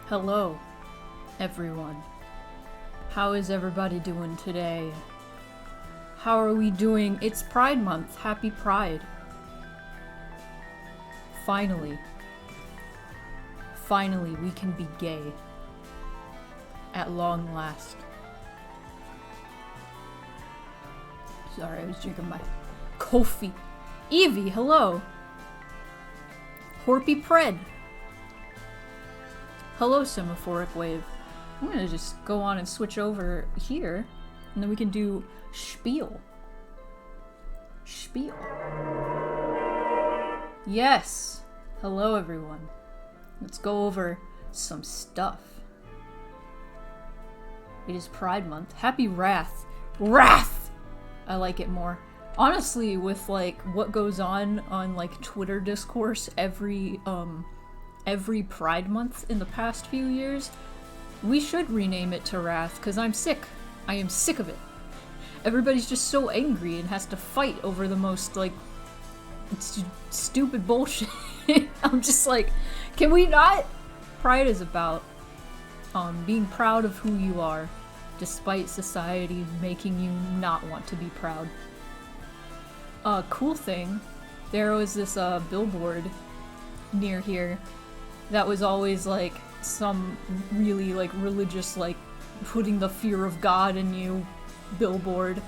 Hello, everyone. How is everybody doing today? How are we doing? It's Pride Month. Happy Pride. Finally. Finally, we can be gay. At long last. Sorry, I was drinking my coffee. Evie, hello. Horpy Pred. Hello, Semaphoric Wave. I'm gonna just go on and switch over here, and then we can do Spiel. Spiel. Yes! Hello, everyone. Let's go over some stuff. It is Pride Month. Happy Wrath. Wrath! I like it more. Honestly, with, like, what goes on, like, Twitter discourse every Pride Month in the past few years, we should rename it to Wrath, because I'm sick. I am sick of it. Everybody's just so angry and has to fight over the most, like, stupid bullshit. I'm just like, can we not? Pride is about being proud of who you are, despite society making you not want to be proud. Cool thing, there was this billboard near here that was always like some really like religious, like putting the fear of God in you billboard.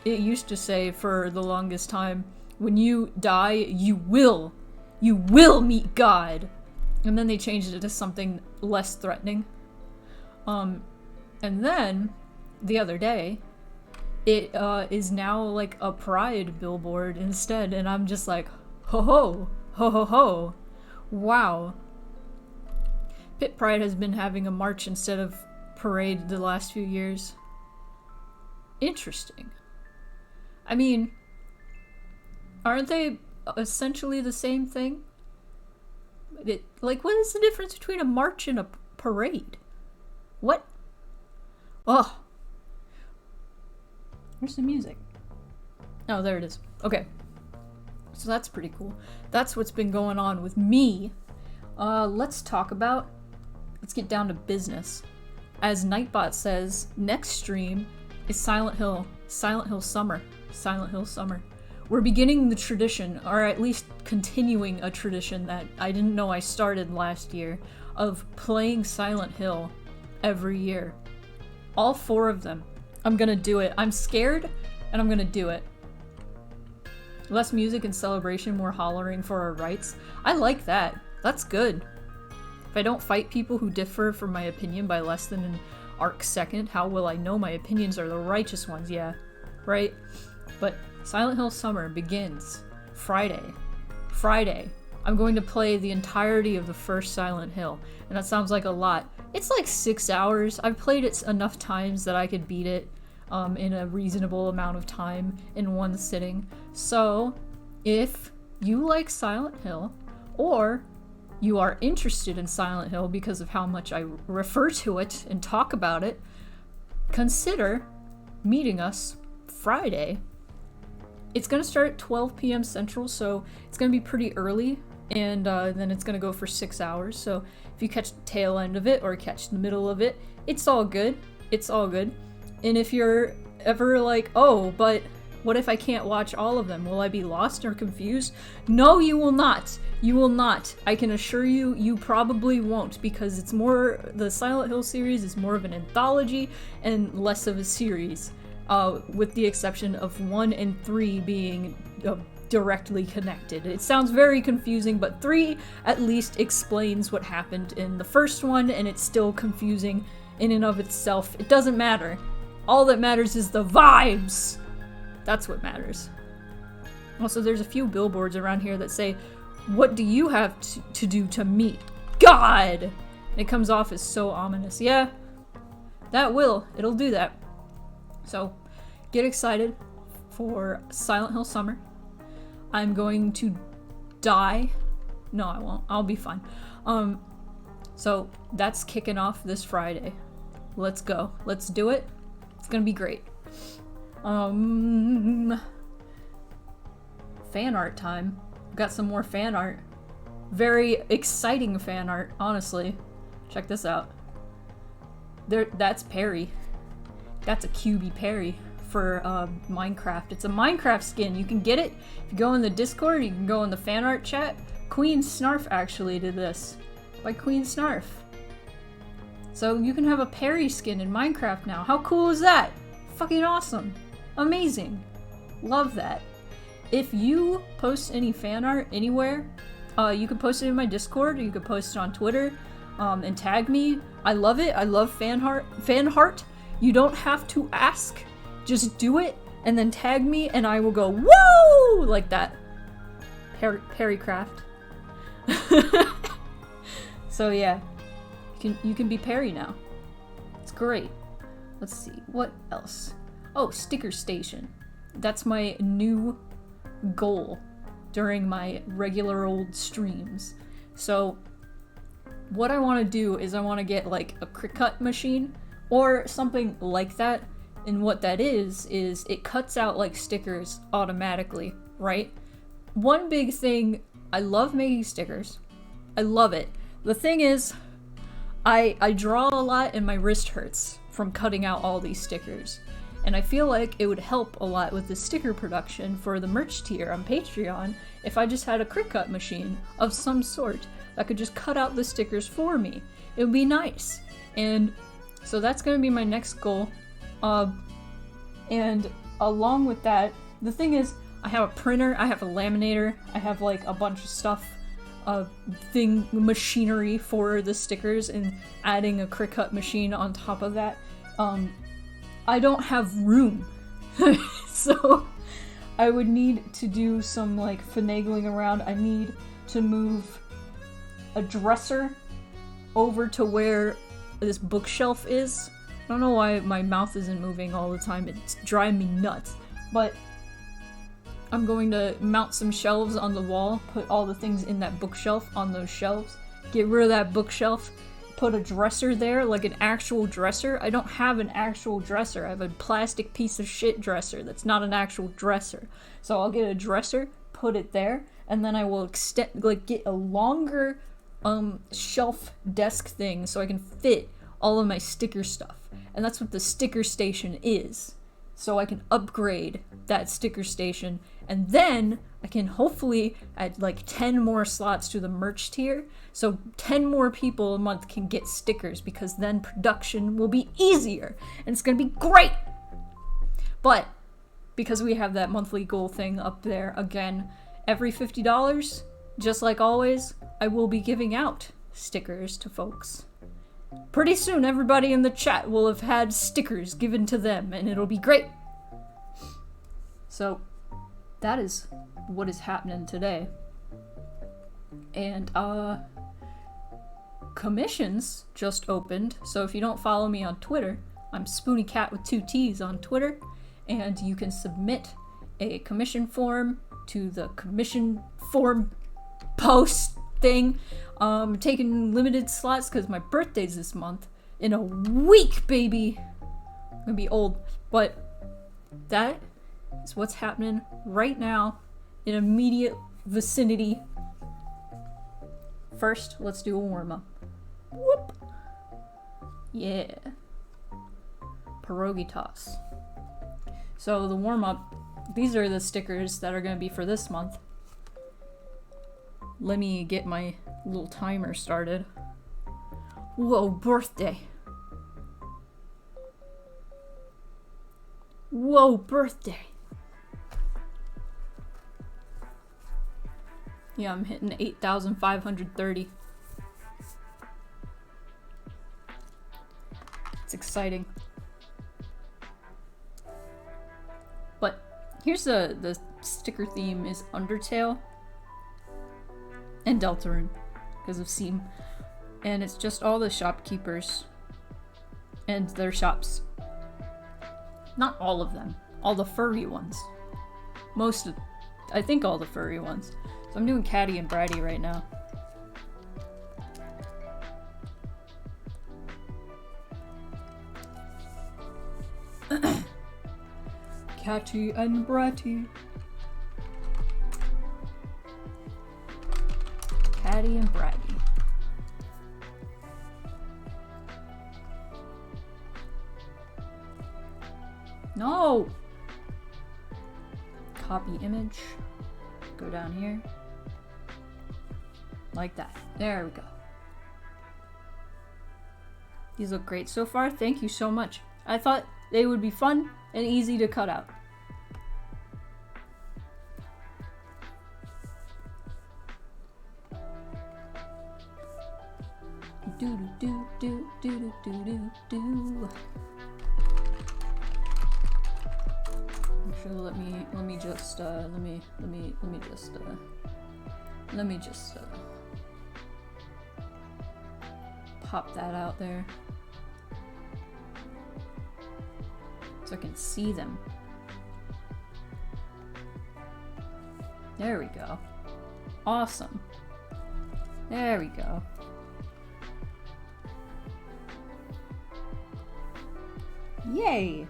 It used to say for the longest time, when you die, you will meet God. And then they changed it to something less threatening. And then the other day, it is now like a pride billboard instead, and I'm just like, ho ho, ho ho ho. Wow. Pit Pride has been having a march instead of parade the last few years. Interesting. I mean, aren't they essentially the same thing? Like, what is the difference between a march and a parade? What? Ugh. Where's the music? Oh, there it is. Okay. So that's pretty cool. That's what's been going on with me. Let's get down to business. As Nightbot says, next stream is Silent Hill Summer. Silent Hill Summer. We're beginning the tradition, or at least continuing a tradition that I didn't know I started last year, of playing Silent Hill every year. All 4 of them. I'm gonna do it. I'm scared, and I'm gonna do it. Less music and celebration, more hollering for our rights. I like that. That's good. If I don't fight people who differ from my opinion by less than an arc second, how will I know my opinions are the righteous ones? Yeah, right? But Silent Hill Summer begins Friday. Friday. I'm going to play the entirety of the first Silent Hill, and that sounds like a lot. It's like 6 hours. I've played it enough times that I could beat it in a reasonable amount of time in one sitting. So, if you like Silent Hill, or you are interested in Silent Hill because of how much I refer to it and talk about it, consider meeting us Friday. It's going to start at 12 p.m. Central, so it's going to be pretty early, and then it's going to go for 6 hours. So if you catch the tail end of it or catch the middle of it, it's all good. It's all good. And if you're ever like, oh, but what if I can't watch all of them? Will I be lost or confused? No, you will not. You will not. I can assure you, you probably won't, because it's more, the Silent Hill series is more of an anthology and less of a series, with the exception of 1 and 3 being directly connected. It sounds very confusing, but 3 at least explains what happened in the first one, and it's still confusing in and of itself. It doesn't matter. All that matters is the vibes. That's what matters. Also, there's a few billboards around here that say, what do you have to do to meet God? And it comes off as so ominous. Yeah, it'll do that. So, get excited for Silent Hill Summer. I'm going to die. No, I won't. I'll be fine. So that's kicking off this Friday. Let's go. Let's do it. It's gonna be great. Fan art time. Got some more fan art. Very exciting fan art, honestly. check this out. That's Perry. That's a QB Perry for Minecraft. It's a Minecraft skin. You can get it if you go in the Discord. You can go in the fan art chat. Queen Snarf actually did this by Queen Snarf. So you can have a Perry skin in Minecraft now. How cool is that? Fucking awesome. Amazing. Love that. If you post any fan art anywhere, you can post it in my Discord, or you can post it on Twitter, and tag me. I love it. I love fan heart. You don't have to ask. Just do it, and then tag me, and I will go, woo! Like that. Perrycraft. So yeah. You can be Perry now. It's great. Let's see, what else? Oh, Sticker Station. That's my new goal during my regular old streams. So what I want to do is I want to get like a Cricut machine or something like that. And what that is it cuts out like stickers automatically, right? One big thing, I love making stickers. I love it. The thing is, I draw a lot and my wrist hurts from cutting out all these stickers. And I feel like it would help a lot with the sticker production for the merch tier on Patreon if I just had a Cricut machine of some sort that could just cut out the stickers for me. It would be nice. And so that's going to be my next goal. And along with that, the thing is, I have a printer, I have a laminator, I have like a bunch of stuff, machinery for the stickers, and adding a Cricut machine on top of that. I don't have room. So I would need to do some like finagling around. I need to move a dresser over to where this bookshelf is. I don't know why my mouth isn't moving all the time. It's driving me nuts. But I'm going to mount some shelves on the wall, put all the things in that bookshelf on those shelves, get rid of that bookshelf, put a dresser there, like an actual dresser. I don't have an actual dresser. I have a plastic piece of shit dresser that's not an actual dresser. So I'll get a dresser, put it there, and then I will extend, like, get a longer shelf desk thing so I can fit all of my sticker stuff. And that's what the sticker station is. So I can upgrade that sticker station, and then I can hopefully add like 10 more slots to the merch tier, so 10 more people a month can get stickers, because then production will be easier, and it's gonna be great! But, because we have that monthly goal thing up there, again, every $50, just like always, I will be giving out stickers to folks. Pretty soon, everybody in the chat will have had stickers given to them, and it'll be great. So, that is what is happening today. And, commissions just opened, so if you don't follow me on Twitter, I'm SpoonieCat with 2 T's on Twitter, and you can submit a commission form to the commission form post thing. Taking limited slots because my birthday's this month. In a week, baby! I'm gonna be old. But that is what's happening right now in immediate vicinity. First, let's do a warm-up. Whoop! Yeah. Pierogi toss. So the warm-up, these are the stickers that are gonna be for this month. Let me get my little timer started. Whoa, birthday. Whoa, birthday. Yeah, I'm hitting 8,530. It's exciting. But here's the sticker theme is Undertale and Deltarune, because of Seam. And it's just all the shopkeepers and their shops. Not all of them. All the furry ones. I think all the furry ones. So I'm doing Catty and Bratty right now. Catty and Bratty. Catty and Bratty. copy image, go down here, like that. There we go. These look great so far. Thank you so much. I thought they would be fun and easy to cut out. Do do do do do do do. Actually, let me just pop that out there so I can see them. There we go. Awesome. There we go. Yay!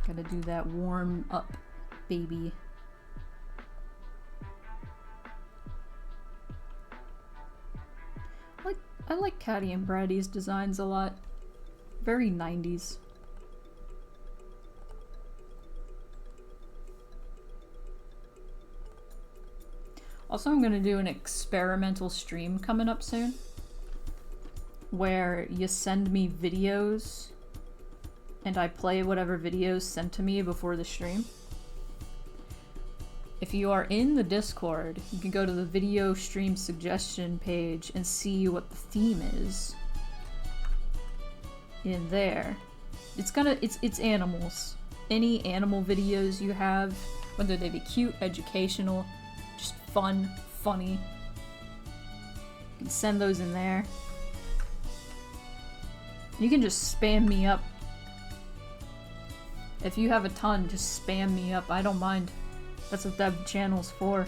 Gotta do that warm up, baby. I like Caddy and Brady's designs a lot. Very 90s. Also, I'm gonna do an experimental stream coming up soon, where you send me videos and I play whatever videos sent to me before the stream. If you are in the Discord, you can go to the video stream suggestion page and see what the theme is in there. It's animals. Any animal videos you have, whether they be cute, educational, just fun, funny, you can send those in there. You can just spam me up. If you have a ton, just spam me up. I don't mind. That's what that channel's for.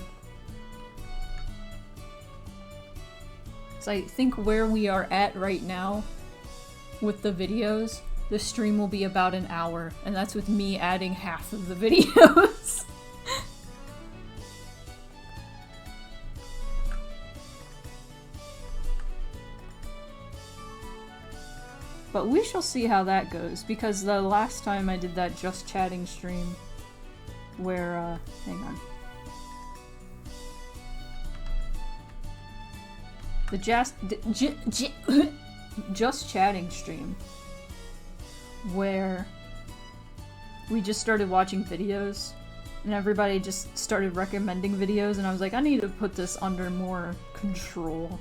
So I think where we are at right now with the videos, the stream will be about an hour, and that's with me adding half of the videos. But we shall see how that goes, because the last time I did that just chatting stream, where, hang on. The just chatting stream, where we just started watching videos, and everybody just started recommending videos, and I was like, I need to put this under more control.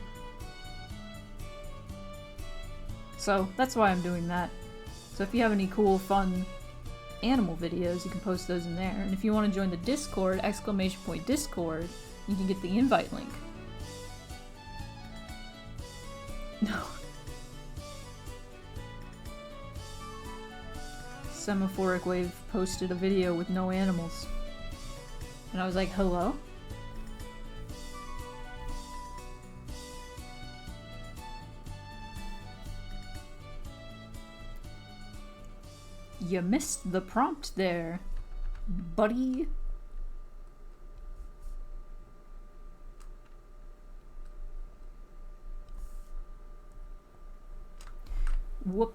So that's why I'm doing that. So if you have any cool, fun animal videos, you can post those in there. And if you want to join the Discord, !Discord, you can get the invite link. No. Semaphoric Wave posted a video with no animals. And I was like, hello? You missed the prompt there, buddy. Whoop.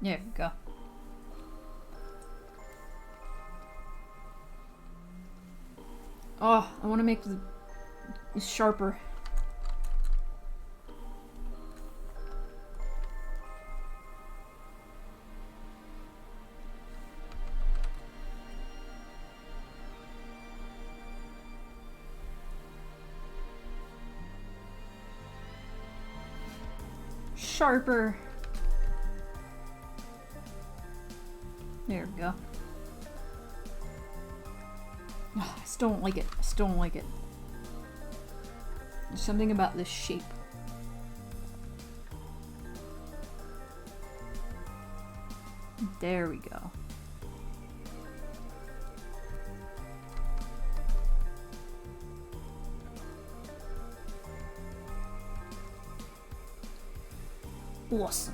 There we go. Oh, I want to make the sharper. Sharper. There we go. Oh, I still don't like it. I still don't like it. There's something about this shape. There we go. Awesome.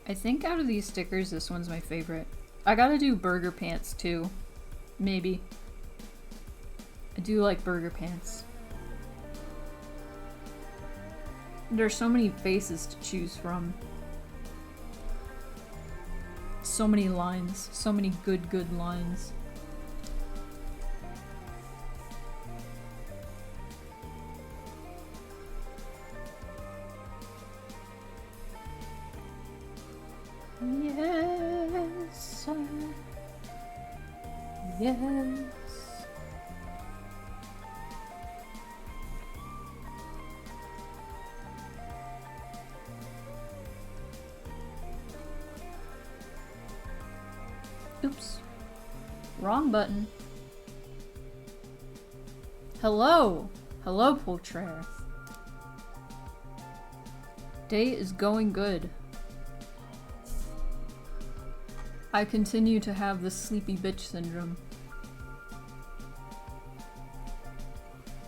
I think out of these stickers, this one's my favorite. I gotta do burger pants too. Maybe. I do like burger pants. There's so many faces to choose from. So many lines. So many good lines. Yes. Yes. Oops. Wrong button. Hello! Hello, Poltraire. Day is going good. I continue to have the sleepy bitch syndrome.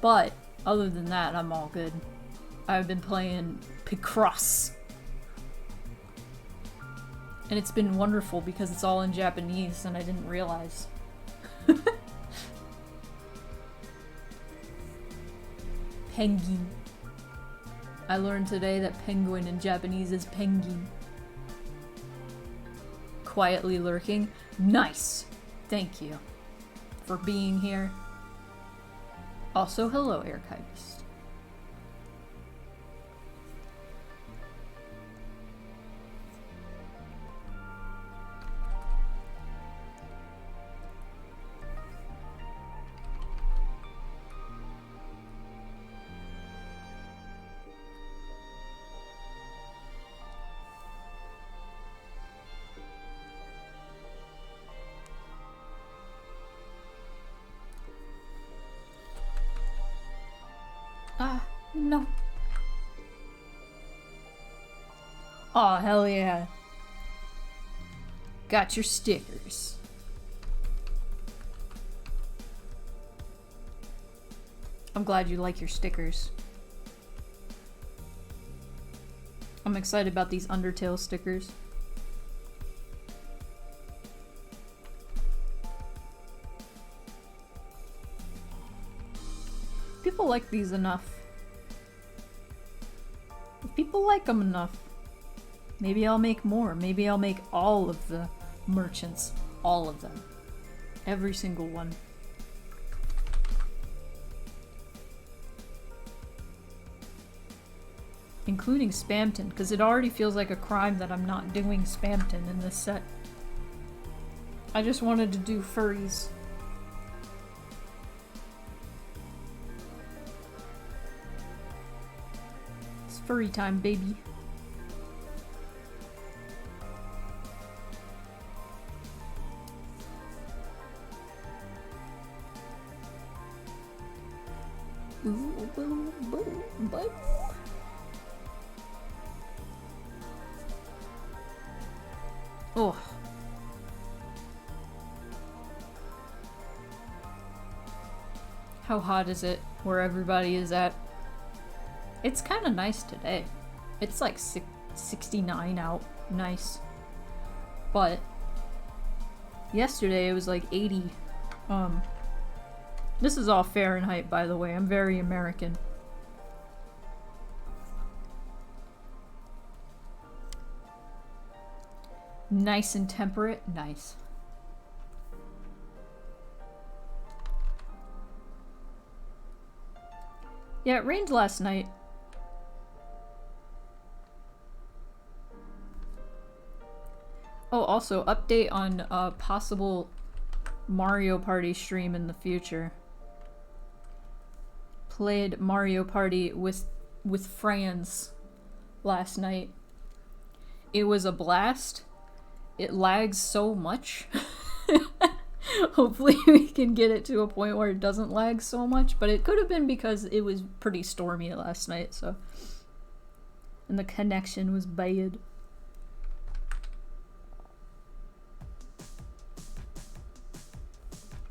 But, other than that, I'm all good. I've been playing Picross. And it's been wonderful because it's all in Japanese and I didn't realize. Penguin. I learned today that penguin in Japanese is penguin. Quietly lurking. Nice! Thank you for being here. Also, hello, Archivist. Ah, no. Aw, oh, hell yeah. Got your stickers. I'm glad you like your stickers. I'm excited about these Undertale stickers. People like these enough. If people like them enough, maybe I'll make more. Maybe I'll make all of the merchants. All of them. Every single one. Including Spamton, because it already feels like a crime that I'm not doing Spamton in this set. I just wanted to do furries. It's furry time, baby. Ooh, boo, boo, boo. Oh. How hot is it where everybody is at? It's kind of nice today. It's like 69 out. Nice. But yesterday it was like 80. This is all Fahrenheit, by the way. I'm very American. Nice and temperate. Nice. Yeah, it rained last night. Oh, also, update on a possible Mario Party stream in the future. Played Mario Party with friends last night. It was a blast. It lags so much. Hopefully we can get it to a point where it doesn't lag so much, but it could have been because it was pretty stormy last night, so. And the connection was bad.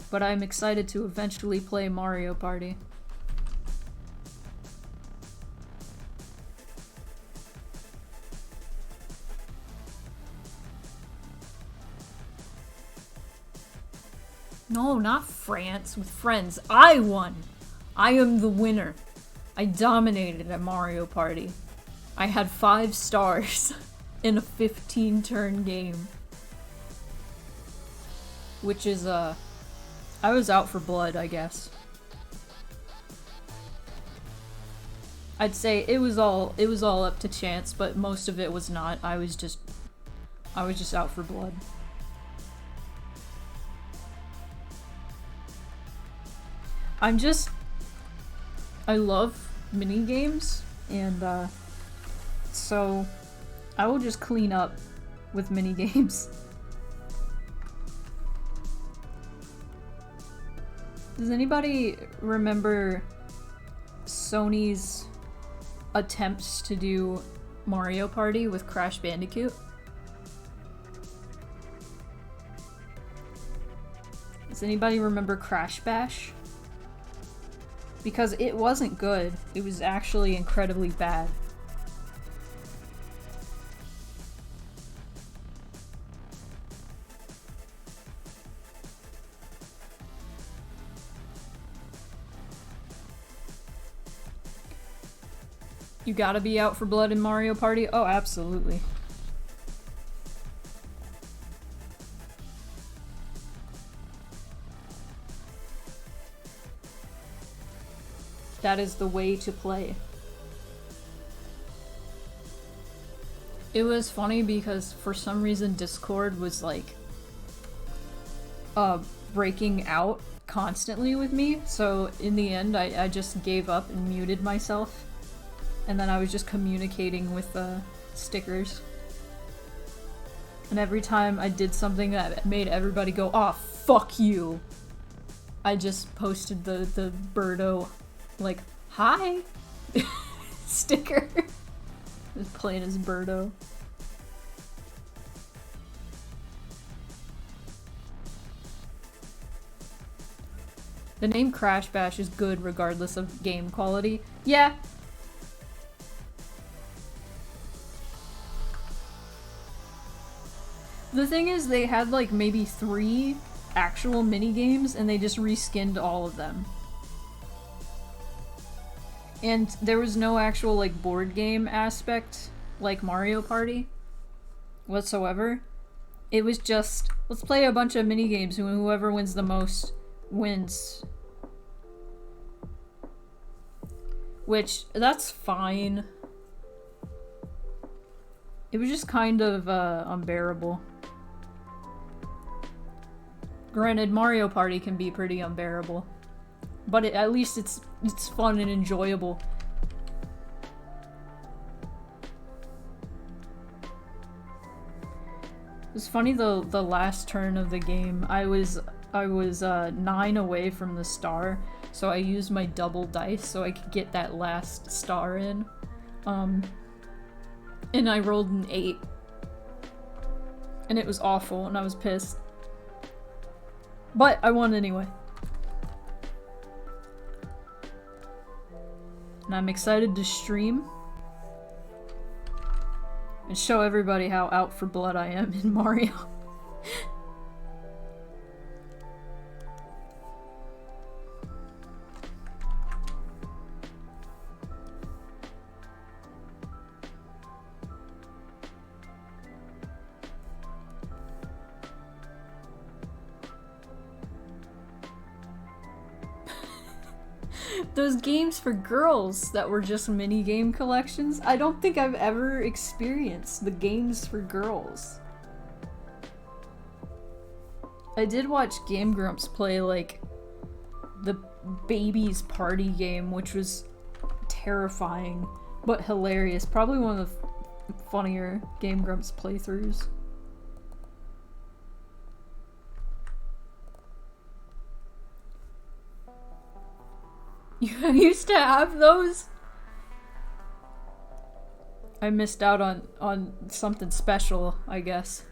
But I'm excited to eventually play Mario Party. No, not France. With friends. I won. I am the winner. I dominated at Mario Party. I had 5 stars in a 15-turn game. Which is, I was out for blood, I guess. I'd say it was all up to chance, but most of it was not. I was just out for blood. I love mini games, and so I will just clean up with mini games. Does anybody remember Sony's attempts to do Mario Party with Crash Bandicoot? Does anybody remember Crash Bash? Because it wasn't good. It was actually incredibly bad. You gotta be out for blood in Mario Party? Oh, absolutely. That is the way to play. It was funny because for some reason Discord was like breaking out constantly with me, so in the end I just gave up and muted myself, and then I was just communicating with stickers. And every time I did something that made everybody go, "Aw, fuck you," I just posted the Birdo, like, "Hi," sticker. Just playing as Birdo. The name Crash Bash is good regardless of game quality. Yeah. The thing is, they had like maybe 3 actual mini games and they just reskinned all of them. And there was no actual like board game aspect like Mario Party whatsoever. It was just, let's play a bunch of mini games and whoever wins the most wins. Which, that's fine. It was just kind of unbearable. Granted, Mario Party can be pretty unbearable, but at least it's fun and enjoyable. It's funny though, the last turn of the game, I was 9 away from the star, so I used my double dice so I could get that last star in. And I rolled an 8. And it was awful, and I was pissed. But I won anyway. And I'm excited to stream and show everybody how out for blood I am in Mario. Those games for girls that were just mini game collections, I don't think I've ever experienced the games for girls. I did watch Game Grumps play like the baby's party game, which was terrifying but hilarious. Probably one of the funnier Game Grumps playthroughs. You used to have those? I missed out on something special, I guess.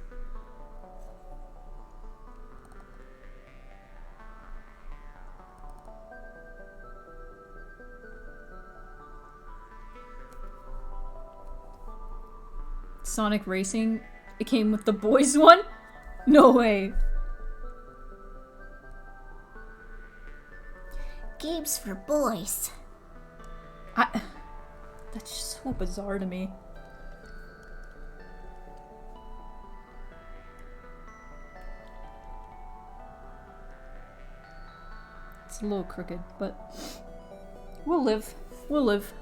Sonic Racing, it came with the boys one? No way. games for boys. That's just so bizarre to me. It's a little crooked, but we'll live. We'll live.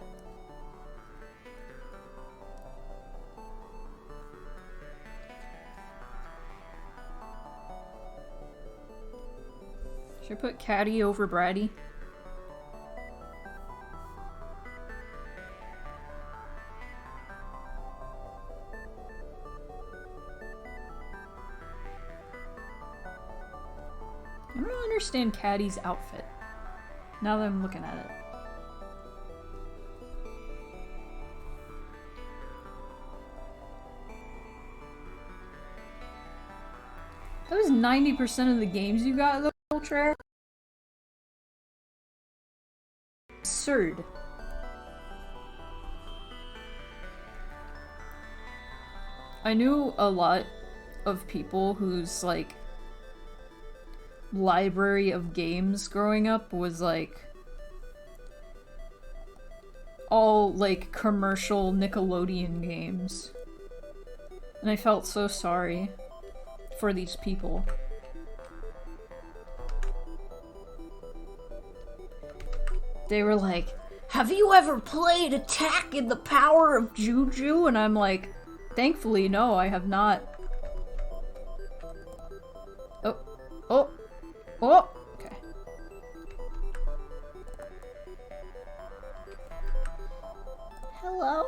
Should I put Caddy over Bratty? I don't understand Caddy's outfit, now that I'm looking at it. That was 90% of the games you got, though, Ultra. Absurd. I knew a lot of people whose, like, library of games growing up was, like, all, like, commercial Nickelodeon games. And I felt so sorry for these people. They were like, have you ever played Attack in the Power of Juju? And I'm like, thankfully, no, I have not. Oh, oh, oh, okay. Hello?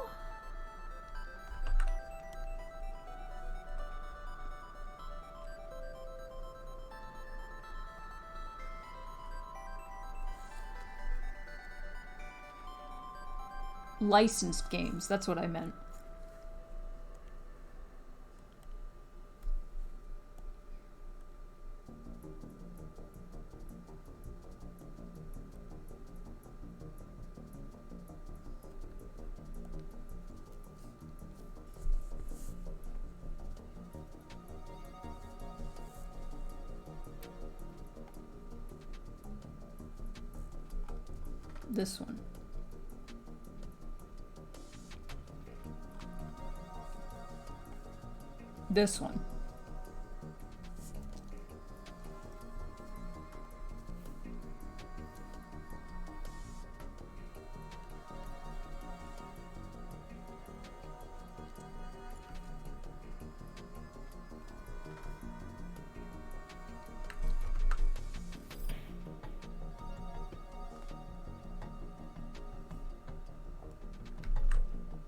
Licensed games, that's what I meant. This one. This one.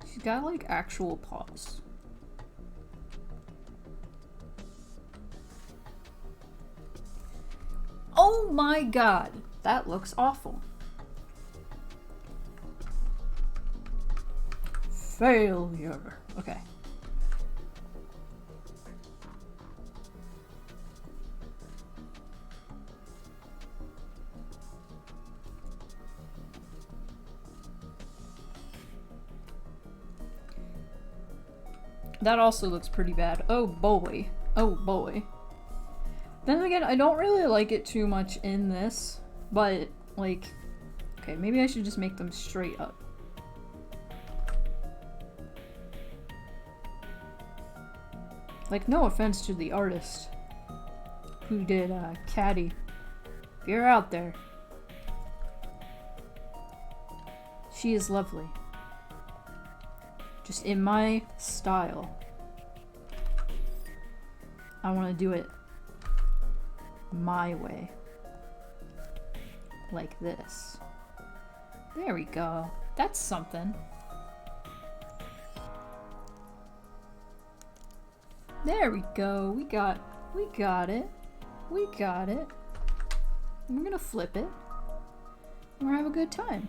She's got like actual paws. Oh my god, that looks awful. Failure. Okay. That also looks pretty bad. Oh boy. Oh boy. Then again, I don't really like it too much in this, but, like, okay, maybe I should just make them straight up. Like, no offense to the artist who did, Caddy. If you're out there, she is lovely. Just in my style. I want to do it my way. Like this. There we go. That's something. There we go. We got it. We got it. And we're gonna flip it. And we're gonna have a good time.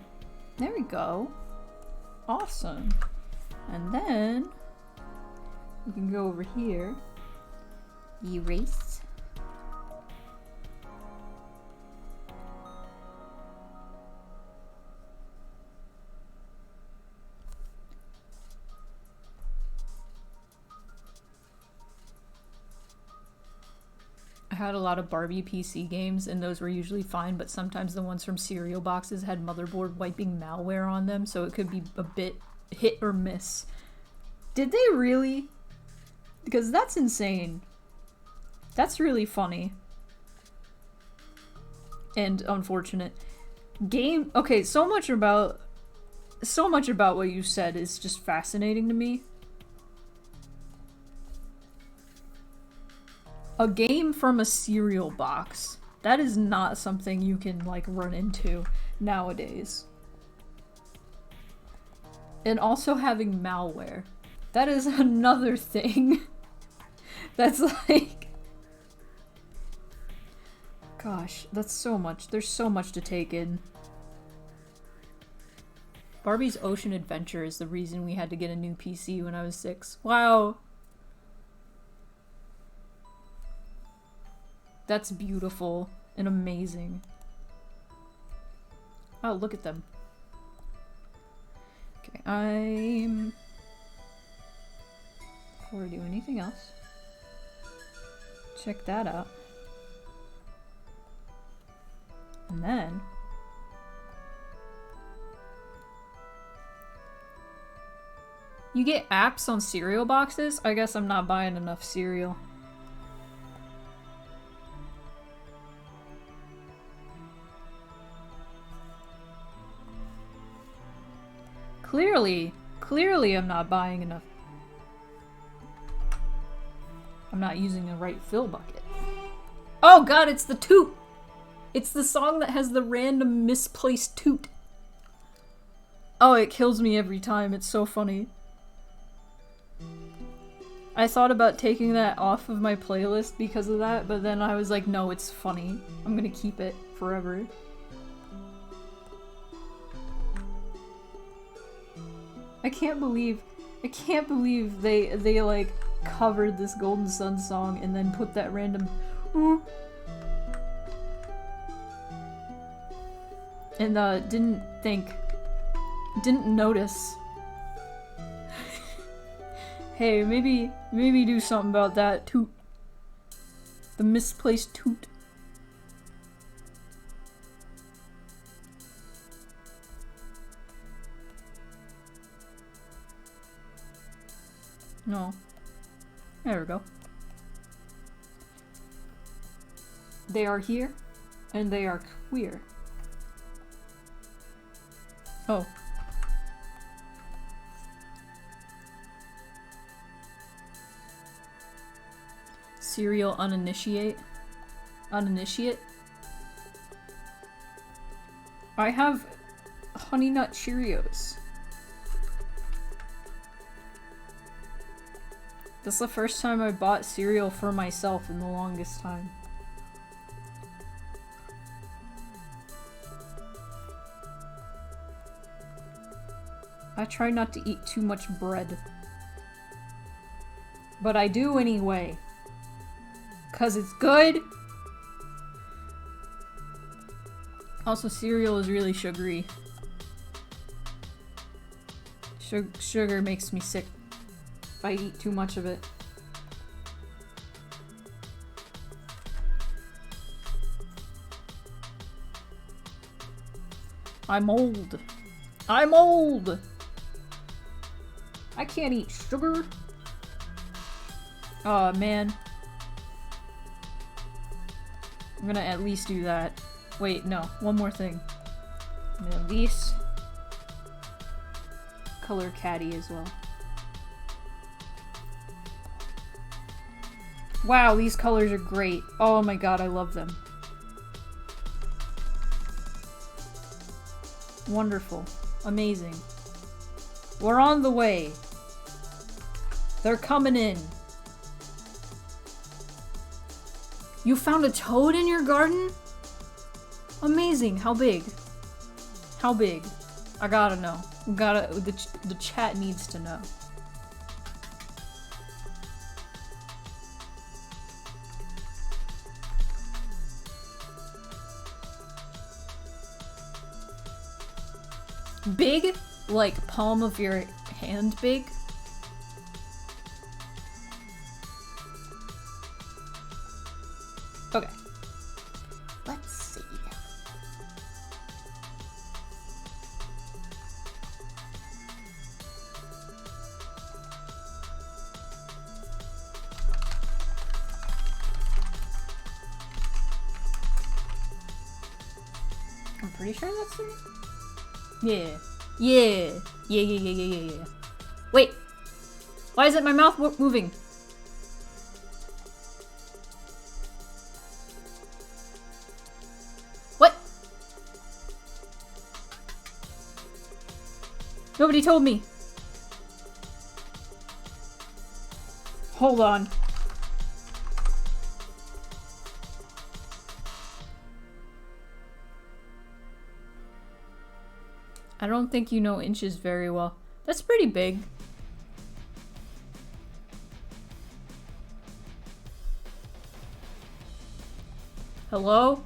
There we go. Awesome. And then we can go over here. Erase. had a lot of Barbie PC games, and those were usually fine, but sometimes the ones from cereal boxes had motherboard wiping malware on them, so it could be a bit hit or miss. Did they really? Because that's insane. That's really funny. And unfortunate. Game. Okay, so much about what you said is just fascinating to me. A game from a cereal box. That is not something you can, like, run into nowadays. And also having malware. That is another thing. That's like... Gosh, that's so much. There's so much to take in. Barbie's Ocean Adventure is the reason we had to get a new PC when I was 6. Wow. That's beautiful and amazing. Oh, look at them. Okay, before I do anything else, check that out. And then... You get apps on cereal boxes? I guess I'm not buying enough cereal. Clearly I'm not buying enough. I'm not using the right fill bucket. Oh god, it's the toot! It's the song that has the random misplaced toot. Oh, it kills me every time. It's so funny. I thought about taking that off of my playlist because of that, but then I was like, no, it's funny. I'm gonna keep it forever. I can't believe they like covered this Golden Sun song and then put that random and didn't notice. Hey, maybe do something about that toot. The misplaced toot. No. There we go. They are here, and they are queer. Oh. Cereal uninitiate? Uninitiate? I have Honey Nut Cheerios. That's the first time I bought cereal for myself in the longest time. I try not to eat too much bread. But I do anyway. 'Cause it's good! Also, cereal is really sugary. Sugar makes me sick if I eat too much of it. I'm old. I'm old! I can't eat sugar. Aw, man. I'm gonna at least do that. Wait, no. One more thing. I'm gonna at least color Caddy as well. Wow, these colors are great. Oh my god, I love them. Wonderful. Amazing. We're on the way. They're coming in. You found a toad in your garden? Amazing. How big? How big? I gotta know. The chat needs to know. Big? Like palm of your hand big? Okay. Let's see. I'm pretty sure that's 3. Yeah. Yeah. Yeah. Wait. Why isn't my mouth moving? What? Nobody told me. Hold on. I don't think you know inches very well. That's pretty big. Hello?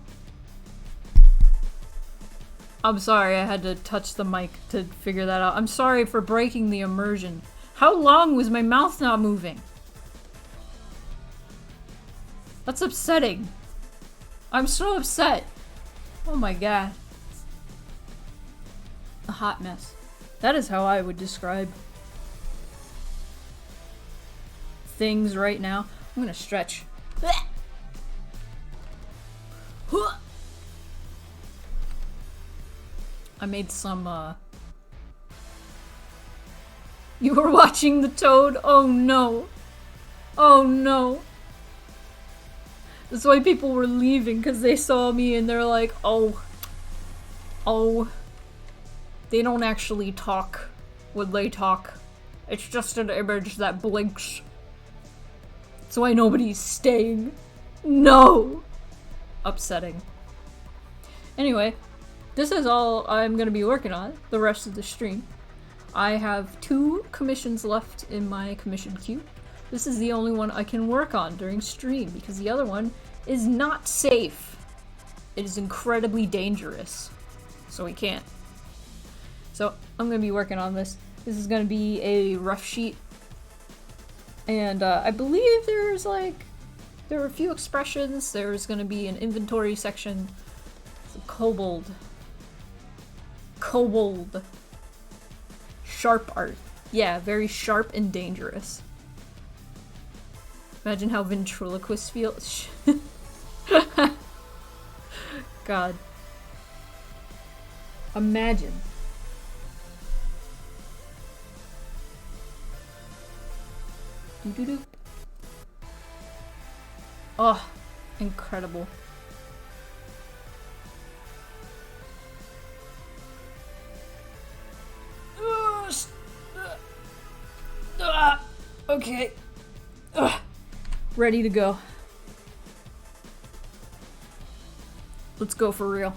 I'm sorry, I had to touch the mic to figure that out. I'm sorry for breaking the immersion. How long was my mouth not moving? That's upsetting. I'm so upset. Oh my god. A hot mess. That is how I would describe things right now. I'm gonna stretch. I made some, You were watching the toad? Oh no. Oh no. That's why people were leaving, because they saw me and they're like, oh. They don't actually talk when they talk. It's just an image that blinks. That's why nobody's staying. No! Upsetting. Anyway, this is all I'm gonna be working on the rest of the stream. I have 2 commissions left in my commission queue. This is the only one I can work on during stream because the other one is not safe. It is incredibly dangerous. So we can't. So I'm gonna be working on this. This is gonna be a rough sheet. And I believe there were a few expressions. There's gonna be an inventory section. Kobold. Sharp art. Yeah, very sharp and dangerous. Imagine how ventriloquist feels. God. Imagine. Doo-doo-doo. Oh, incredible. Okay. Ready to go. Let's go for real.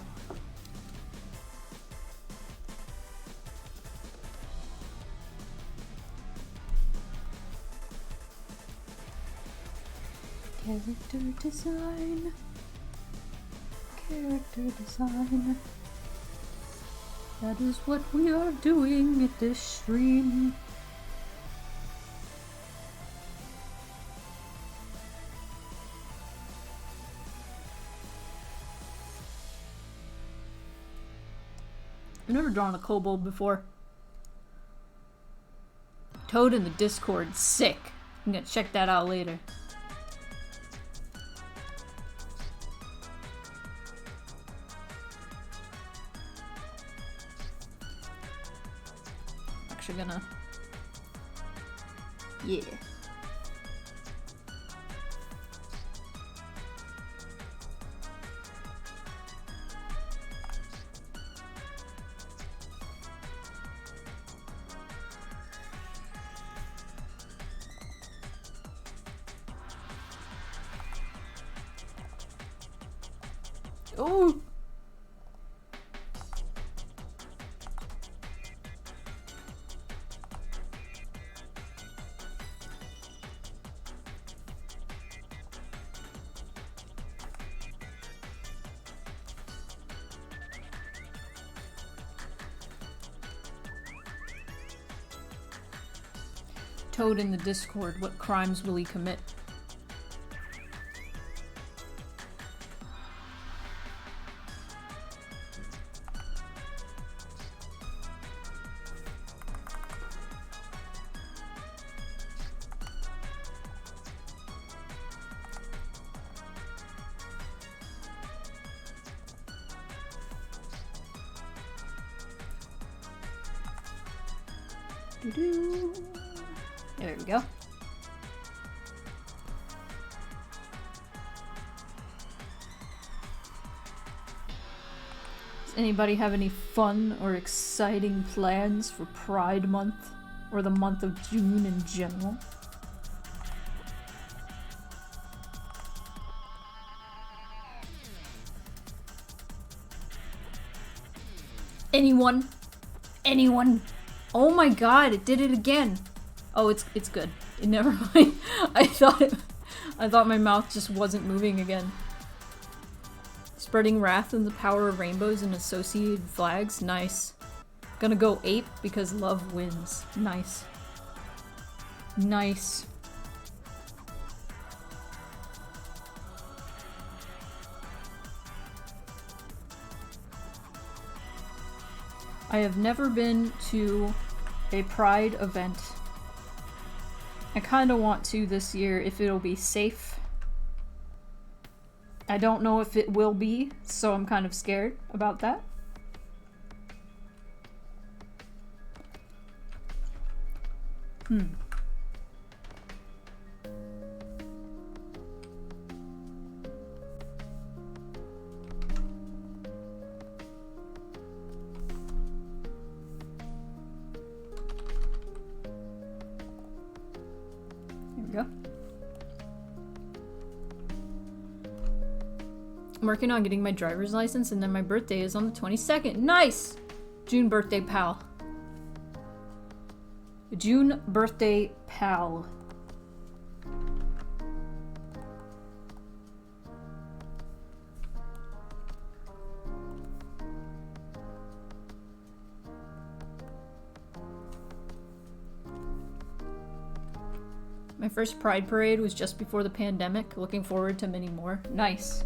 Character design. That is what we are doing at this stream. I've never drawn a kobold before. Toad in the Discord, sick. I'm gonna check that out later. Actually gonna... Yeah. Oh! Toad in the Discord, what crimes will he commit? Doo-doo. There we go. Does anybody have any fun or exciting plans for Pride Month? Or the month of June in general? Anyone? Anyone? Oh my god, it did it again. Oh, it's good. Never mind. I thought my mouth just wasn't moving again. Spreading wrath and the power of rainbows and associated flags. Nice. Gonna go ape because love wins. Nice. Nice. I have never been to a Pride event. I kinda want to this year if it'll be safe. I don't know if it will be, so I'm kind of scared about that. Go. I'm working on getting my driver's license and then my birthday is on the 22nd. Nice! June birthday pal. June birthday pal. My first Pride Parade was just before the pandemic. Looking forward to many more. Nice.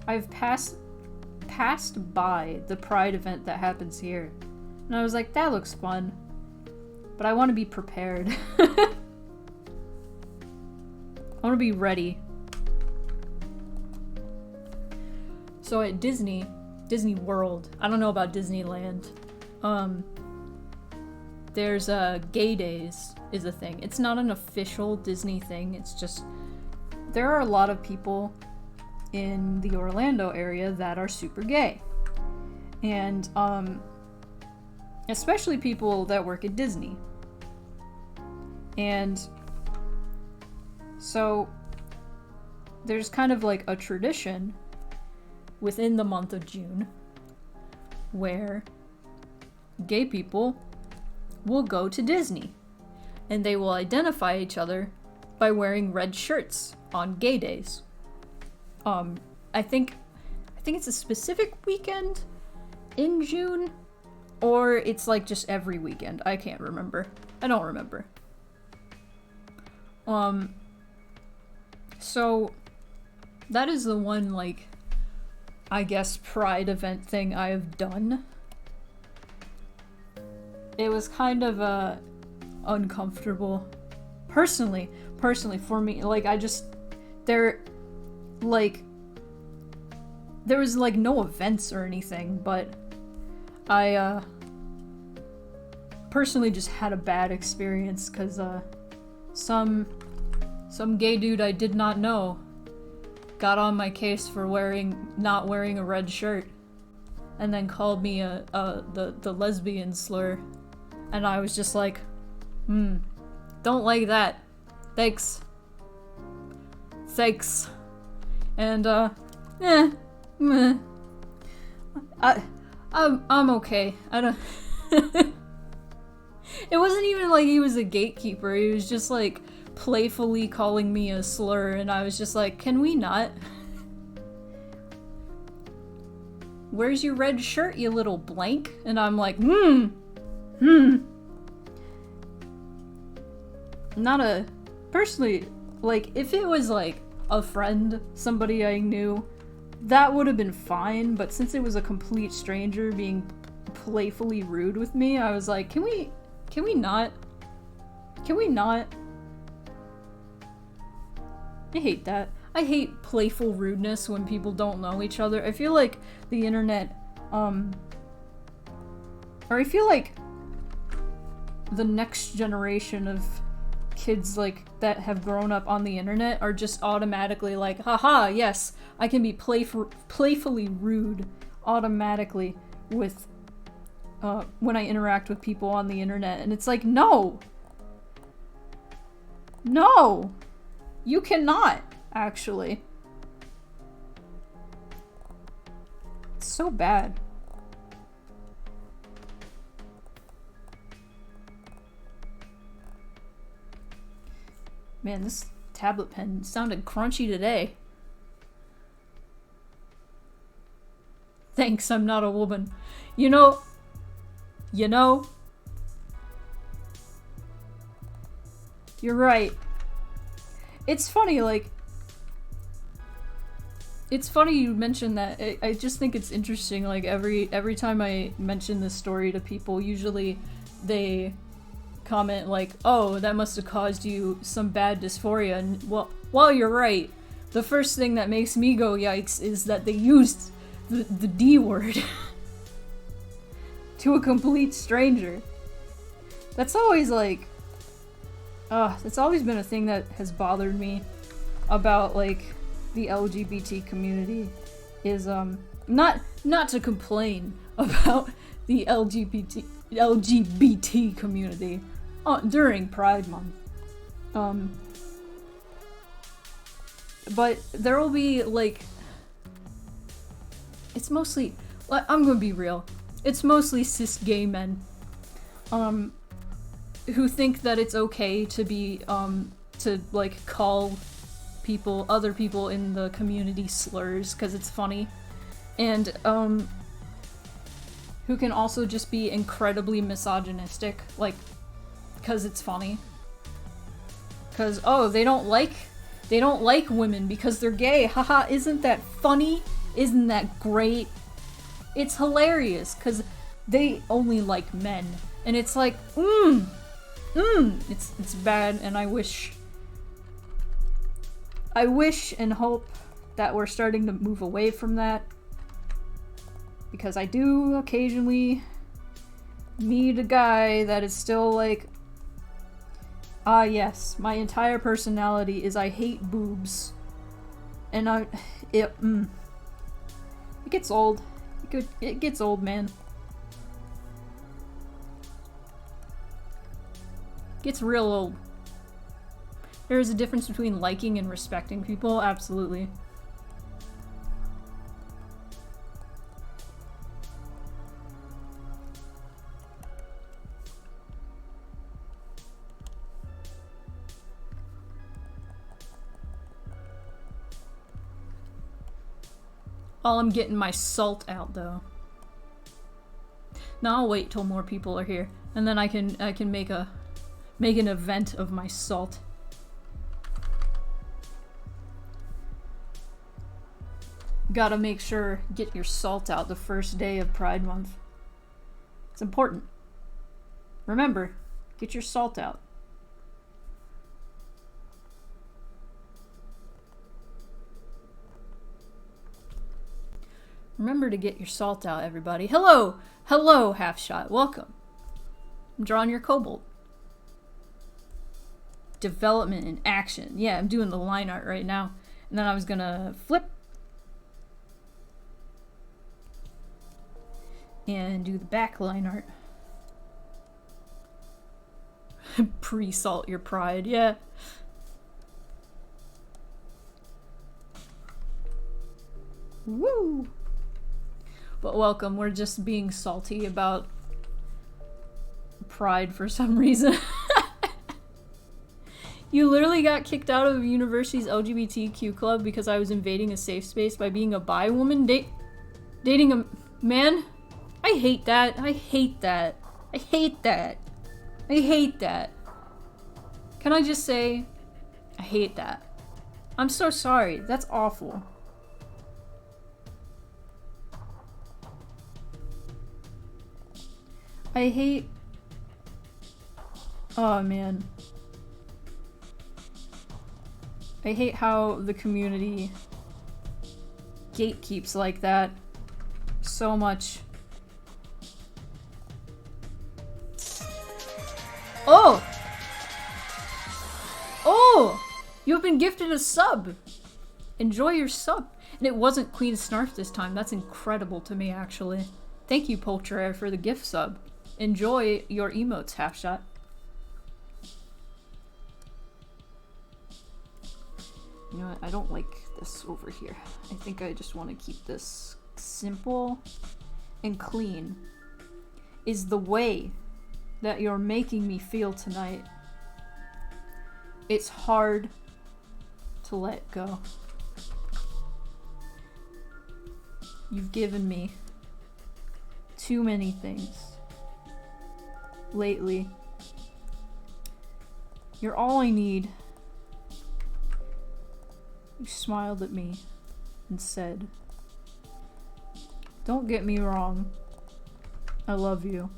I've passed by the Pride event that happens here. And I was like, that looks fun. But I want to be prepared. I want to be ready. So at Disney World, I don't know about Disneyland, there's gay days is a thing. It's not an official Disney thing, it's just there are a lot of people in the Orlando area that are super gay. And especially people that work at Disney. And so there's kind of like a tradition within the month of June where gay people will go to Disney and they will identify each other by wearing red shirts on gay days. I think it's a specific weekend in June, or it's like just every weekend. I can't remember. I don't remember. So that is the one, like, I guess Pride event thing I have done. It was kind of uncomfortable. Personally for me, like, there was like no events or anything, but I personally just had a bad experience because some gay dude I did not know got on my case for not wearing a red shirt, and then called me the lesbian slur, and I was just like, don't like that. Thanks. And I'm okay. I don't. It wasn't even like he was a gatekeeper. He was just like playfully calling me a slur, and I was just like, can we not? Where's your red shirt, you little blank? And I'm like, personally, like, if it was like a friend, somebody I knew, that would have been fine, but since it was a complete stranger being playfully rude with me, I was like, can we not? I hate that. I hate playful rudeness when people don't know each other. I feel like the internet, Or I feel like the next generation of kids like that have grown up on the internet are just automatically like, haha, yes, I can be playfully rude automatically with when I interact with people on the internet. And it's like, no! No! You cannot, actually. It's so bad. Man, this tablet pen sounded crunchy today. Thanks, I'm not a woman. You know, you're right. It's funny, like, it's funny you mentioned that. I just think it's interesting, like, every time I mention this story to people, usually they comment like, oh, that must have caused you some bad dysphoria, and well, you're right. The first thing that makes me go yikes is that they used the D word to a complete stranger. That's always like, that's always been a thing that has bothered me about like the LGBT community is not to complain about the LGBT community during Pride Month. But there will be like, it's mostly, I'm gonna be real, it's mostly cis gay men who think that it's okay to be to like call other people in the community slurs because it's funny, and who can also just be incredibly misogynistic, like, because it's funny. Because, oh, they don't like women because they're gay. Haha, isn't that funny? Isn't that great? It's hilarious because they only like men. And it's like, it's bad, and I wish and hope that we're starting to move away from that. Because I do occasionally meet a guy that is still like, yes, my entire personality is I hate boobs. And it gets old. It gets old, man. It gets real old. There is a difference between liking and respecting people, absolutely. While I'm getting my salt out, though. Now I'll wait till more people are here, and then I can make an event of my salt. Gotta make sure get your salt out the first day of Pride Month. It's important. Remember, get your salt out. Remember to get your salt out, everybody. Hello! Hello, Half Shot. Welcome. I'm drawing your kobold. Development in action. Yeah, I'm doing the line art right now. And then I was gonna flip. And do the back line art. Pre-salt your pride, yeah. Woo! But welcome, we're just being salty about Pride for some reason. You literally got kicked out of the university's LGBTQ club because I was invading a safe space by being a bi woman dating a man? I hate that. I hate that. I hate that. I hate that. Can I just say, I hate that. I'm so sorry. That's awful. I hate... Oh, man. I hate how the community gatekeeps like that so much. Oh! Oh! You've been gifted a sub! Enjoy your sub. And it wasn't Queen Snarf this time. That's incredible to me, actually. Thank you, Poltrare, for the gift sub. Enjoy your emotes, Halfshot. You know what? I don't like this over here. I think I just want to keep this simple and clean. Is the way that you're making me feel tonight. It's hard to let go. You've given me too many things lately. You're all I need. You smiled at me and said, "Don't get me wrong. I love you.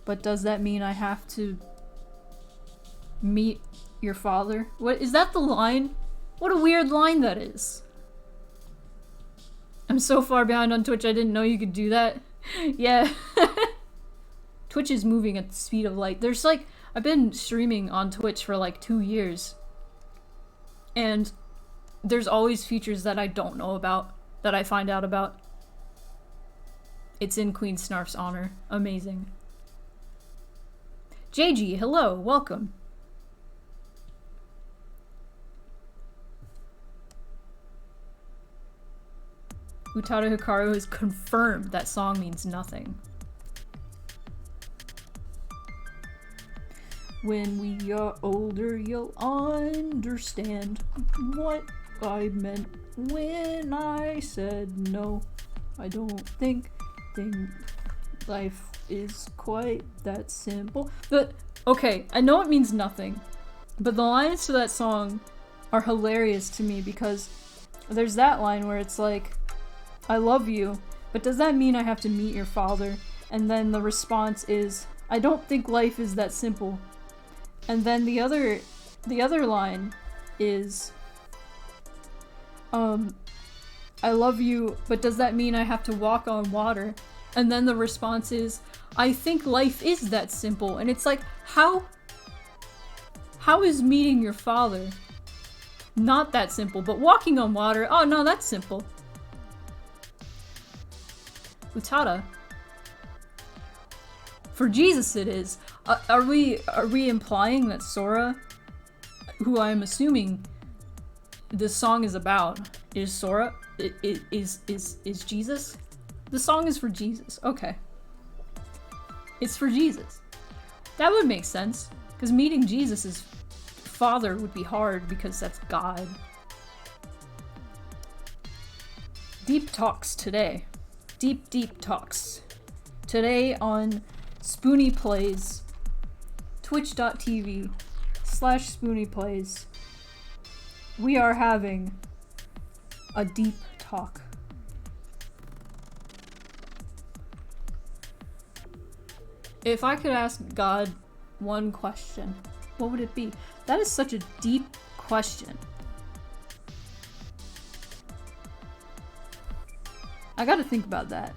But does that mean I have to meet your father?" What is that, the line? What a weird line that is. I'm so far behind on Twitch, I didn't know you could do that. Yeah. Twitch is moving at the speed of light. There's like, I've been streaming on Twitch for like 2 years. And there's always features that I don't know about, that I find out about. It's in Queen Snarf's honor. Amazing. JG, hello, welcome. Utada Hikaru has confirmed that song means nothing. When we are older, you'll understand what I meant when I said no. I don't think life is quite that simple. But, okay, I know it means nothing, but the lines to that song are hilarious to me because there's that line where it's like, "I love you, but does that mean I have to meet your father?" And then the response is, "I don't think life is that simple." And then the other line is, "I love you, but does that mean I have to walk on water?" And then the response is, "I think life is that simple." And it's like, how is meeting your father not that simple, but walking on water, oh no, that's simple. Utada. For Jesus it is. Are we implying that Sora, who I'm assuming this song is about, is Sora? Is Jesus? The song is for Jesus. Okay. It's for Jesus. That would make sense, because meeting Jesus' father would be hard because that's God. Deep talks today. Deep talks. Today on Spoony Plays, twitch.tv/Spoony Plays, we are having a deep talk. If I could ask God one question, what would it be? That is such a deep question. I gotta think about that.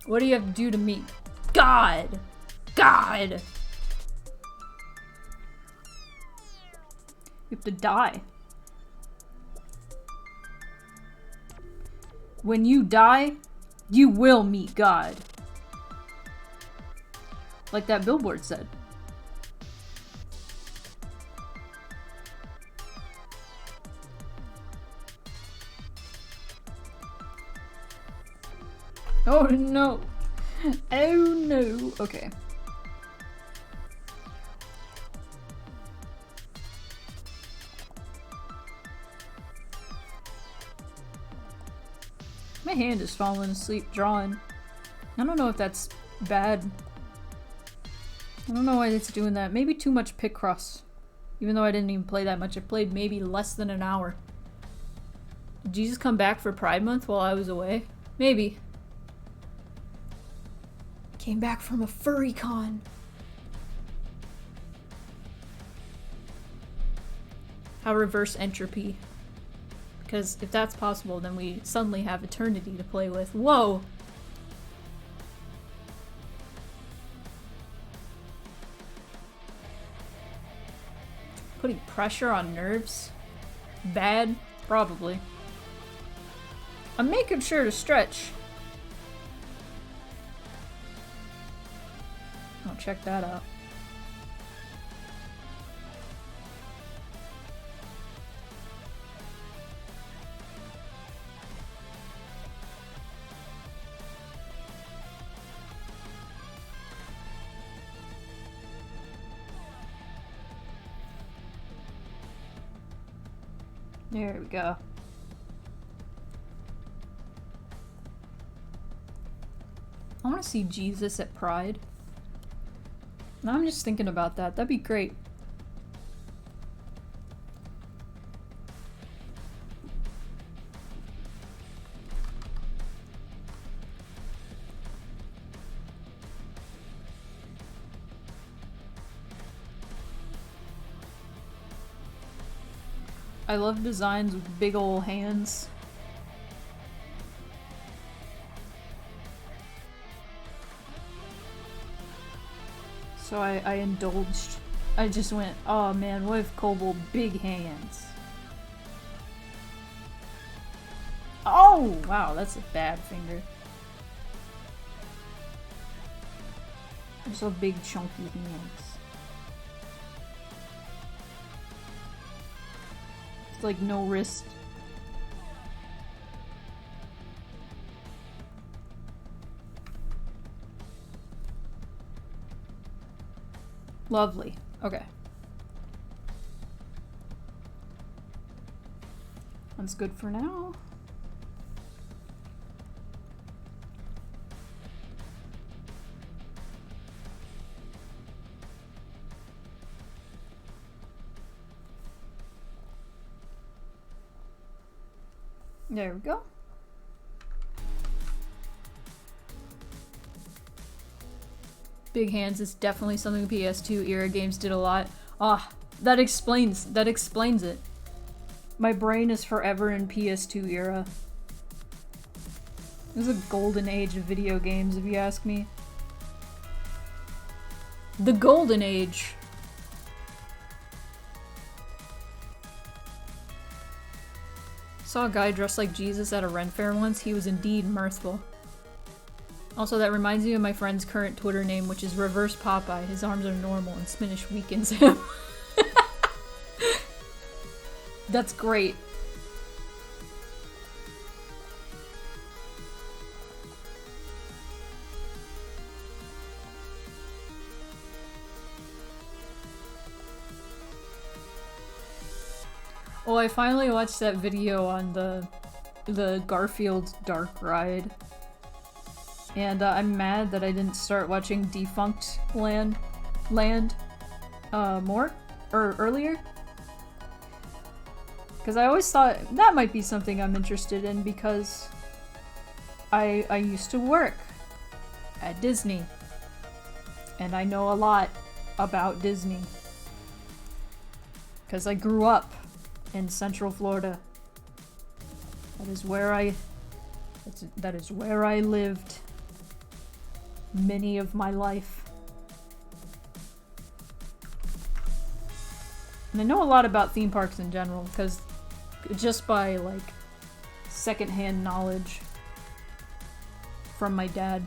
What do you have to do to meet God? God! You have to die. When you die, you will meet God. Like that billboard said. Oh no. Oh no. Okay. My hand is falling asleep drawing. I don't know if that's bad. I don't know why it's doing that. Maybe too much Picross. Even though I didn't even play that much. I played maybe less than an hour. Did Jesus come back for Pride Month while I was away? Maybe. Came back from a furry con. How reverse entropy Because if that's possible, then we suddenly have eternity to play with. Whoa! Putting pressure on nerves? Bad? Probably. I'm making sure to stretch. Oh, check that out. There we go. I want to see Jesus at Pride. Now I'm just thinking about that. That'd be great. I love designs with big ol' hands. So I indulged. I just went, oh man, what if Kobold big hands? Oh, wow, that's a bad finger. There's so big chunky hands. It's like no wrist. Lovely. Okay. That's good for now. There we go. Big hands is definitely something PS2 era games did a lot. Ah, that explains it. My brain is forever in PS2 era. It was a golden age of video games, if you ask me. The golden age. Saw a guy dressed like Jesus at a Ren fair once. He was indeed mirthful. Also, that reminds me of my friend's current Twitter name, which is Reverse Popeye. His arms are normal and Spanish weakens him. That's great. Oh, I finally watched that video on the Garfield Dark Ride. And I'm mad that I didn't start watching Defunct Land earlier. Because I always thought that might be something I'm interested in because I used to work at Disney. And I know a lot about Disney. Because I grew up in Central Florida. That is where I lived many of my life. And I know a lot about theme parks in general, because just by, like, secondhand knowledge from my dad.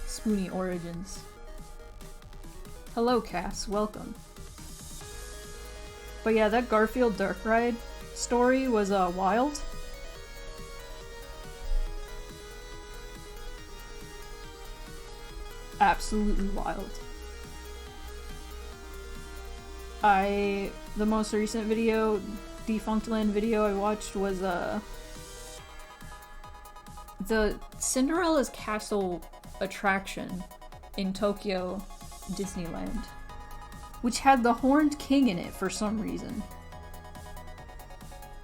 Spoonie Origins. Hello, Cass. Welcome. But yeah, that Garfield Dark Ride story was, wild. Absolutely wild. The most recent video, Defunct Land video I watched was, the Cinderella's Castle attraction in Tokyo Disneyland, which had the Horned King in it for some reason.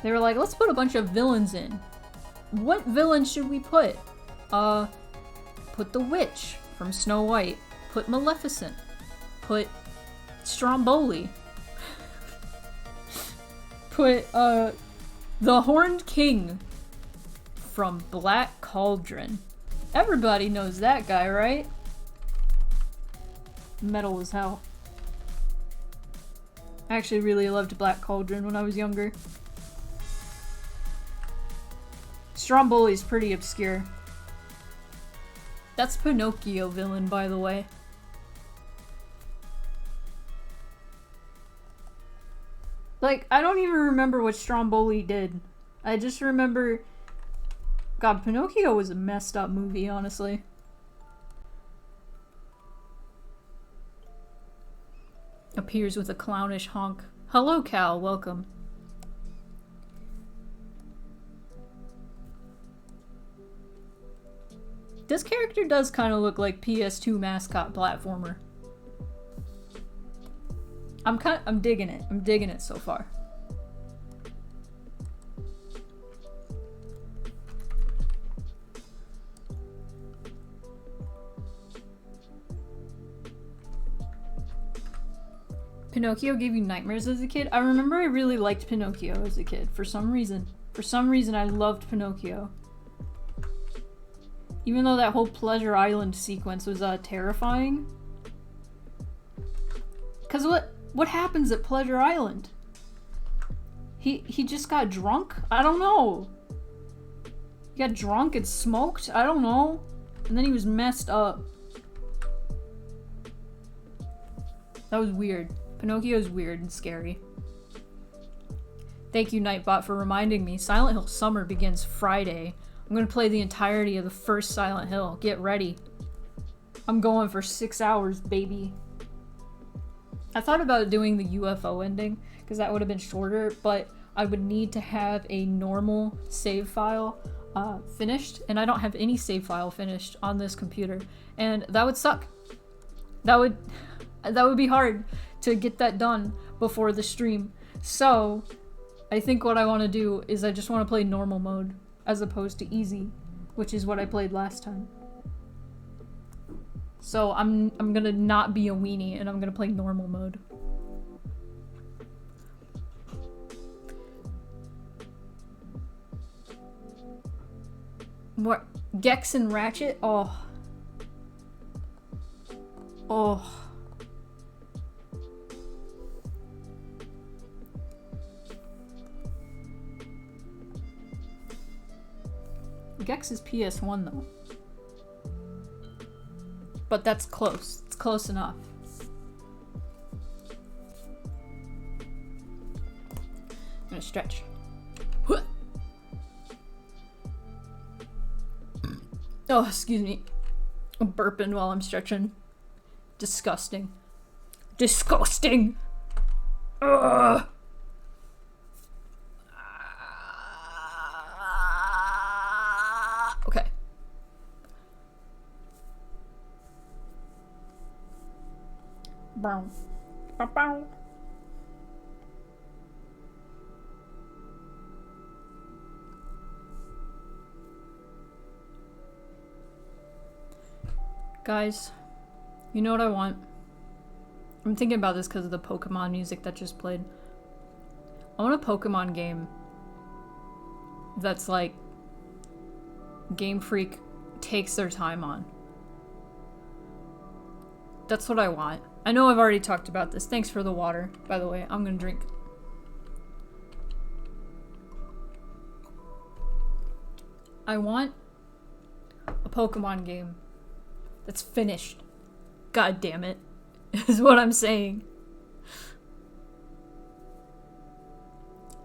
They were like, let's put a bunch of villains in. What villain should we put? Put the witch from Snow White. Put Maleficent. Put Stromboli. put, the Horned King from Black Cauldron. Everybody knows that guy, right? Metal as hell. I actually really loved Black Cauldron when I was younger. Stromboli's pretty obscure. That's Pinocchio villain, by the way. Like, I don't even remember what Stromboli did. I just remember... God, Pinocchio was a messed up movie, honestly. Appears with a clownish honk. Hello, Cal. Welcome. This character does kind of look like PS2 mascot platformer. I'm digging it. I'm digging it so far. Pinocchio gave you nightmares as a kid? I remember I really liked Pinocchio as a kid for some reason. For some reason I loved Pinocchio. Even though that whole Pleasure Island sequence was terrifying. Cause what happens at Pleasure Island? He just got drunk? I don't know. He got drunk and smoked? I don't know. And then he was messed up. That was weird. Pinocchio's weird and scary. Thank you, Nightbot, for reminding me. Silent Hill Summer begins Friday. I'm gonna play the entirety of the first Silent Hill. Get ready. I'm going for 6 hours, baby. I thought about doing the UFO ending, because that would have been shorter, but I would need to have a normal save file finished, and I don't have any save file finished on this computer, and that would suck. That would be hard to get that done before the stream. So, I think what I want to do is I just want to play normal mode, as opposed to easy, which is what I played last time. So I'm gonna not be a weenie and I'm gonna play normal mode. What? Gex and Ratchet? Oh. Oh. Gex is PS1 though. But that's close. It's close enough. I'm gonna stretch. Oh, excuse me. I'm burping while I'm stretching. Disgusting. Disgusting! Ugh! Okay. Bow. Bow bow. Guys, you know what I want? I'm thinking about this because of the Pokemon music that just played. I want a Pokemon game that's like Game Freak takes their time on. That's what I want. I know I've already talked about this. Thanks for the water, by the way. I'm gonna drink. I want a Pokemon game that's finished. God damn it. Is what I'm saying.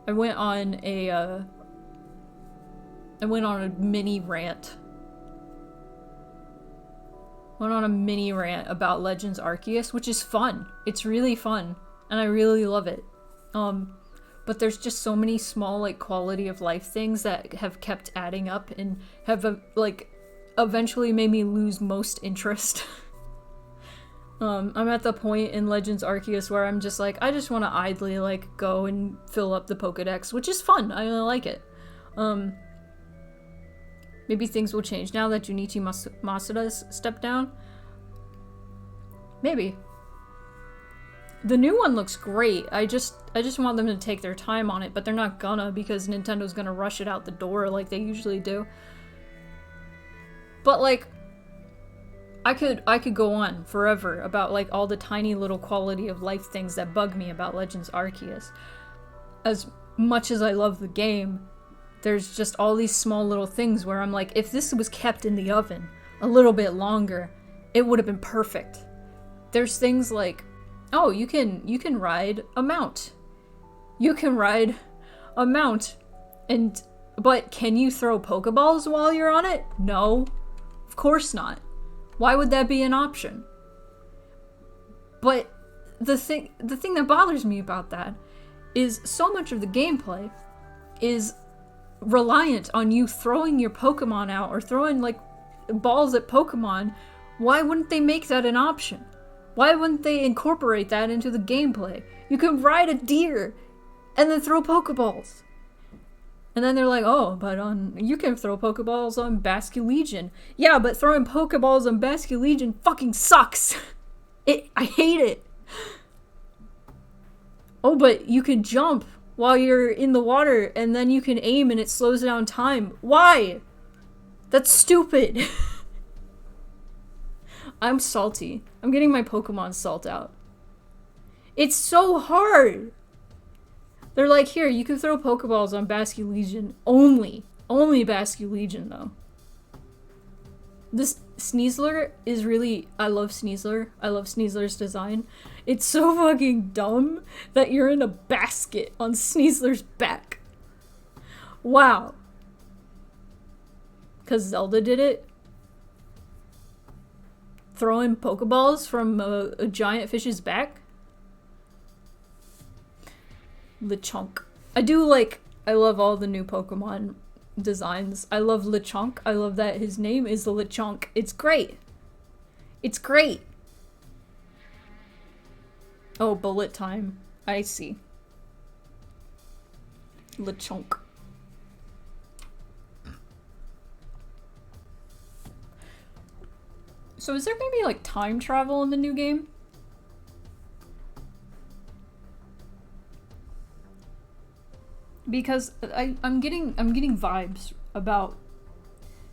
I went on a mini rant. Went on a mini rant about Legends Arceus, which is fun. It's really fun, and I really love it. But there's just so many small, like, quality of life things that have kept adding up and have, like, eventually made me lose most interest. I'm at the point in Legends Arceus where I'm just like, I just want to idly, like, go and fill up the Pokedex, which is fun. I really like it. Maybe things will change now that Junichi Masuda's stepped down. Maybe. The new one looks great. I just want them to take their time on it, but they're not gonna because Nintendo's gonna rush it out the door like they usually do. But like, I could go on forever about like all the tiny little quality of life things that bug me about Legends Arceus. As much as I love the game, there's just all these small little things where I'm like, if this was kept in the oven a little bit longer, it would have been perfect. There's things like, oh, you can ride a mount. You can ride a mount. But can you throw Pokeballs while you're on it? No. Of course not. Why would that be an option? But the thing that bothers me about that is so much of the gameplay is reliant on you throwing your Pokemon out or throwing like balls at Pokemon. Why wouldn't they make that an option? Why wouldn't they incorporate that into the gameplay? You can ride a deer and then throw Pokeballs. And then they're like, oh, but you can throw Pokeballs on Basculegion. Yeah, but throwing Pokeballs on Basculegion fucking sucks. I hate it. Oh, but you can jump while you're in the water and then you can aim and it slows down time. Why? That's stupid. I'm salty. I'm getting my Pokemon salt out. It's so hard. They're like, here, you can throw Pokeballs on Basculegion. Only Basculegion, though. This Sneasler is really... I love Sneasler. I love Sneasler's design. It's so fucking dumb that you're in a basket on Sneasler's back. Wow. Because Zelda did it. Throwing Pokeballs from a giant fish's back. Lechonk. I love all the new Pokemon designs. I love Lechonk. I love that his name is Lechonk. It's great. It's great. Oh, bullet time. I see. Lechonk. So is there gonna be like time travel in the new game? Because I'm getting vibes about,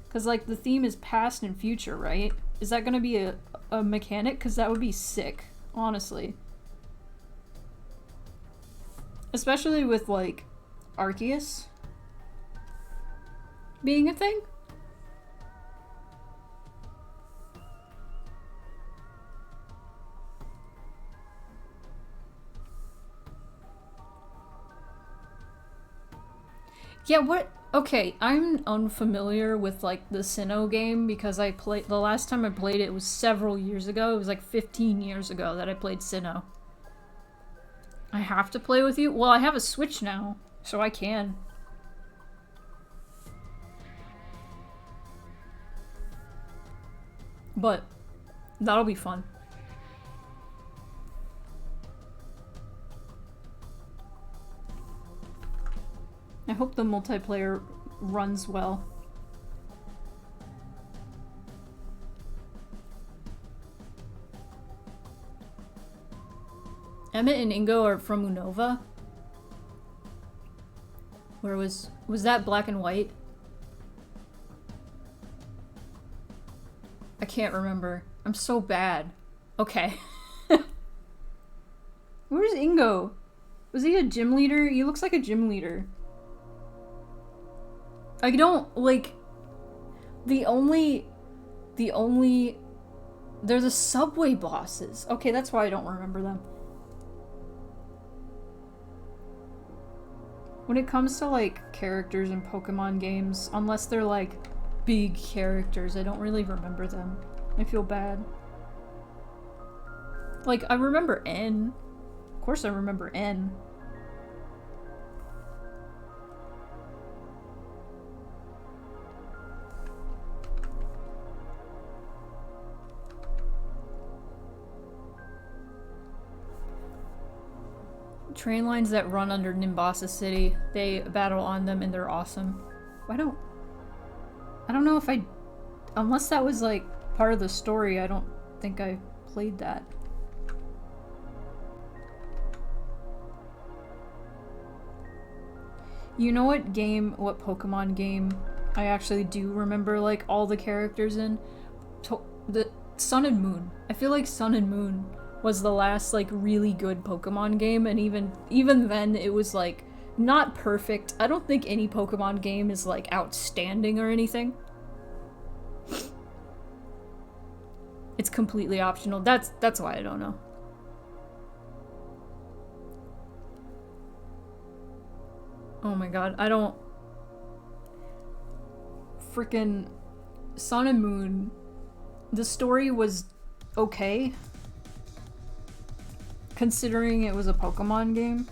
because like the theme is past and future, right? Is that gonna be a mechanic? Because that would be sick, honestly. Especially with like Arceus being a thing. Yeah, what? Okay, I'm unfamiliar with like the Sinnoh game because the last time I played it was several years ago. It was like 15 years ago that I played Sinnoh. I have to play with you? Well, I have a Switch now, so I can. But that'll be fun. I hope the multiplayer runs well. Emmett and Ingo are from Unova? Where was that Black and White? I can't remember. I'm so bad. Okay. Where's Ingo? Was he a gym leader? He looks like a gym leader. I don't, like, they're the subway bosses. Okay, that's why I don't remember them. When it comes to, like, characters in Pokemon games, unless they're, like, big characters, I don't really remember them. I feel bad. Like, I remember N. Of course I remember N. Train lines that run under Nimbasa City, they battle on them and they're awesome. I don't know if unless that was like part of the story, I don't think I played that. You know what Pokemon game I actually do remember, like, all the characters in? The Sun and Moon. I feel like Sun and Moon was the last, like, really good Pokemon game, and even then it was, like, not perfect. I don't think any Pokemon game is, like, outstanding or anything. It's completely optional. That's why I don't know. Oh my god, I don't... Frickin' Sun and Moon, the story was okay, considering it was a Pokemon game.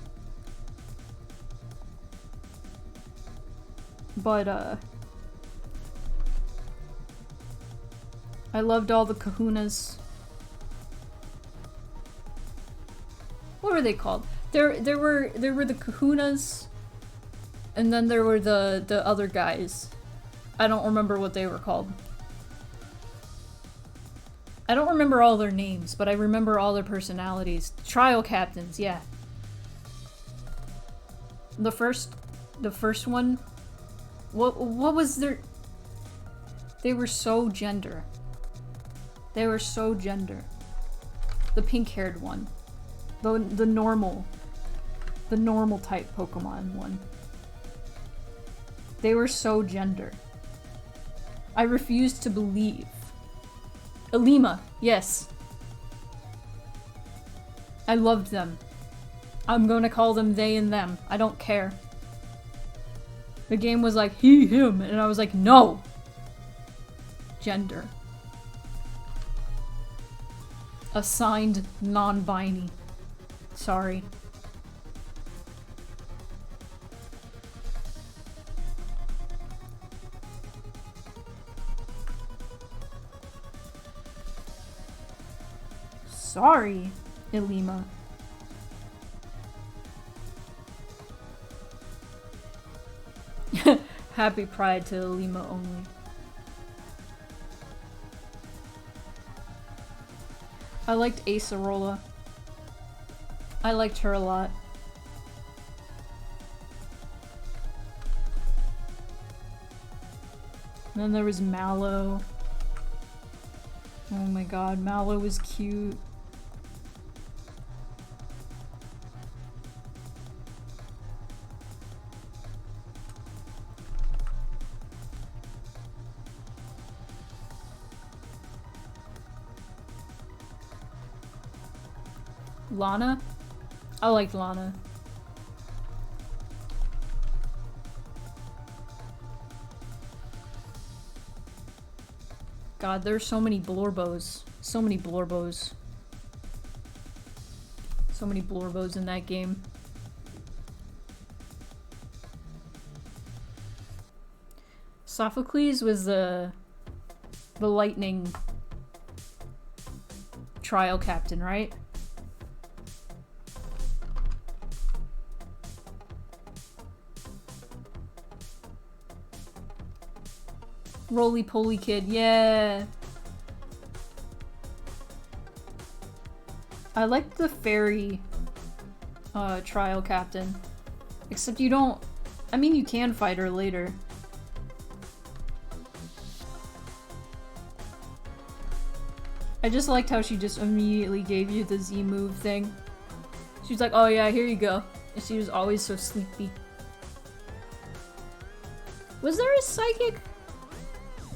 But, I loved all the kahunas. What were they called? There were the kahunas, and then there were the other guys. I don't remember what they were called. I don't remember all their names, but I remember all their personalities. Trial captains, yeah. The first one, what was their... They were so gender. They were so gender. The pink-haired one. The normal type Pokemon one. They were so gender. I refused to believe. Elima, yes. I loved them. I'm gonna call them they and them. I don't care. The game was like, he, him, and I was like, no! Gender. Assigned non-binary. Sorry. Sorry, Elima. Happy Pride to Elima only. I liked Acerola. I liked her a lot. And then there was Mallow. Oh my god, Mallow was cute. Lana? I liked Lana. God, there's so many Blorbos. So many Blorbos. So many Blorbos in that game. Sophocles was the lightning trial captain, right? Roly-poly kid, yeah! I liked the fairy trial captain. Except you don't... I mean, you can fight her later. I just liked how she just immediately gave you the Z move thing. She was like, oh yeah, here you go. And she was always so sleepy. Was there a psychic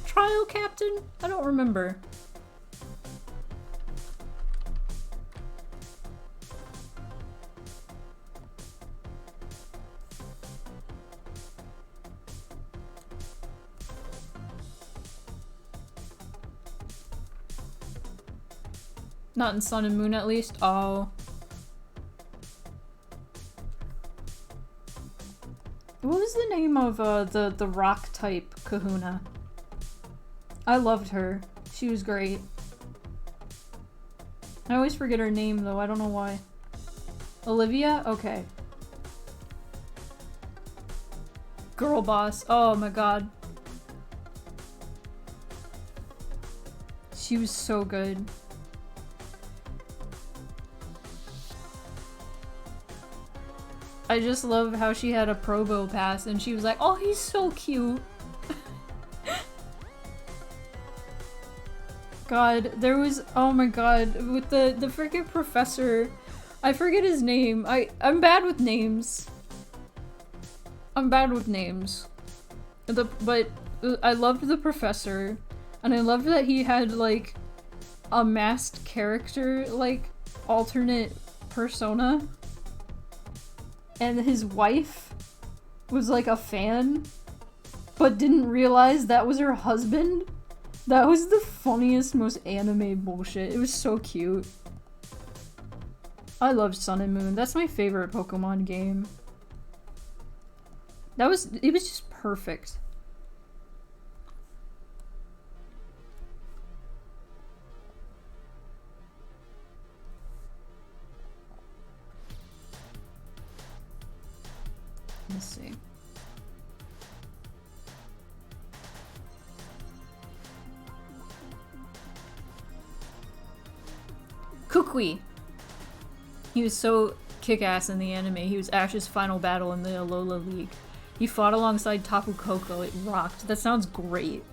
trial captain? I don't remember. Not in Sun and Moon, at least. Oh. What was the name of the rock type kahuna? I loved her. She was great. I always forget her name though, I don't know why. Olivia? Okay. Girl boss. Oh my god. She was so good. I just love how she had a Probo pass and she was like, oh, he's so cute. God, there was, oh my god, with the freaking professor, I forget his name. I'm bad with names. I'm bad with names. But I loved the professor, and I loved that he had, like, a masked character, like, alternate persona. And his wife was, like, a fan, but didn't realize that was her husband. That was the funniest, most anime bullshit. It was so cute. I loved Sun and Moon. That's my favorite Pokemon game. It was just perfect. Let's see. Kukui! He was so kick-ass in the anime. He was Ash's final battle in the Alola League. He fought alongside Tapu Koko. It rocked. That sounds great.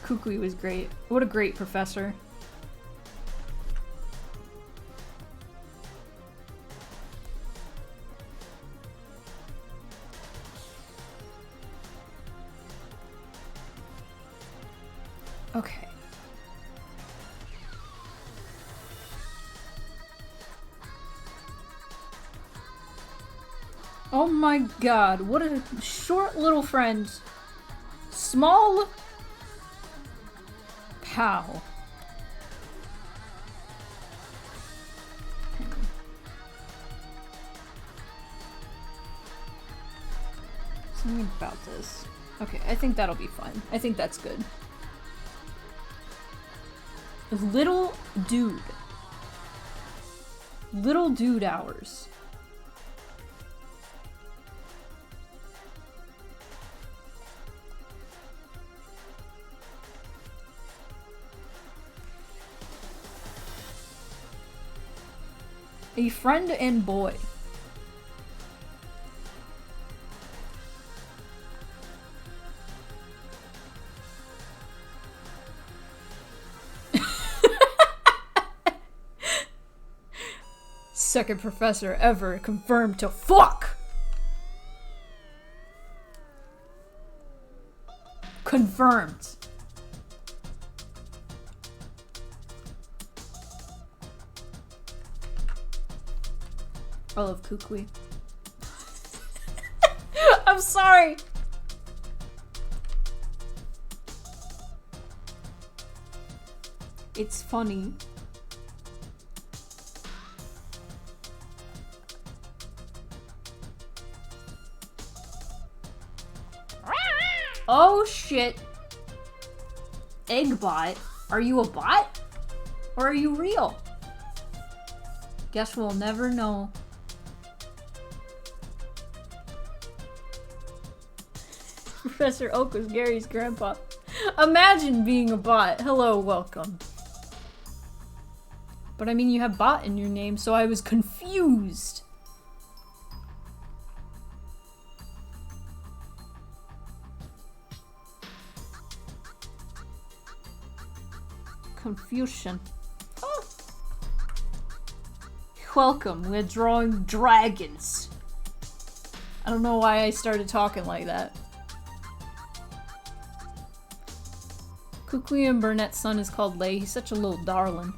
Kukui was great. What a great professor. Okay. Oh my god, what a short little friend. Small pal. Something about this. Okay, I think that'll be fun. I think that's good. Little dude. Little dude hours. A friend and boy. Second professor ever confirmed to fuck! Confirmed. I love Kukui. I'm sorry! It's funny. Oh shit. Eggbot? Are you a bot? Or are you real? Guess we'll never know. Professor Oak was Gary's grandpa. Imagine being a bot. Hello, welcome. But I mean, you have bot in your name, so I was confused. Confusion. Oh. Welcome, we're drawing dragons. I don't know why I started talking like that. Kukui and Burnett's son is called Lei. He's such a little darling.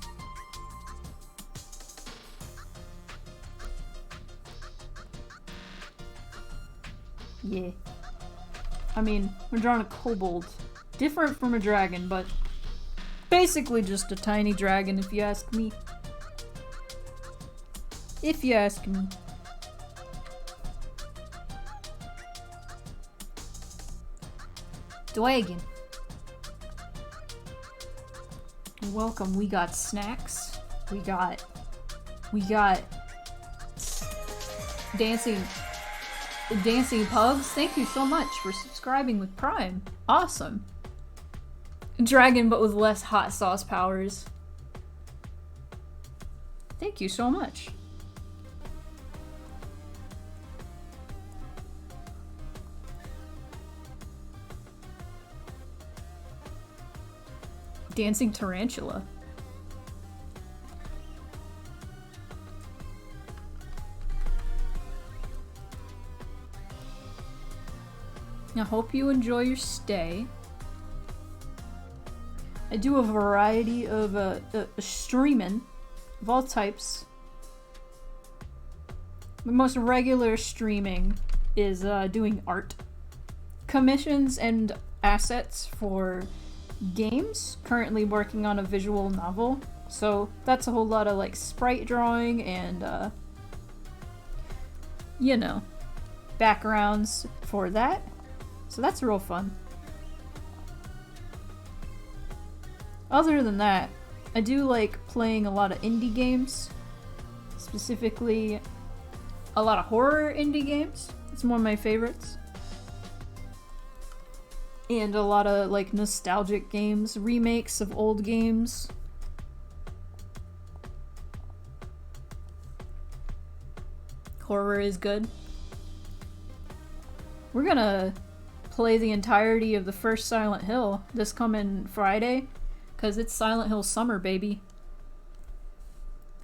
Yeah. I mean, we're drawing a kobold. Different from a dragon, but basically just a tiny dragon if you ask me. If you ask me. Dragon. Welcome, we got snacks. We got dancing Dancing Pugs, thank you so much for subscribing with Prime. Awesome. Dragon, but with less hot sauce powers. Thank you so much. Dancing Tarantula. I hope you enjoy your stay. I do a variety of streaming of all types. The most regular streaming is doing art commissions and assets for games. Currently working on a visual novel, so that's a whole lot of like sprite drawing and you know, backgrounds for that. So that's real fun. Other than that, I do like playing a lot of indie games. Specifically, a lot of horror indie games. It's one of my favorites. And a lot of like nostalgic games, remakes of old games. Horror is good. We're gonna play the entirety of the first Silent Hill this coming Friday, because it's Silent Hill summer, baby.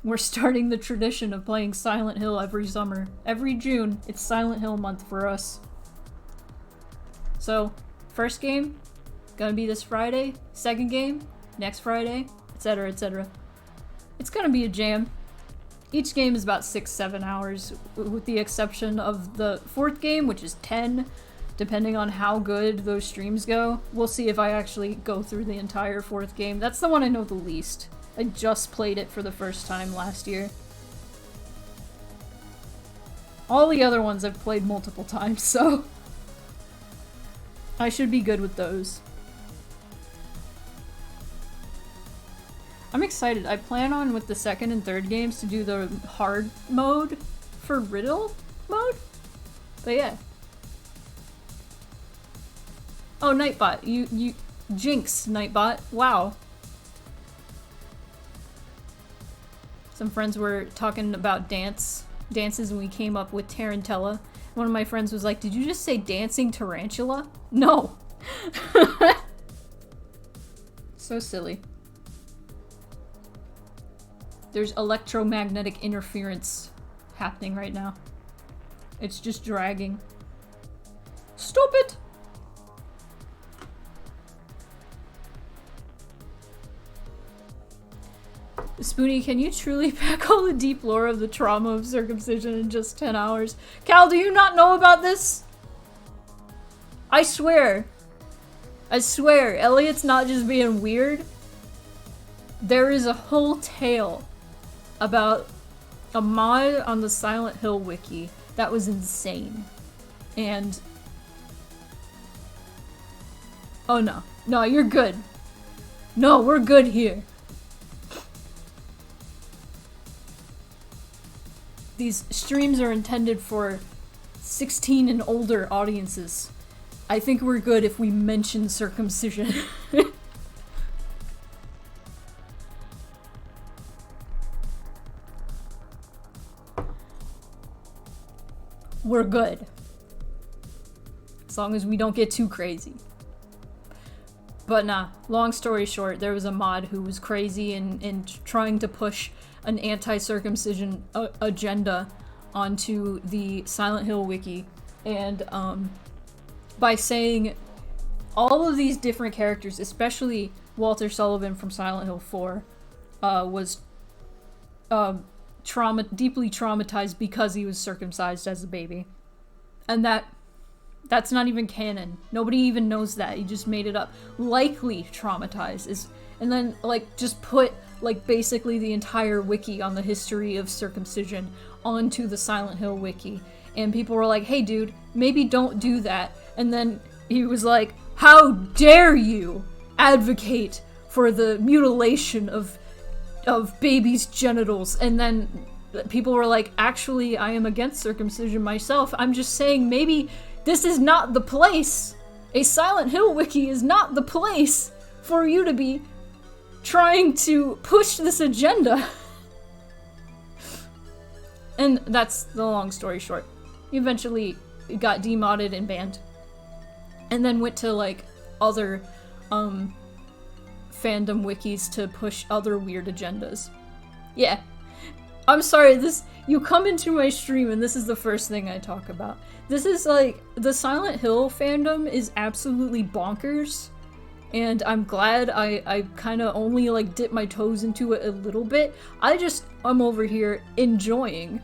We're starting the tradition of playing Silent Hill every summer. Every June, it's Silent Hill month for us. So, first game, gonna be this Friday. Second game, next Friday, etc, etc. It's gonna be a jam. Each game is about 6-7 hours, with the exception of the fourth game, which is 10. Depending on how good those streams go. We'll see if I actually go through the entire fourth game. That's the one I know the least. I just played it for the first time last year. All the other ones I've played multiple times, so I should be good with those. I'm excited. I plan on, with the second and third games, to do the hard mode for riddle mode. But yeah. Oh, Nightbot. You jinx, Nightbot. Wow. Some friends were talking about dances when we came up with Tarantella. One of my friends was like, "Did you just say dancing tarantula?" No. So silly. There's electromagnetic interference happening right now. It's just dragging. Stop it! Spoonie, can you truly pack all the deep lore of the trauma of circumcision in just 10 hours? Cal, do you not know about this? I swear. I swear, Elliot's not just being weird. There is a whole tale about a mod on the Silent Hill wiki that was insane. And... oh no. No, you're good. No, we're good here. These streams are intended for 16 and older audiences. I think we're good if we mention circumcision. We're good. As long as we don't get too crazy. But nah, long story short, there was a mod who was crazy and trying to push an anti-circumcision agenda onto the Silent Hill wiki, and by saying all of these different characters, especially Walter Sullivan from Silent Hill 4, was deeply traumatized because he was circumcised as a baby. And that's not even canon. Nobody even knows that. He just made it up. Likely traumatized and then like just put like basically the entire wiki on the history of circumcision onto the Silent Hill wiki. And people were like, "Hey dude, maybe don't do that." And then he was like, "How dare you advocate for the mutilation of babies' genitals?" And then people were like, actually, I am against circumcision myself. I'm just saying maybe this is not the place. A Silent Hill wiki is not the place for you to be trying to push this agenda. And that's the long story short. He eventually got demodded and banned. And then went to, like, other, fandom wikis to push other weird agendas. Yeah. I'm sorry, you come into my stream and this is the first thing I talk about. This is, like, the Silent Hill fandom is absolutely bonkers. And I'm glad I kind of only, like, dip my toes into it a little bit. I'm over here enjoying.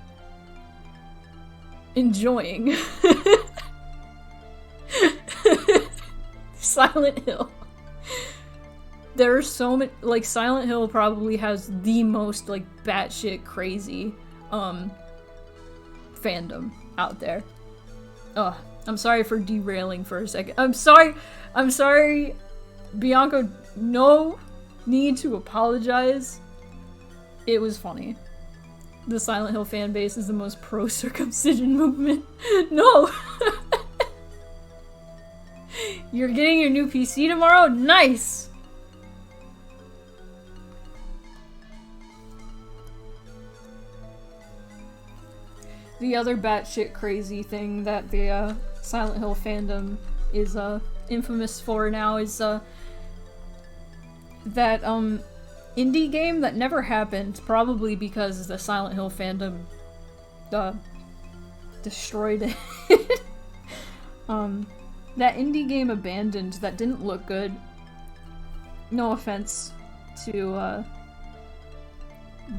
Silent Hill. There are so many, like, Silent Hill probably has the most, like, batshit crazy, fandom out there. Ugh, I'm sorry for derailing for a second. I'm sorry, Bianca, no need to apologize. It was funny. The Silent Hill fan base is the most pro-circumcision movement. No! You're getting your new PC tomorrow? Nice! The other batshit crazy thing that the Silent Hill fandom is infamous for now is that indie game that never happened, probably because the Silent Hill fandom destroyed it. That indie game Abandoned that didn't look good. No offense to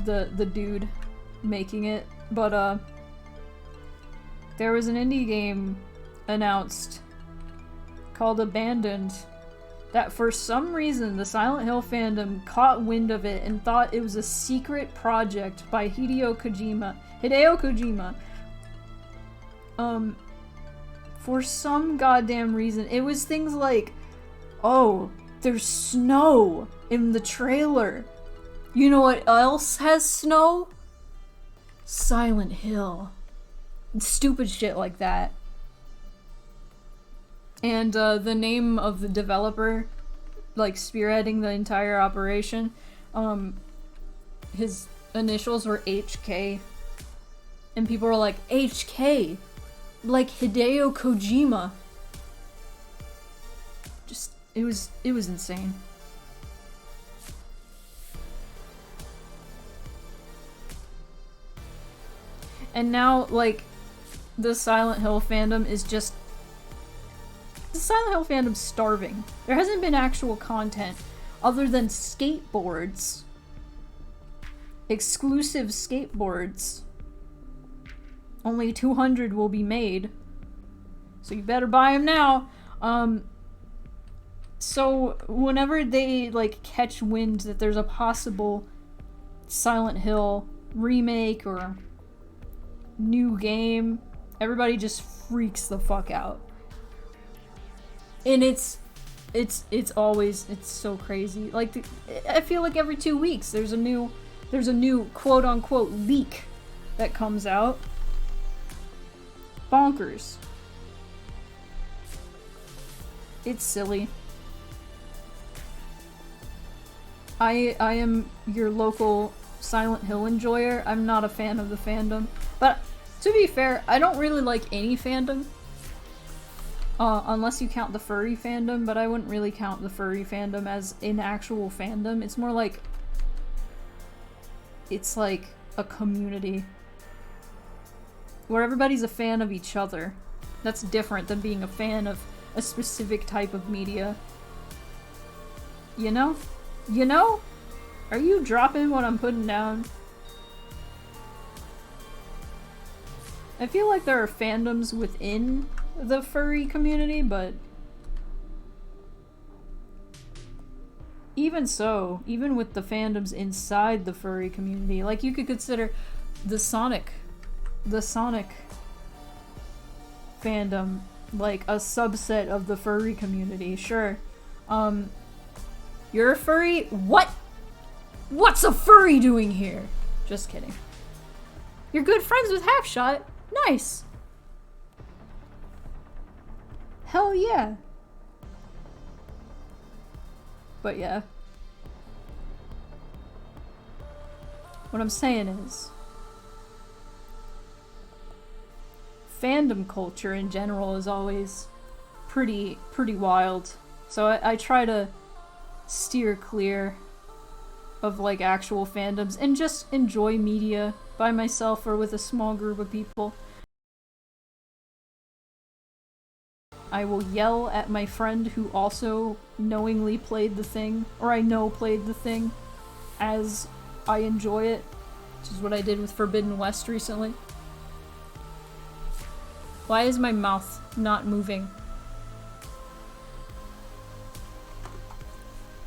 the dude making it, but there was an indie game announced called Abandoned that for some reason the Silent Hill fandom caught wind of it and thought it was a secret project by Hideo Kojima. For some goddamn reason, it was things like, oh, there's snow in the trailer. You know what else has snow? Silent Hill. Stupid shit like that. And the name of the developer, like, spearheading the entire operation, his initials were HK. And people were like, HK? Like Hideo Kojima. Just, it was insane. And now, like, the Silent Hill fandom is just... The Silent Hill fandom's starving. There hasn't been actual content other than skateboards. Exclusive skateboards. Only 200 will be made. So you better buy them now. So whenever they, like, catch wind that there's a possible Silent Hill remake or new game, everybody just freaks the fuck out. And it's so crazy. Like, I feel like every 2 weeks there's a new quote-unquote leak that comes out. Bonkers. It's silly. I am your local Silent Hill enjoyer. I'm not a fan of the fandom. But to be fair, I don't really like any fandom. Unless you count the furry fandom, but I wouldn't really count the furry fandom as an actual fandom. It's more like... It's like a community. Where everybody's a fan of each other. That's different than being a fan of a specific type of media. You know? You know? Are you dropping what I'm putting down? I feel like there are fandoms within the furry community, but even so, even with the fandoms inside the furry community, like, you could consider the Sonic fandom like a subset of the furry community. Sure. You're a furry? What? What's a furry doing here? Just kidding. You're good friends with Halfshot. Nice. Hell yeah. But yeah. What I'm saying is, fandom culture in general is always pretty wild. So I try to steer clear of like actual fandoms and just enjoy media by myself or with a small group of people. I will yell at my friend who also knowingly played the thing, or I know played the thing, as I enjoy it, which is what I did with Forbidden West recently. Why is my mouth not moving?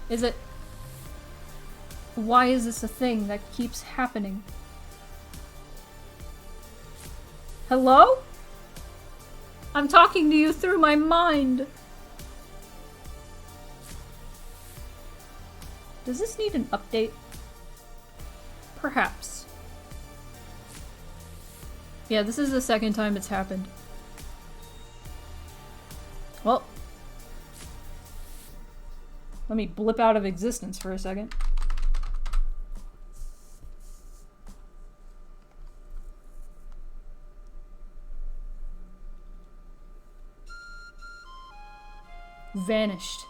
Is it... Why is this a thing that keeps happening? Hello? I'm talking to you through my mind. Does this need an update? Perhaps. Yeah, this is the second time it's happened. Well, let me blip out of existence for a second. Vanished.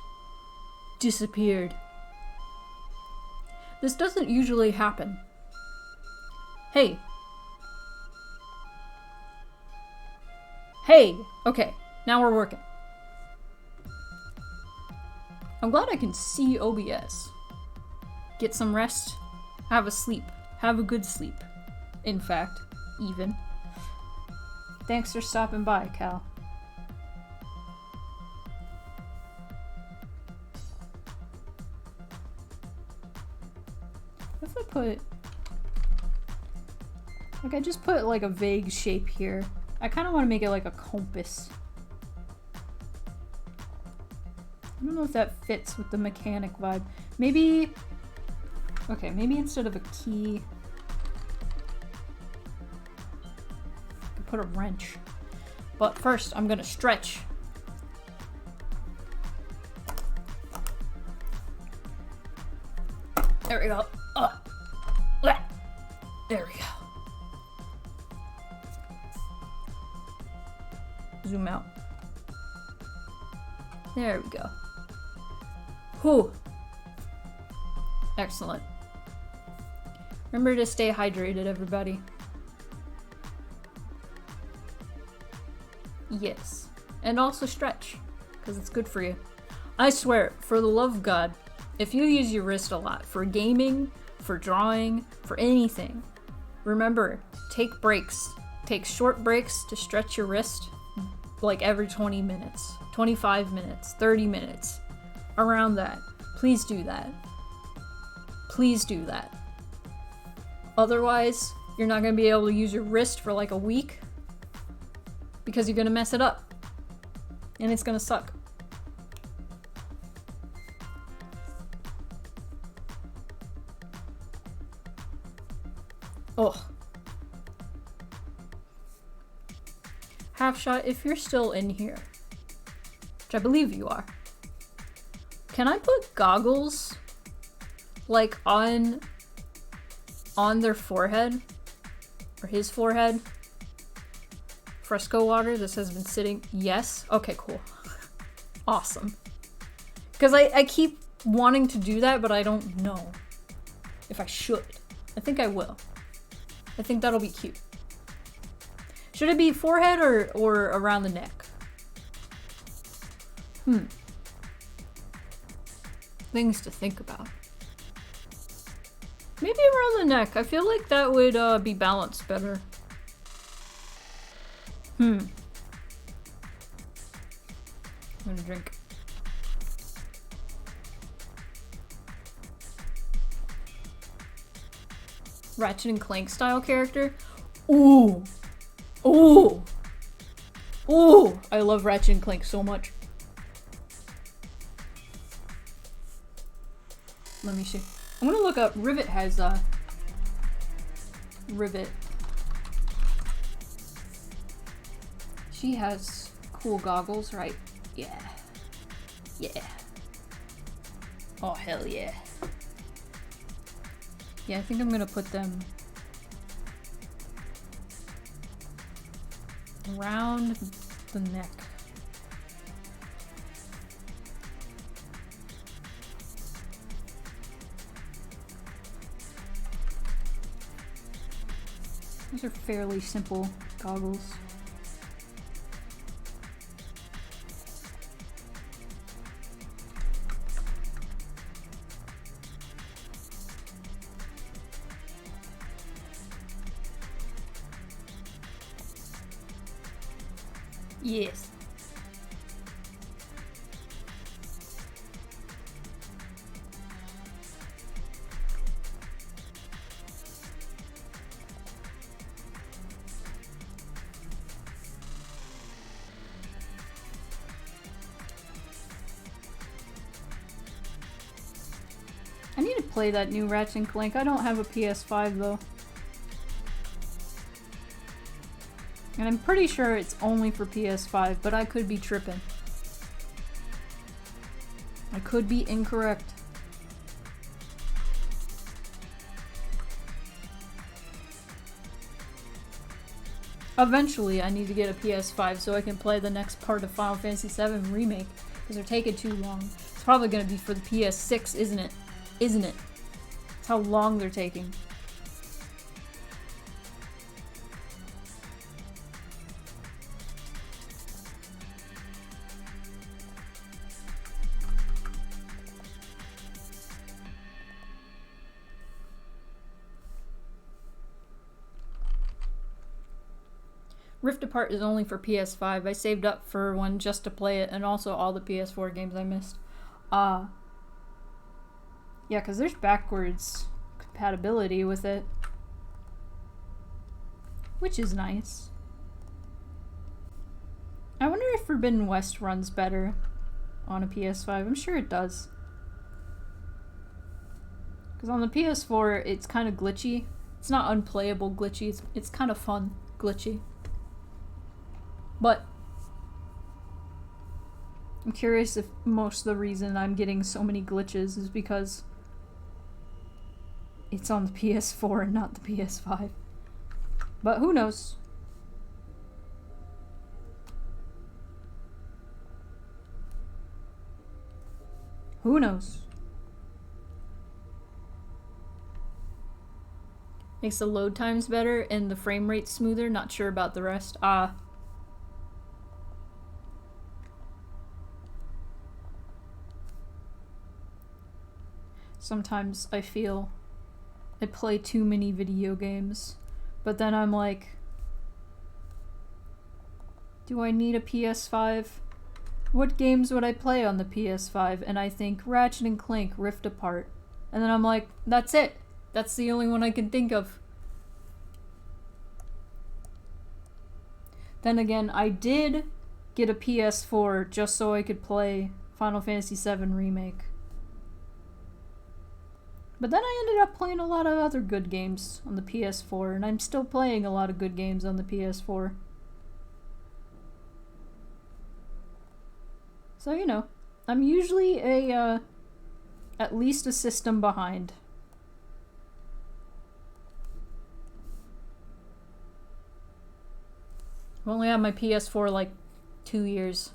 Disappeared. This doesn't usually happen. Hey. Hey! Okay, now we're working. I'm glad I can see OBS. Get some rest. Have a sleep. Have a good sleep. In fact, even. Thanks for stopping by, Cal. What if I put... Like, I just put, like, a vague shape here. I kind of want to make it like a compass. I don't know if that fits with the mechanic vibe. Maybe... Okay, maybe instead of a key... I could put a wrench. But first, I'm gonna stretch. There we go. There we go. Zoom out. There we go. Whew. Excellent. Remember to stay hydrated, everybody. Yes. And also stretch, because it's good for you. I swear, for the love of God, if you use your wrist a lot for gaming, for drawing, for anything, remember, take breaks. Take short breaks to stretch your wrist, like every 20 minutes, 25 minutes, 30 minutes, around that. Please do that. Please do that. Otherwise, you're not going to be able to use your wrist for like a week because you're going to mess it up. And it's going to suck. Oh. Halfshot, if you're still in here, which I believe you are, can I put goggles like on their forehead or his forehead? Fresco water, this has been sitting. Yes. Okay, cool. Awesome. Because I keep wanting to do that, but I don't know if I should. I think I will. I think that'll be cute. Should it be forehead or around the neck? Things to think about. Maybe around the neck. I feel like that would be balanced better. I'm gonna drink. Ratchet and Clank style character? Ooh! Ooh! Ooh! I love Ratchet and Clank so much. Let me see. I'm gonna look up. Rivet has Rivet. She has cool goggles, right? Yeah. Yeah. Oh, hell yeah. Yeah, I think I'm gonna put them around the neck. These are fairly simple goggles. Yes. I need to play that new Ratchet and Clank. I don't have a PS5 though. And I'm pretty sure it's only for PS5, but I could be tripping. I could be incorrect. Eventually, I need to get a PS5 so I can play the next part of Final Fantasy VII Remake, because they're taking too long. It's probably going to be for the PS6, isn't it? Isn't it? That's how long they're taking. Rift Apart is only for PS5. I saved up for one just to play it, and also all the PS4 games I missed. Yeah, because there's backwards compatibility with it, which is nice. I wonder if Forbidden West runs better on a PS5. I'm sure it does. Because on the PS4, it's kind of glitchy. It's not unplayable glitchy. It's kind of fun glitchy. But I'm curious if most of the reason I'm getting so many glitches is because it's on the PS4 and not the PS5. But who knows? Who knows? Makes the load times better and the frame rate smoother. Not sure about the rest. Sometimes I feel I play too many video games, but then I'm like, do I need a PS5? What games would I play on the PS5? And I think Ratchet and Clank Rift Apart. And then I'm like, that's it. That's the only one I can think of. Then again, I did get a PS4 just so I could play Final Fantasy VII Remake. But then I ended up playing a lot of other good games on the PS4, and I'm still playing a lot of good games on the PS4. So, you know, I'm usually at least a system behind. I've only had my PS4 like 2 years.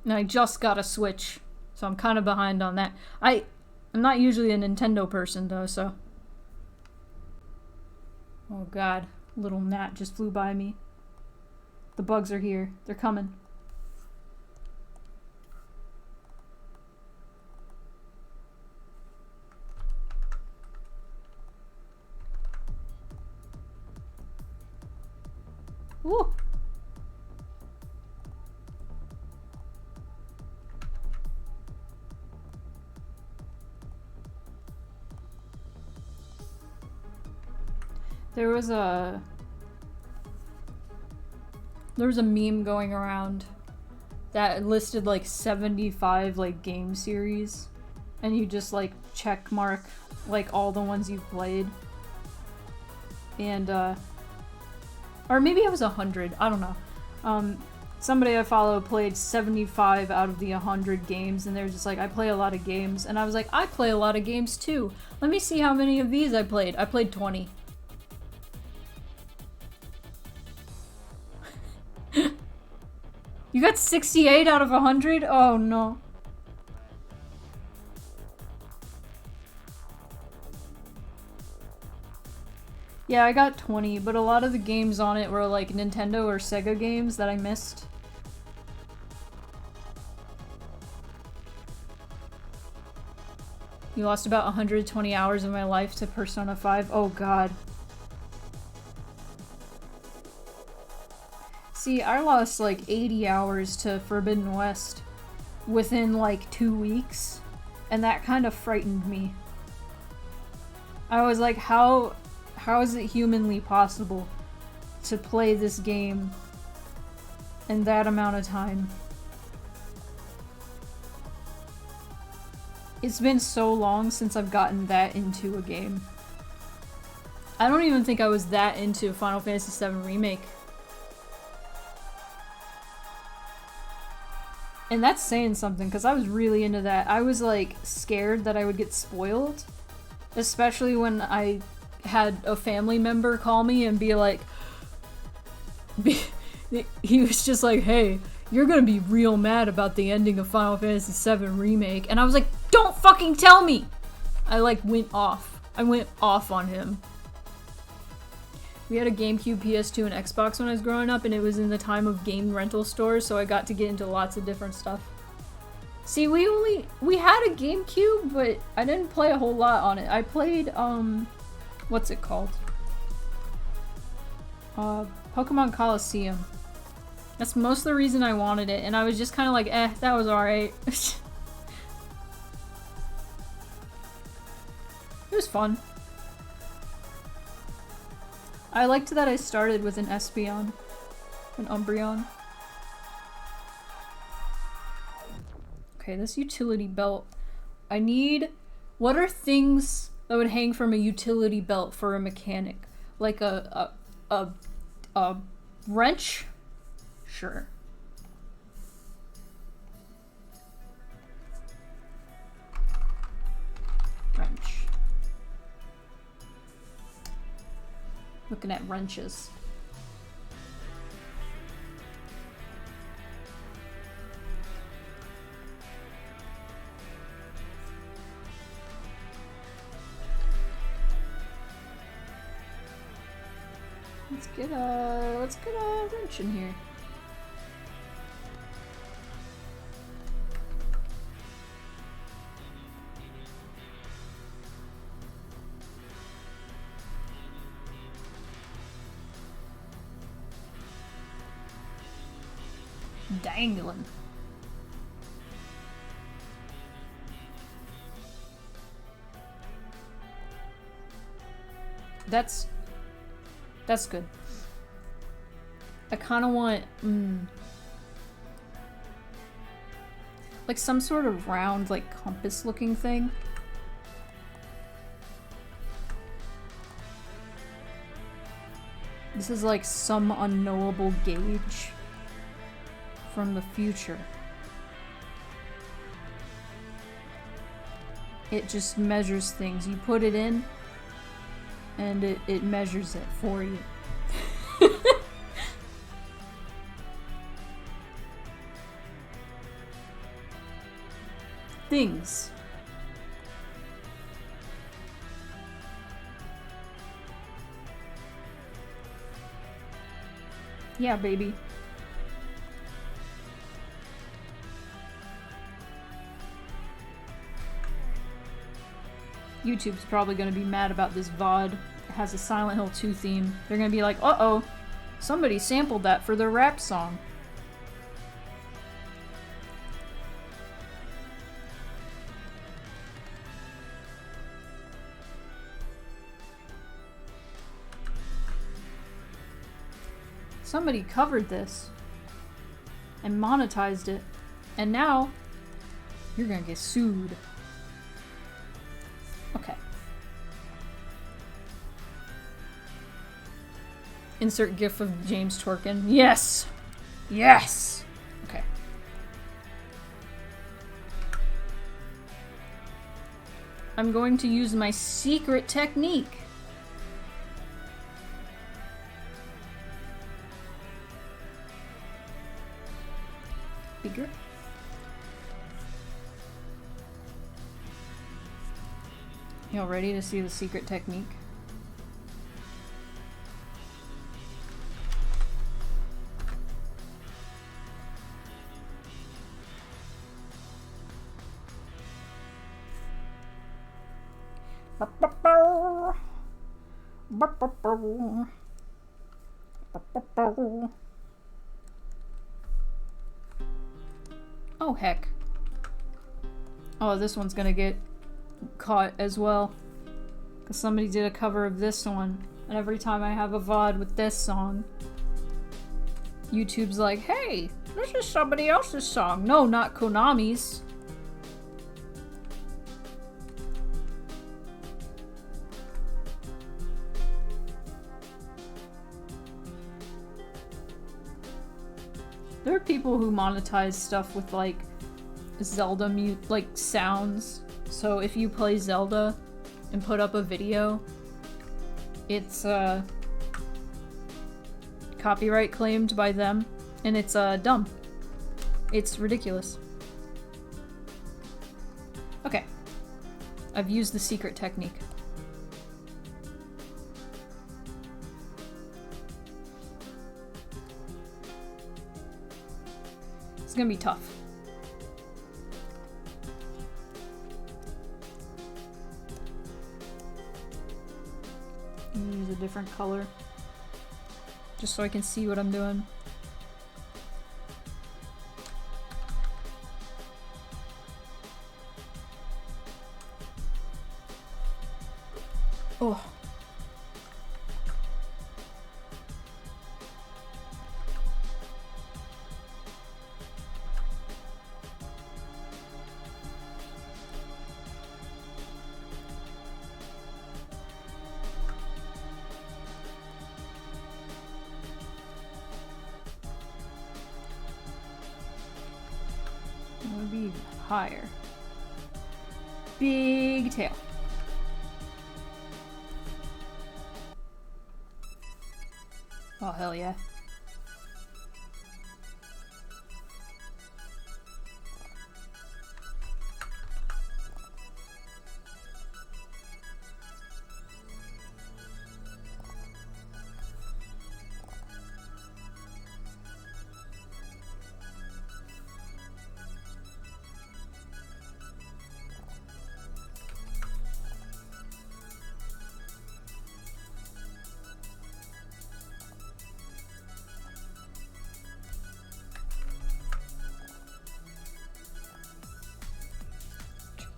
And I just got a Switch. So I'm kind of behind on that. I'm not usually a Nintendo person though, so. Oh god, little gnat just flew by me. The bugs are here. They're coming. Woo! There was a meme going around that listed like 75 like game series, and you just like check mark like all the ones you've played, and Or maybe it was 100. I don't know. Somebody I follow played 75 out of the 100 games, and they're just like, I play a lot of games. And I was like, I play a lot of games too. Let me see how many of these I played. I played 20. You got 68 out of 100? Oh no. Yeah, I got 20, but a lot of the games on it were like Nintendo or Sega games that I missed. You lost about 120 hours of my life to Persona 5. Oh god. See, I lost like 80 hours to Forbidden West within like 2 weeks, and that kind of frightened me. I was like, how is it humanly possible to play this game in that amount of time? It's been so long since I've gotten that into a game. I don't even think I was that into Final Fantasy VII Remake. And that's saying something, because I was really into that. I was like scared that I would get spoiled, especially when I had a family member call me and be like, he was just like, hey, you're gonna be real mad about the ending of Final Fantasy VII Remake. And I was like, don't fucking tell me! I like went off. I went off on him. We had a GameCube, PS2, and Xbox when I was growing up, and it was in the time of game rental stores, so I got to get into lots of different stuff. See, we had a GameCube, but I didn't play a whole lot on it. I played, what's it called? Pokemon Coliseum. That's most of the reason I wanted it, and I was just kind of like, that was alright. It was fun. I liked that I started with an Espeon. An Umbreon. Okay, this utility belt. I need... What are things that would hang from a utility belt for a mechanic? Like a wrench? Sure. Wrench. Looking at wrenches. Let's get a wrench in here. Dangling. That's good. I kind of want like some sort of round, like compass looking thing. This is like some unknowable gauge from the future. It just measures things. You put it in and it measures it for you. Things. Yeah, baby. YouTube's probably gonna be mad about this VOD. It has a Silent Hill 2 theme. They're gonna be like, uh-oh, somebody sampled that for their rap song. Somebody covered this and monetized it, and now you're gonna get sued. Okay. Insert gif of James twerking. Yes! Yes! Okay. I'm going to use my secret technique. Bigger. Y'all ready to see the secret technique? Oh, heck. Oh, this one's gonna get caught as well. Because somebody did a cover of this one. And every time I have a VOD with this song, YouTube's like, hey, this is somebody else's song. No, not Konami's. There are people who monetize stuff with like Zelda like sounds. So if you play Zelda and put up a video, it's copyright claimed by them, and it's dumb. It's ridiculous. Okay. I've used the secret technique. It's gonna be tough. I'm gonna use a different color, just so I can see what I'm doing. Oh. Be higher. Big tail. Oh, hell yeah.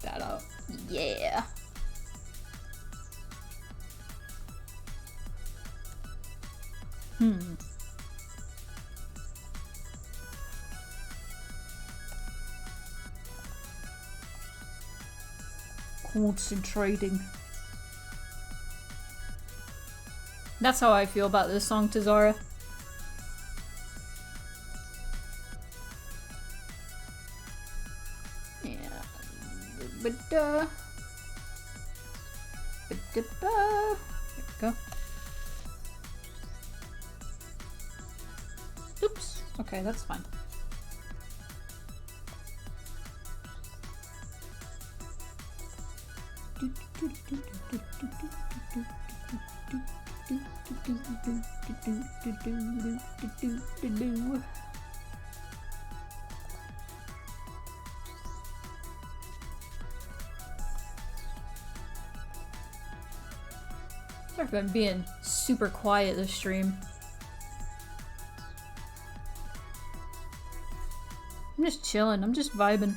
That out. Yeah. Concentrating. That's how I feel about this song, Tazara. There we go. Oops. Okay, that's fine. Sorry if I'm being super quiet this stream. I'm just chilling, I'm just vibing.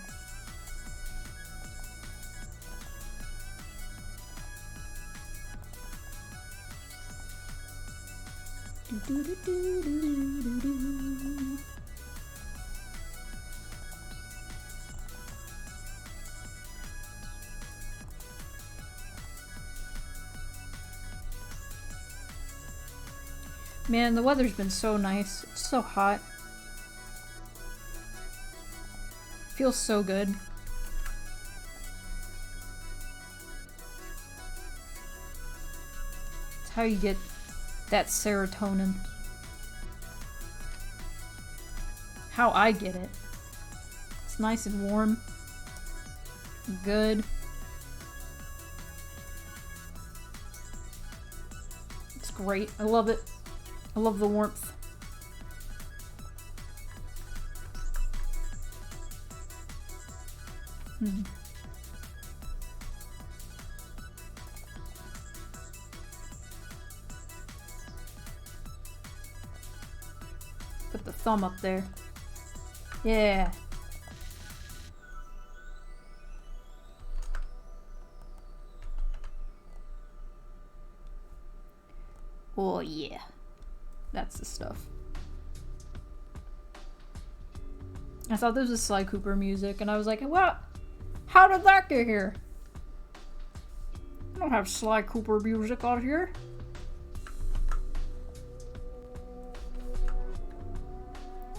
Man, the weather's been so nice. It's so hot. Feels so good. It's how you get that serotonin. How I get it. It's nice and warm. Good. It's great. I love it. I love the warmth. Put the thumb up there. Yeah. Oh yeah. That's the stuff. I thought this was Sly Cooper music, and I was like, what? How did that get here? I don't have Sly Cooper music out here.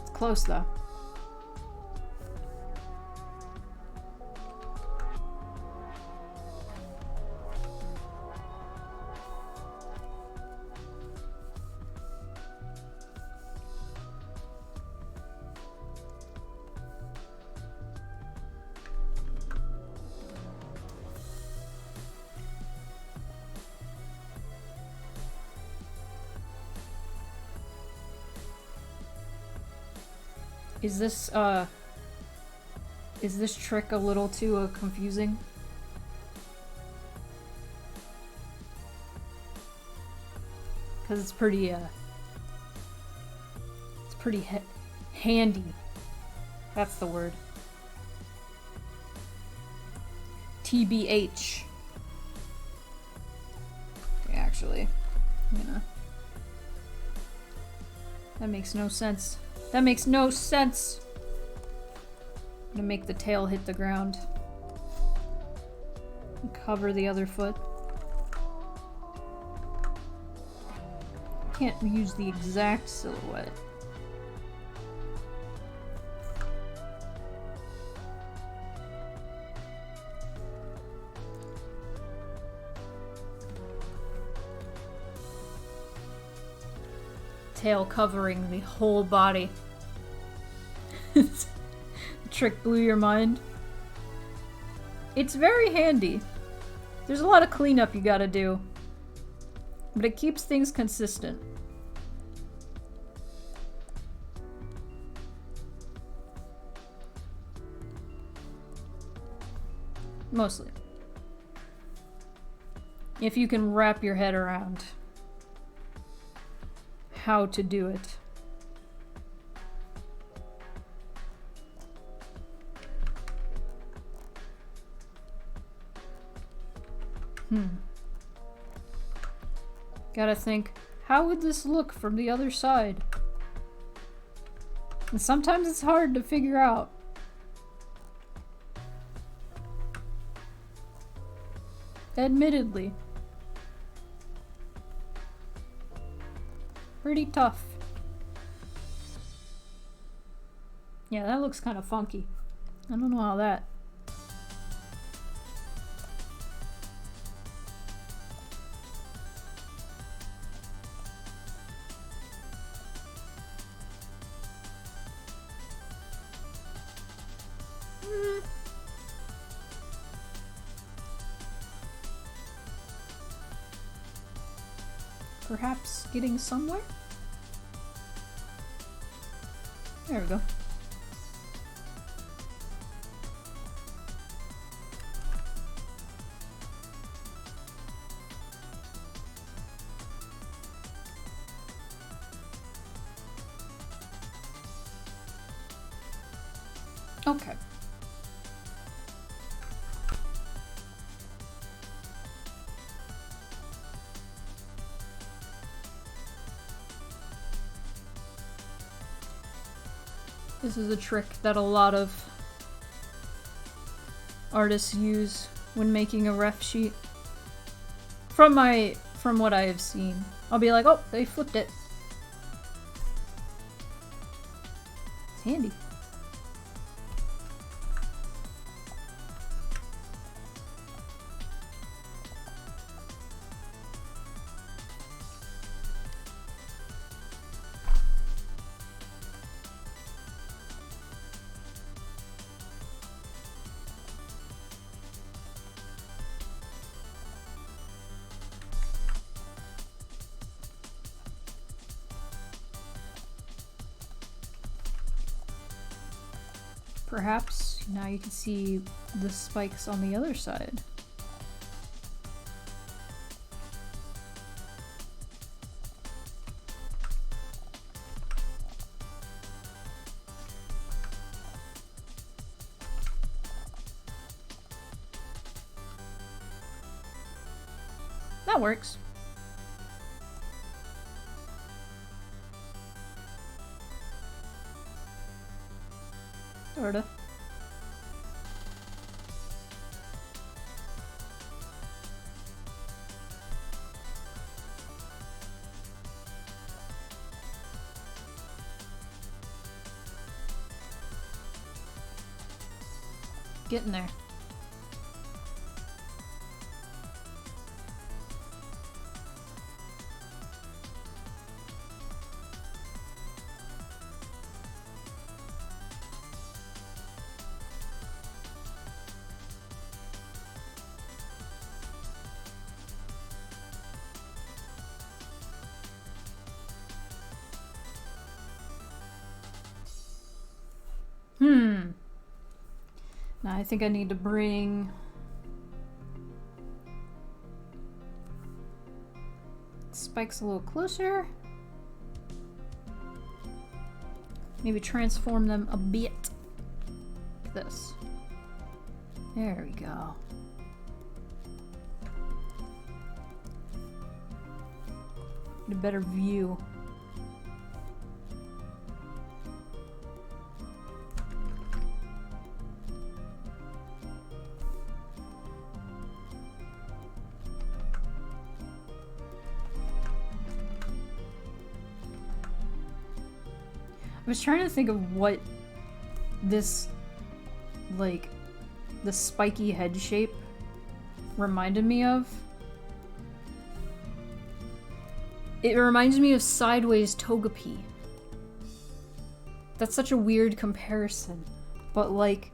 It's close, though. Is this trick a little too confusing? Because it's pretty handy. That's the word. TBH. Okay, actually, that makes no sense. That makes no sense! I'm gonna make the tail hit the ground. And cover the other foot. Can't use the exact silhouette. Tail covering the whole body. The trick blew your mind. It's very handy. There's a lot of cleanup you gotta do, but it keeps things consistent. Mostly. If you can wrap your head around how to do it. Gotta think, how would this look from the other side? And sometimes it's hard to figure out. Admittedly. Pretty tough. Yeah, that looks kind of funky. I don't know how that... Perhaps getting somewhere? There we go. Okay. This is a trick that a lot of artists use when making a ref sheet. From what I have seen. I'll be like, oh, they flipped it. handy. Perhaps now you can see the spikes on the other side. That works. Sorta. Getting there. Now I think I need to bring spikes a little closer. Maybe transform them a bit. Like this. There we go. Get a better view. I was trying to think of what this, like, the spiky head shape reminded me of. It reminds me of Sideways Togepi. That's such a weird comparison. But, like,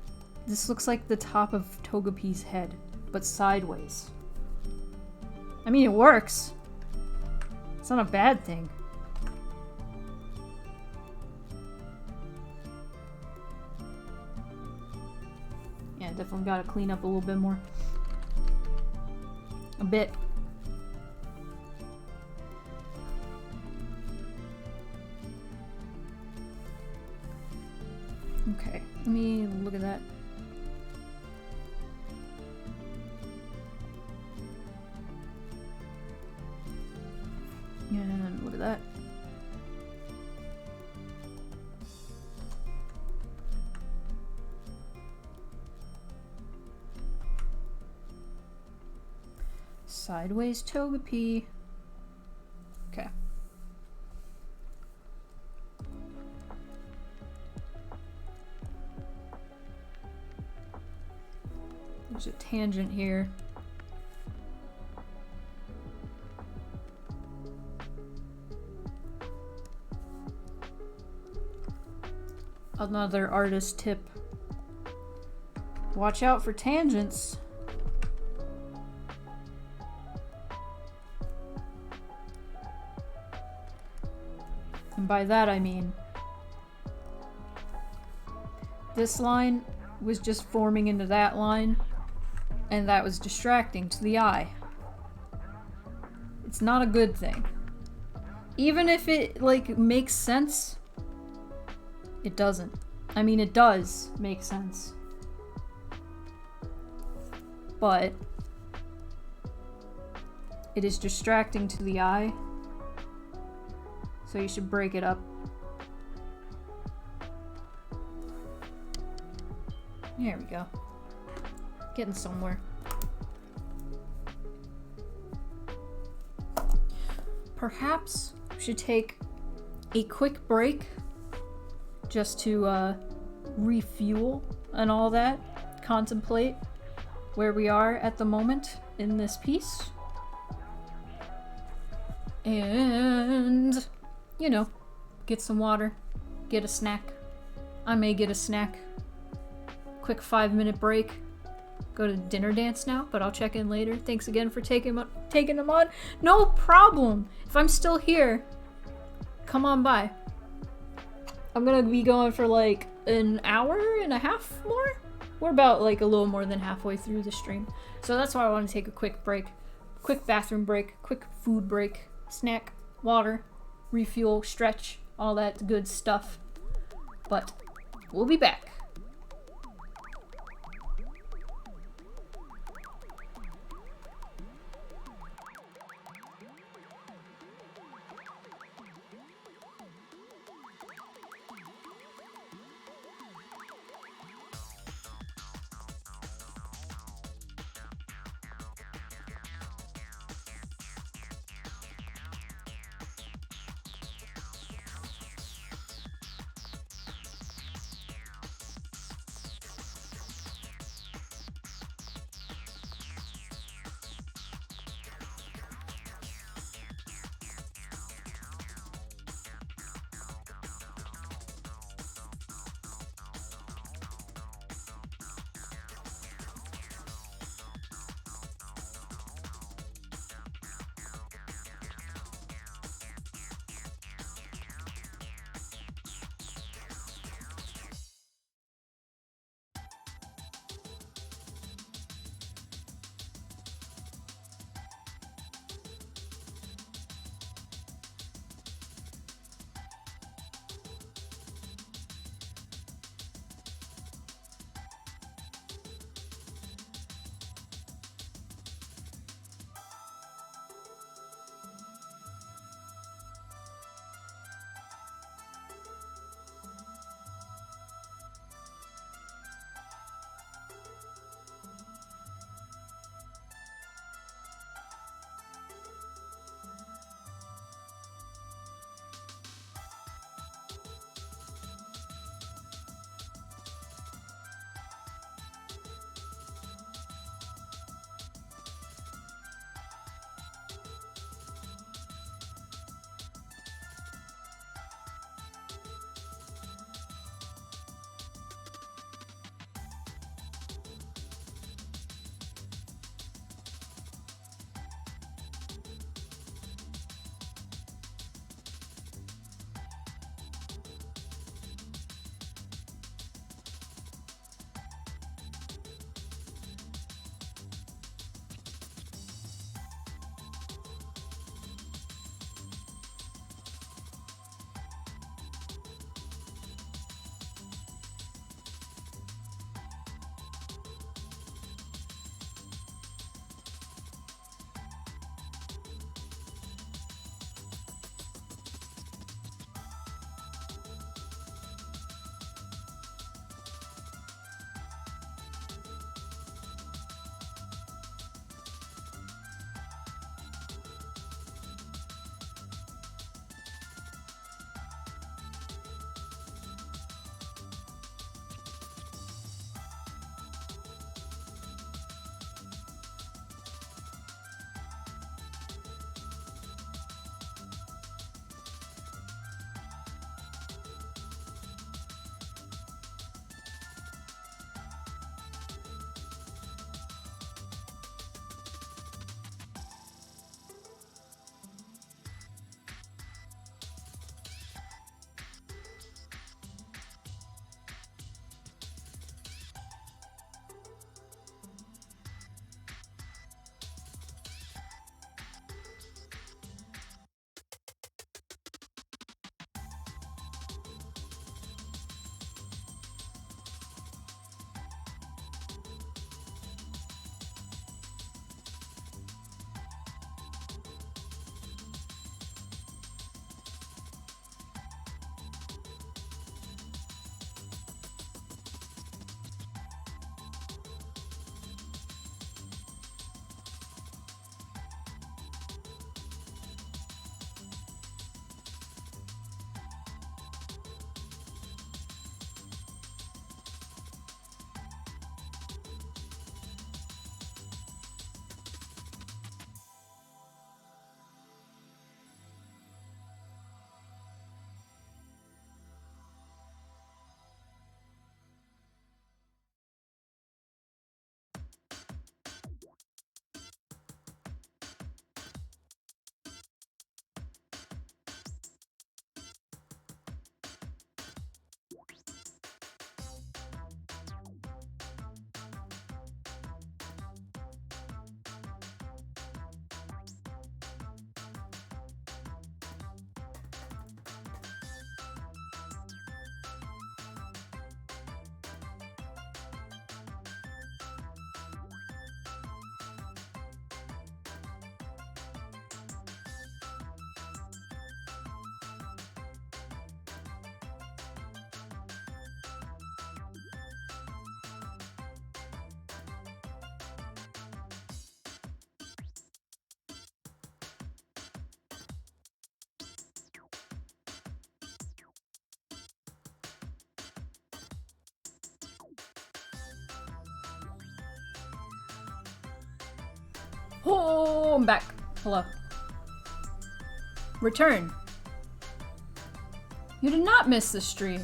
this looks like the top of Togepi's head, but sideways. I mean, it works. It's not a bad thing. Yeah, definitely gotta clean up a little bit more. A bit. Okay, let me look at that. And look at that. Sideways Togepi. Okay. There's a tangent here. Another artist tip. Watch out for tangents. And by that I mean this line was just forming into that line, and that was distracting to the eye. It's not a good thing. Even if it, like, makes sense, it doesn't. I mean, it does make sense. But it is distracting to the eye. So you should break it up. There we go. Getting somewhere. Perhaps we should take a quick break just to refuel and all that, contemplate where we are at the moment in this piece. And, you know, get some water, get a snack. I may get a snack. Quick 5-minute break. Go to dinner dance now, but I'll check in later. Thanks again for taking them on. No problem. If I'm still here, come on by. I'm gonna be going for like an hour and a half more. We're about like a little more than halfway through the stream. So that's why I want to take a quick break. Quick bathroom break, quick food break, snack, water, refuel, stretch, all that good stuff. But we'll be back. Oh, I'm back. Hello. Return. You did not miss the stream.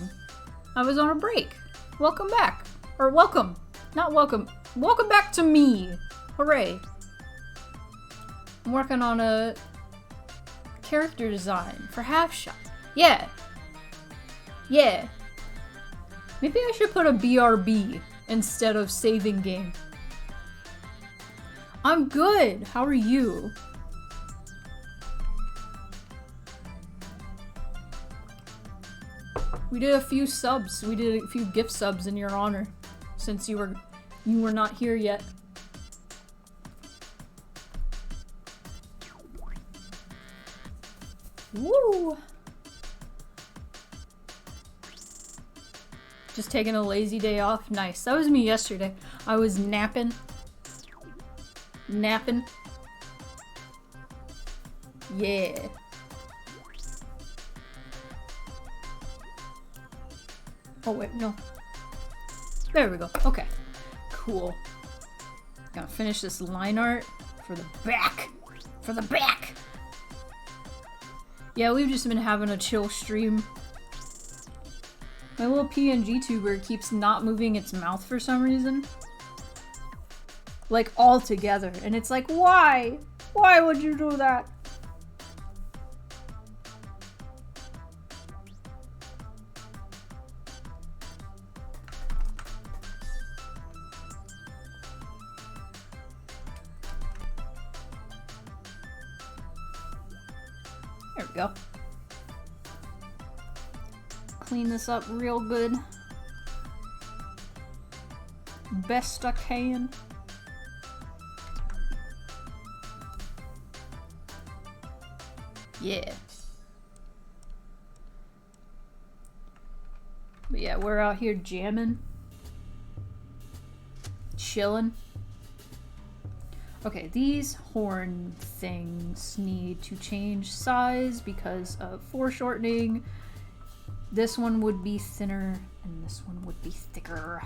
I was on a break. Welcome back. Or welcome. Not welcome. Welcome back to me. Hooray. I'm working on a character design for Half Shot. Yeah. Yeah. Maybe I should put a BRB instead of saving game. I'm good. How are you? We did a few subs. We did a few gift subs in your honor, since you were not here yet. Woo! Just taking a lazy day off. Nice. That was me yesterday. I was napping. Napping. Yeah. Oh wait, no. There we go. Okay. Cool. Gotta finish this line art for the back. For the back! Yeah, we've just been having a chill stream. My little PNG tuber keeps not moving its mouth for some reason. Like, all together. And it's like, why? Why would you do that? There we go. Clean this up real good. Best I can. Yeah. But yeah, we're out here jamming. Chilling. Okay, these horn things need to change size because of foreshortening. This one would be thinner, and this one would be thicker.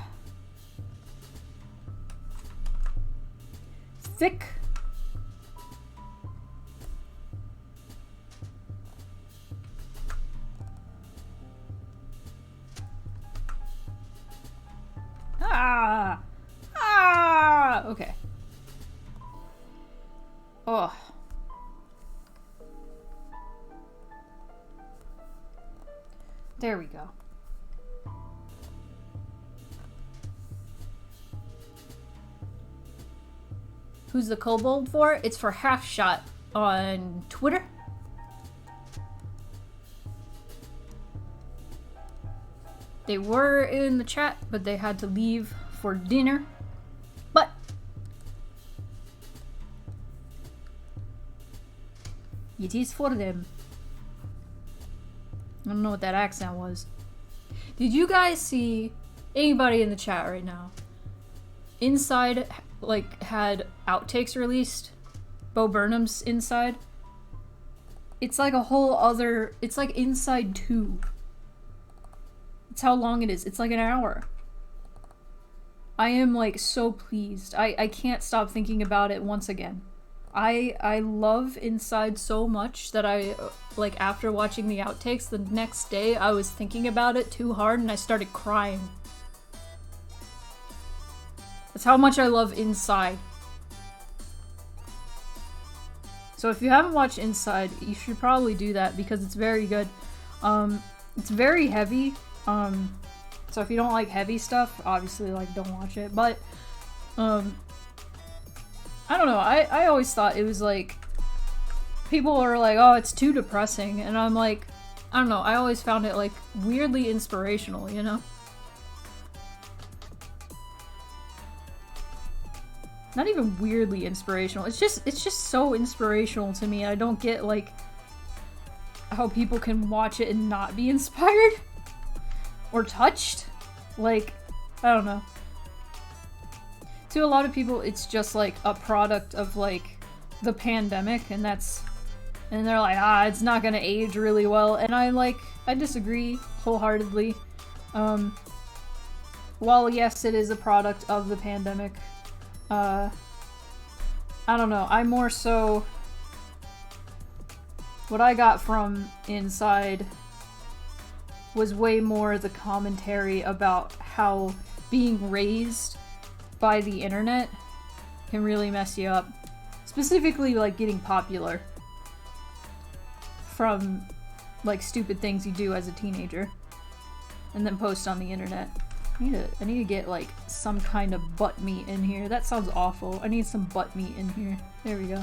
Thick. Ah! Ah! Okay. Oh. There we go. Who's the kobold for? It's for Half Shot on Twitter. They were in the chat, but they had to leave for dinner. But it is for them. I don't know what that accent was. Did you guys see anybody in the chat right now? Inside, like, had outtakes released. Bo Burnham's Inside. It's like a whole other. It's like Inside 2. It's how long it is. It's like an hour. I am like so pleased. I can't stop thinking about it once again. I love Inside so much that I, like, after watching the outtakes, the next day I was thinking about it too hard and I started crying. That's how much I love Inside. So if you haven't watched Inside, you should probably do that because it's very good. It's very heavy. So if you don't like heavy stuff, obviously, like, don't watch it. But, I don't know, I always thought it was like, people are like, oh, it's too depressing, and I'm like, I don't know, I always found it, like, weirdly inspirational, you know? Not even weirdly inspirational, it's just so inspirational to me. I don't get, like, how people can watch it and not be inspired? Or touched? Like, I don't know. To a lot of people, it's just like a product of like the pandemic, and they're like, ah, it's not gonna age really well, and I disagree wholeheartedly. While yes, it is a product of the pandemic, I don't know, I more so... What I got from Inside was way more the commentary about how being raised by the internet can really mess you up. Specifically, like, getting popular from, like, stupid things you do as a teenager and then post on the internet. I need to get, like, some kind of butt meat in here. That sounds awful. I need some butt meat in here. There we go.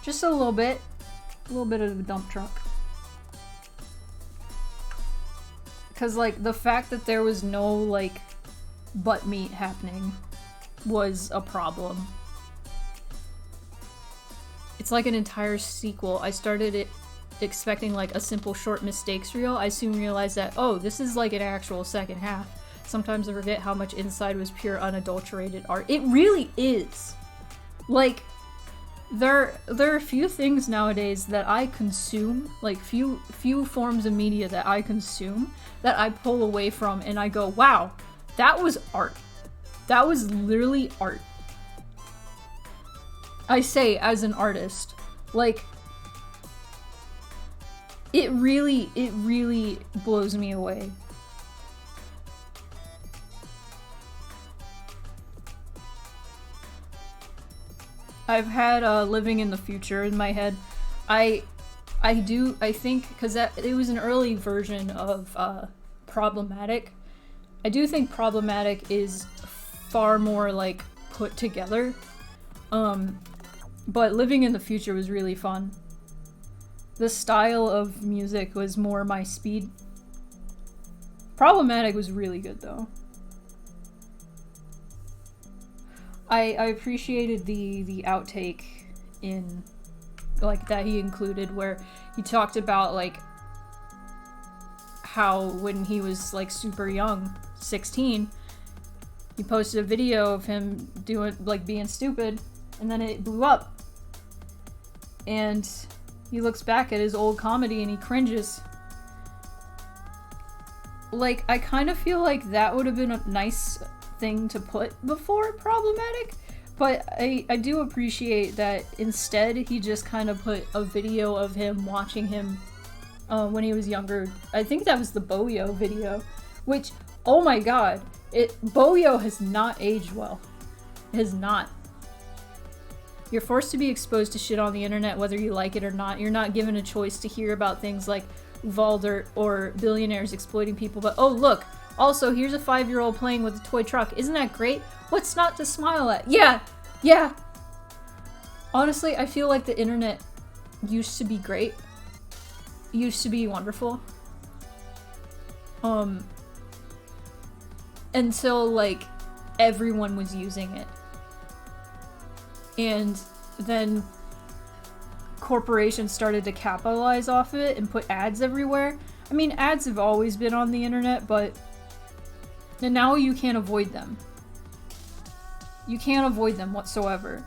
Just a little bit. A little bit of the dump truck. Because, like, the fact that there was no, like, butt meat happening was a problem. It's like an entire sequel. I started it expecting, like, a simple short mistakes reel. I soon realized that, oh, this is, like, an actual second half. Sometimes I forget how much Inside was pure unadulterated art. It really is! Like, there are a few things nowadays that I consume, like few forms of media that I consume, that I pull away from and I go, wow, that was art. That was literally art. I say as an artist, like, it really blows me away. I've had Living in the Future in my head. I think, because it was an early version of Problematic. I do think Problematic is far more, like, put together. But Living in the Future was really fun. The style of music was more my speed. Problematic was really good, though. I appreciated the outtake in, like, that he included where he talked about, like, how when he was, like, super young, 16, he posted a video of him doing, like, being stupid, and then it blew up. And he looks back at his old comedy and he cringes. Like, I kind of feel like that would have been a nice thing to put before Problematic, but I do appreciate that instead he just kind of put a video of him watching him when he was younger. I think that was the Boyo video, which, oh my god, Boyo has not aged well. It has not. You're forced to be exposed to shit on the internet whether you like it or not. You're not given a choice to hear about things like Uvalde or billionaires exploiting people, but oh look, also, here's a 5-year-old playing with a toy truck. Isn't that great? What's not to smile at? Yeah! Yeah! Honestly, I feel like the internet used to be great. Used to be wonderful. Until, like, everyone was using it. And then corporations started to capitalize off of it and put ads everywhere. I mean, ads have always been on the internet, but and now you can't avoid them. You can't avoid them whatsoever.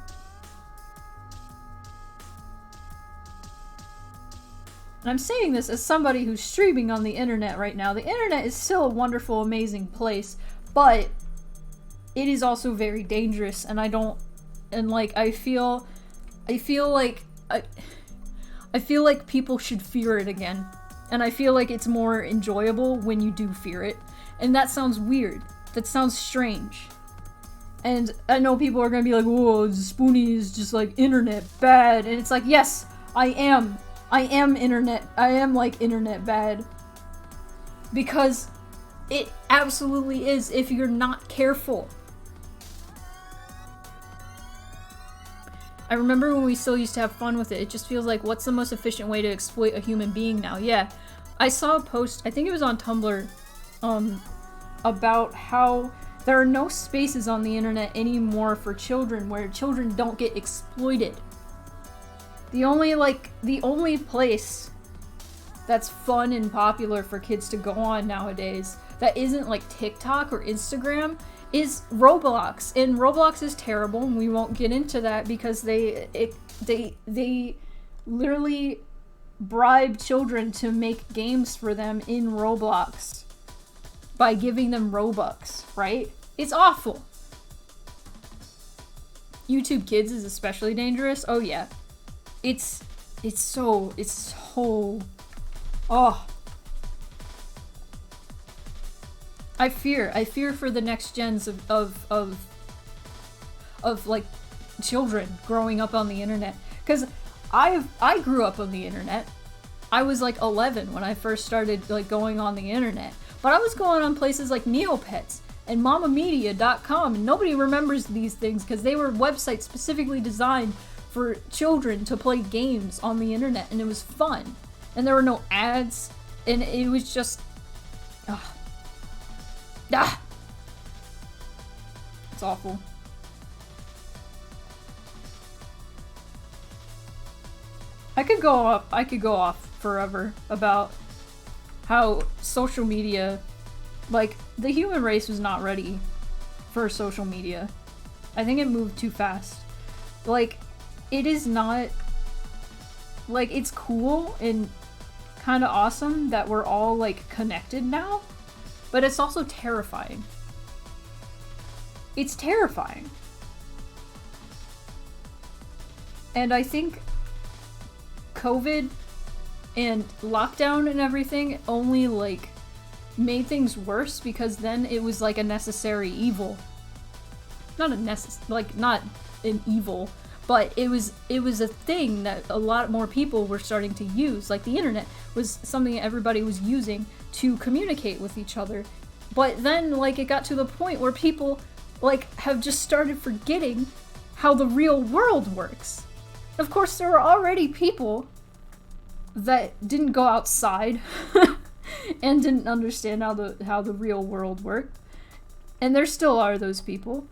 And I'm saying this as somebody who's streaming on the internet right now. The internet is still a wonderful, amazing place, but it is also very dangerous, and I feel like people should fear it again. And I feel like it's more enjoyable when you do fear it. And that sounds weird. That sounds strange. And I know people are gonna be like, whoa, Spoonie is just like internet bad. And it's like, yes, I am. I am like internet bad. Because it absolutely is if you're not careful. I remember when we still used to have fun with it. It just feels like, what's the most efficient way to exploit a human being now? Yeah. I saw a post, I think it was on Tumblr, about how there are no spaces on the internet anymore for children where children don't get exploited. The only place that's fun and popular for kids to go on nowadays that isn't like TikTok or Instagram is Roblox. And Roblox is terrible, and we won't get into that because they literally bribe children to make games for them in Roblox by giving them Robux, right? It's awful. YouTube Kids is especially dangerous. Oh yeah. It's so oh. I fear for the next gens of like children growing up on the internet, because I grew up on the internet. I was like 11 when I first started like going on the internet, but I was going on places like Neopets and mamamedia.com, and nobody remembers these things because they were websites specifically designed for children to play games on the internet, and it was fun, and there were no ads, and it was just it's awful. I could go off forever about how social media, like, the human race was not ready for social media. I think it moved too fast. Like, it is not, like, it's cool and kind of awesome that we're all, like, connected now, but it's also terrifying. It's terrifying. And I think COVID and lockdown and everything only, like, made things worse, because then it was like a necessary evil. Not an evil, but it was a thing that a lot more people were starting to use. Like, the internet was something everybody was using to communicate with each other. But then, like, it got to the point where people, like, have just started forgetting how the real world works. Of course, there are already people that didn't go outside and didn't understand how the real world worked. And there still are those people.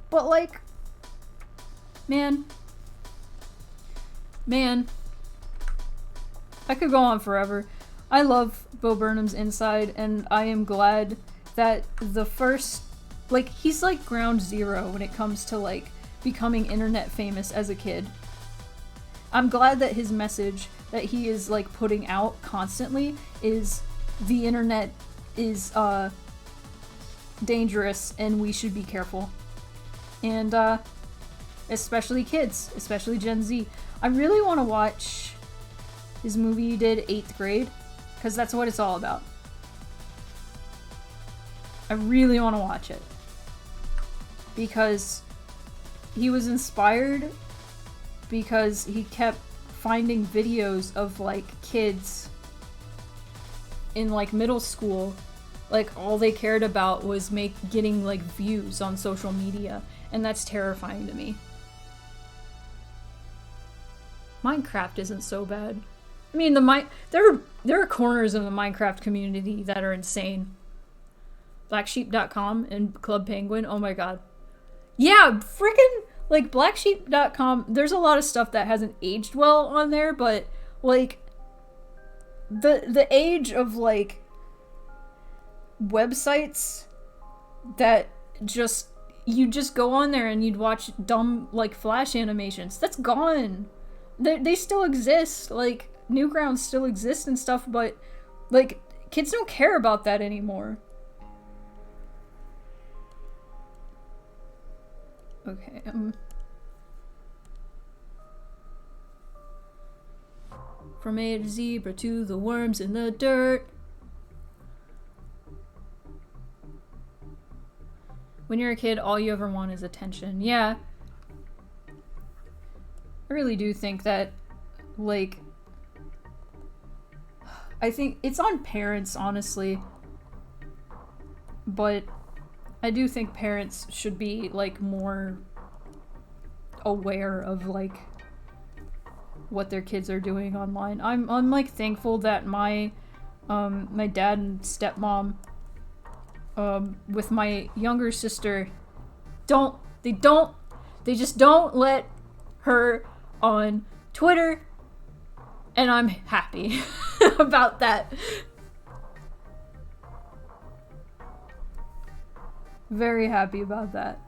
But, like, man, I could go on forever. I love Bo Burnham's Inside, and I am glad that the first, like, he's like ground zero when it comes to, like, becoming internet famous as a kid. I'm glad that his message that he is, like, putting out constantly is the internet is dangerous and we should be careful. And especially kids, especially Gen Z. I really want to watch his movie he did, 8th grade, because that's what it's all about. I really want to watch it, because he was inspired because he kept finding videos of, like, kids in, like, middle school, like, all they cared about was getting, like, views on social media, and that's terrifying to me. Minecraft isn't so bad. I mean, there are corners of the Minecraft community that are insane. Blacksheep.com and Club Penguin, oh my god. Yeah, freaking, like, blacksheep.com, there's a lot of stuff that hasn't aged well on there, but, like, the age of, like, websites that you just go on there and you'd watch dumb, like, Flash animations, that's gone. They still exist, like, Newgrounds still exist and stuff, but, like, kids don't care about that anymore. Okay, from A to Zebra to the worms in the dirt. When you're a kid, all you ever want is attention. Yeah. I really do think that, like, I think it's on parents, honestly. But I do think parents should be, like, more aware of, like, what their kids are doing online. I'm like, thankful that my dad and stepmom, with my younger sister, they just don't let her on Twitter, and I'm happy about that. Very happy about that.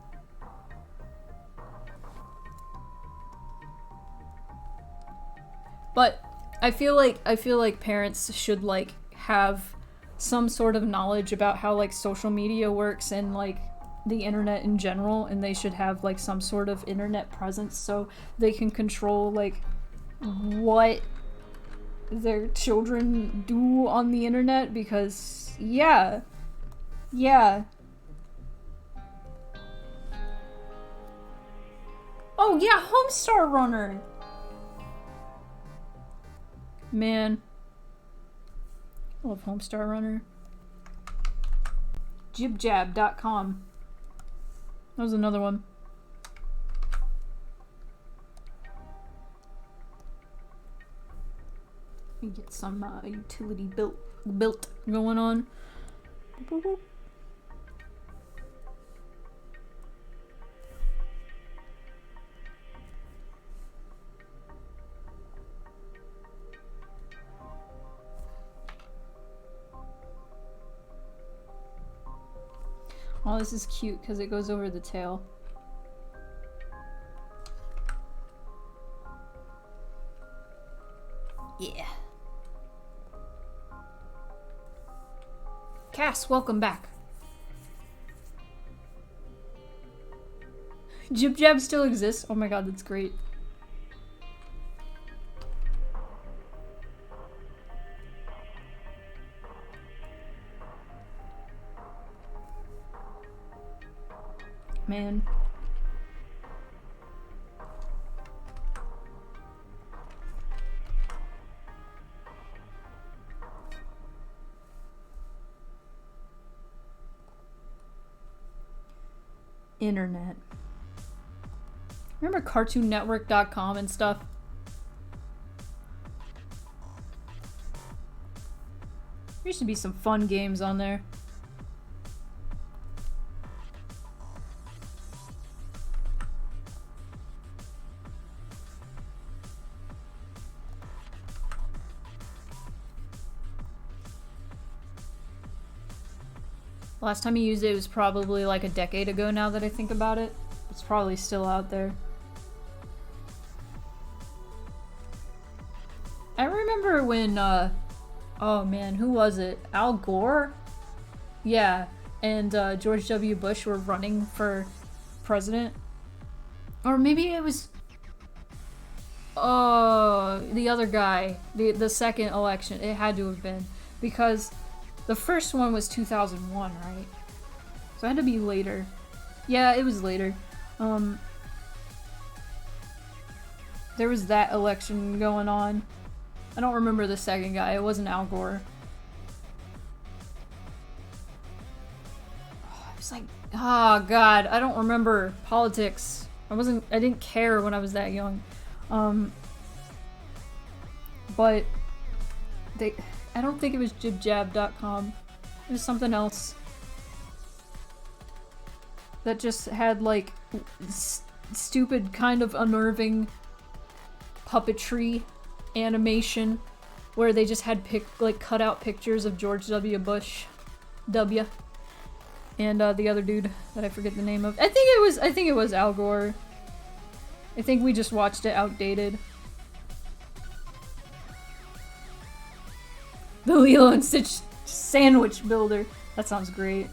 But I feel like parents should, like, have some sort of knowledge about how, like, social media works, and, like, the internet in general, and they should have like some sort of internet presence so they can control like what their children do on the internet, because yeah. Oh yeah, Homestar Runner! Man. I love Homestar Runner. Jibjab.com. That was another one. Let me get some utility built going on. Boop, boop, boop. Oh, this is cute because it goes over the tail. Yeah. Cass, welcome back. Jib Jab still exists? Oh my god, that's great. Man. Internet. Remember CartoonNetwork.com and stuff? There used to be some fun games on there. Last time I used it was probably like a decade ago now that I think about it. It's probably still out there. I remember when, oh man, who was it? Al Gore? Yeah, and George W. Bush were running for president. Or maybe it was, the other guy, the second election. It had to have been, because the first one was 2001, right? So it had to be later. Yeah, it was later. There was that election going on. I don't remember the second guy. It wasn't Al Gore. Oh, I was like, oh god, I don't remember politics. I didn't care when I was that young. But I don't think it was jibjab.com. It was something else. That just had like stupid kind of unnerving puppetry animation where they just had cut out pictures of George W. Bush and the other dude that I forget the name of. I think it was Al Gore. I think we just watched it outdated. The Lilo and Stitch sandwich builder. That sounds great.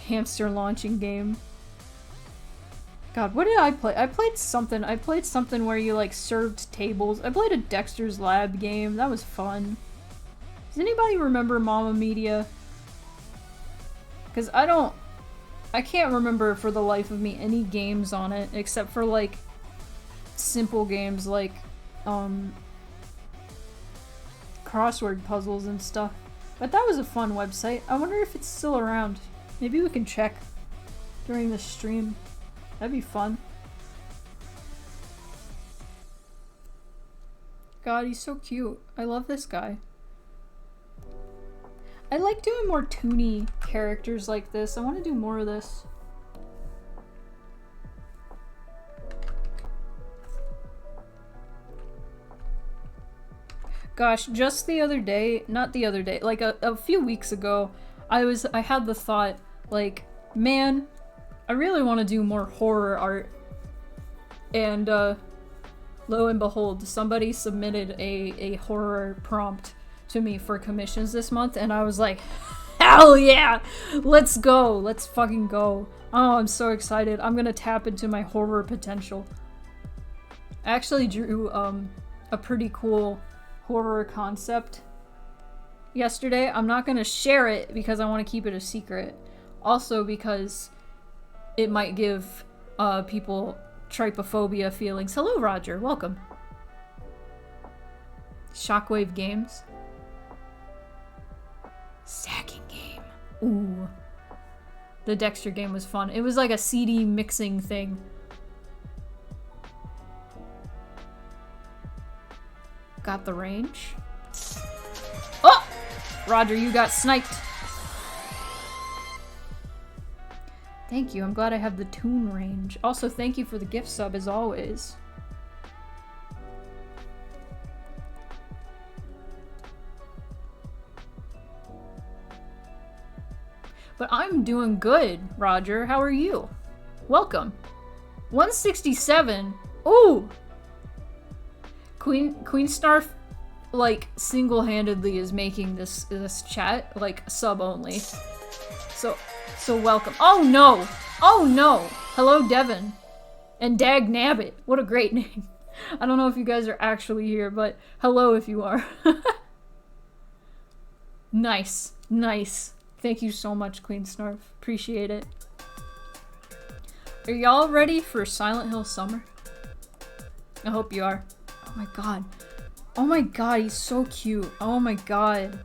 Hamster launching game. God, what did I play? I played something where you like served tables. I played a Dexter's Lab game. That was fun. Does anybody remember Mama Media? Because I can't remember for the life of me any games on it except for like simple games like crossword puzzles and stuff. But that was a fun website. I wonder if it's still around. Maybe we can check during the stream. That'd be fun. God, he's so cute. I love this guy. I like doing more toony characters like this. I want to do more of this. Gosh, just the other day, not the other day, like a few weeks ago, I had the thought, like, man, I really want to do more horror art. And, lo and behold, somebody submitted a horror prompt to me for commissions this month, and I was like, hell yeah! Let's go! Let's fucking go. Oh, I'm so excited. I'm gonna tap into my horror potential. I actually drew a pretty cool horror concept yesterday. I'm not gonna share it because I want to keep it a secret. Also because it might give people trypophobia feelings. Hello, Roger. Welcome. Shockwave Games. Stacking game. Ooh. The Dexter game was fun. It was like a CD mixing thing. Got the range. Oh! Roger, you got sniped. Thank you. I'm glad I have the toon range. Also, thank you for the gift sub as always. But I'm doing good, Roger. How are you? Welcome. 167. Ooh! Queen Snarf, like, single-handedly is making this chat, like, sub only. So welcome. Oh no! Oh no! Hello, Devin. And Dag Nabbit. What a great name. I don't know if you guys are actually here, but hello if you are. Nice. Nice. Thank you so much, Queen Snarf. Appreciate it. Are y'all ready for Silent Hill Summer? I hope you are. Oh my god. Oh my god, he's so cute. Oh my god.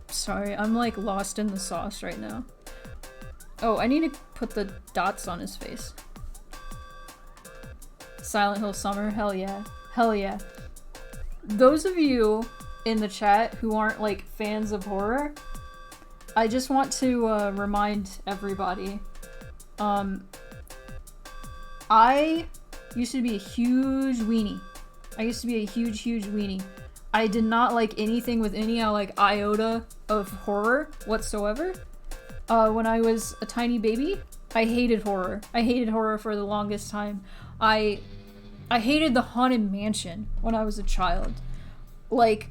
Sorry, I'm like lost in the sauce right now. Oh, I need to put the dots on his face. Silent Hill Summer, hell yeah. Hell yeah. Those of you in the chat who aren't like fans of horror, I just want to remind everybody, I used to be a huge weenie. Huge weenie. I did not like anything with any like iota of horror whatsoever. When I was a tiny baby, I hated horror. I hated horror for the longest time. I hated the Haunted Mansion when I was a child. Like,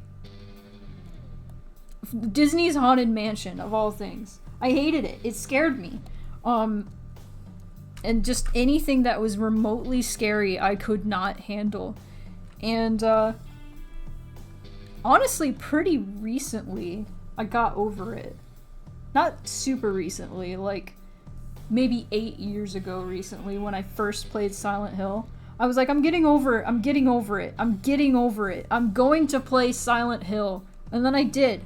Disney's Haunted Mansion, of all things. I hated it. It scared me. And just anything that was remotely scary, I could not handle. And, honestly, pretty recently, I got over it. Not super recently, like, maybe 8 years ago recently, when I first played Silent Hill. I was like, I'm getting over it, I'm getting over it, I'm getting over it. I'm going to play Silent Hill. And then I did.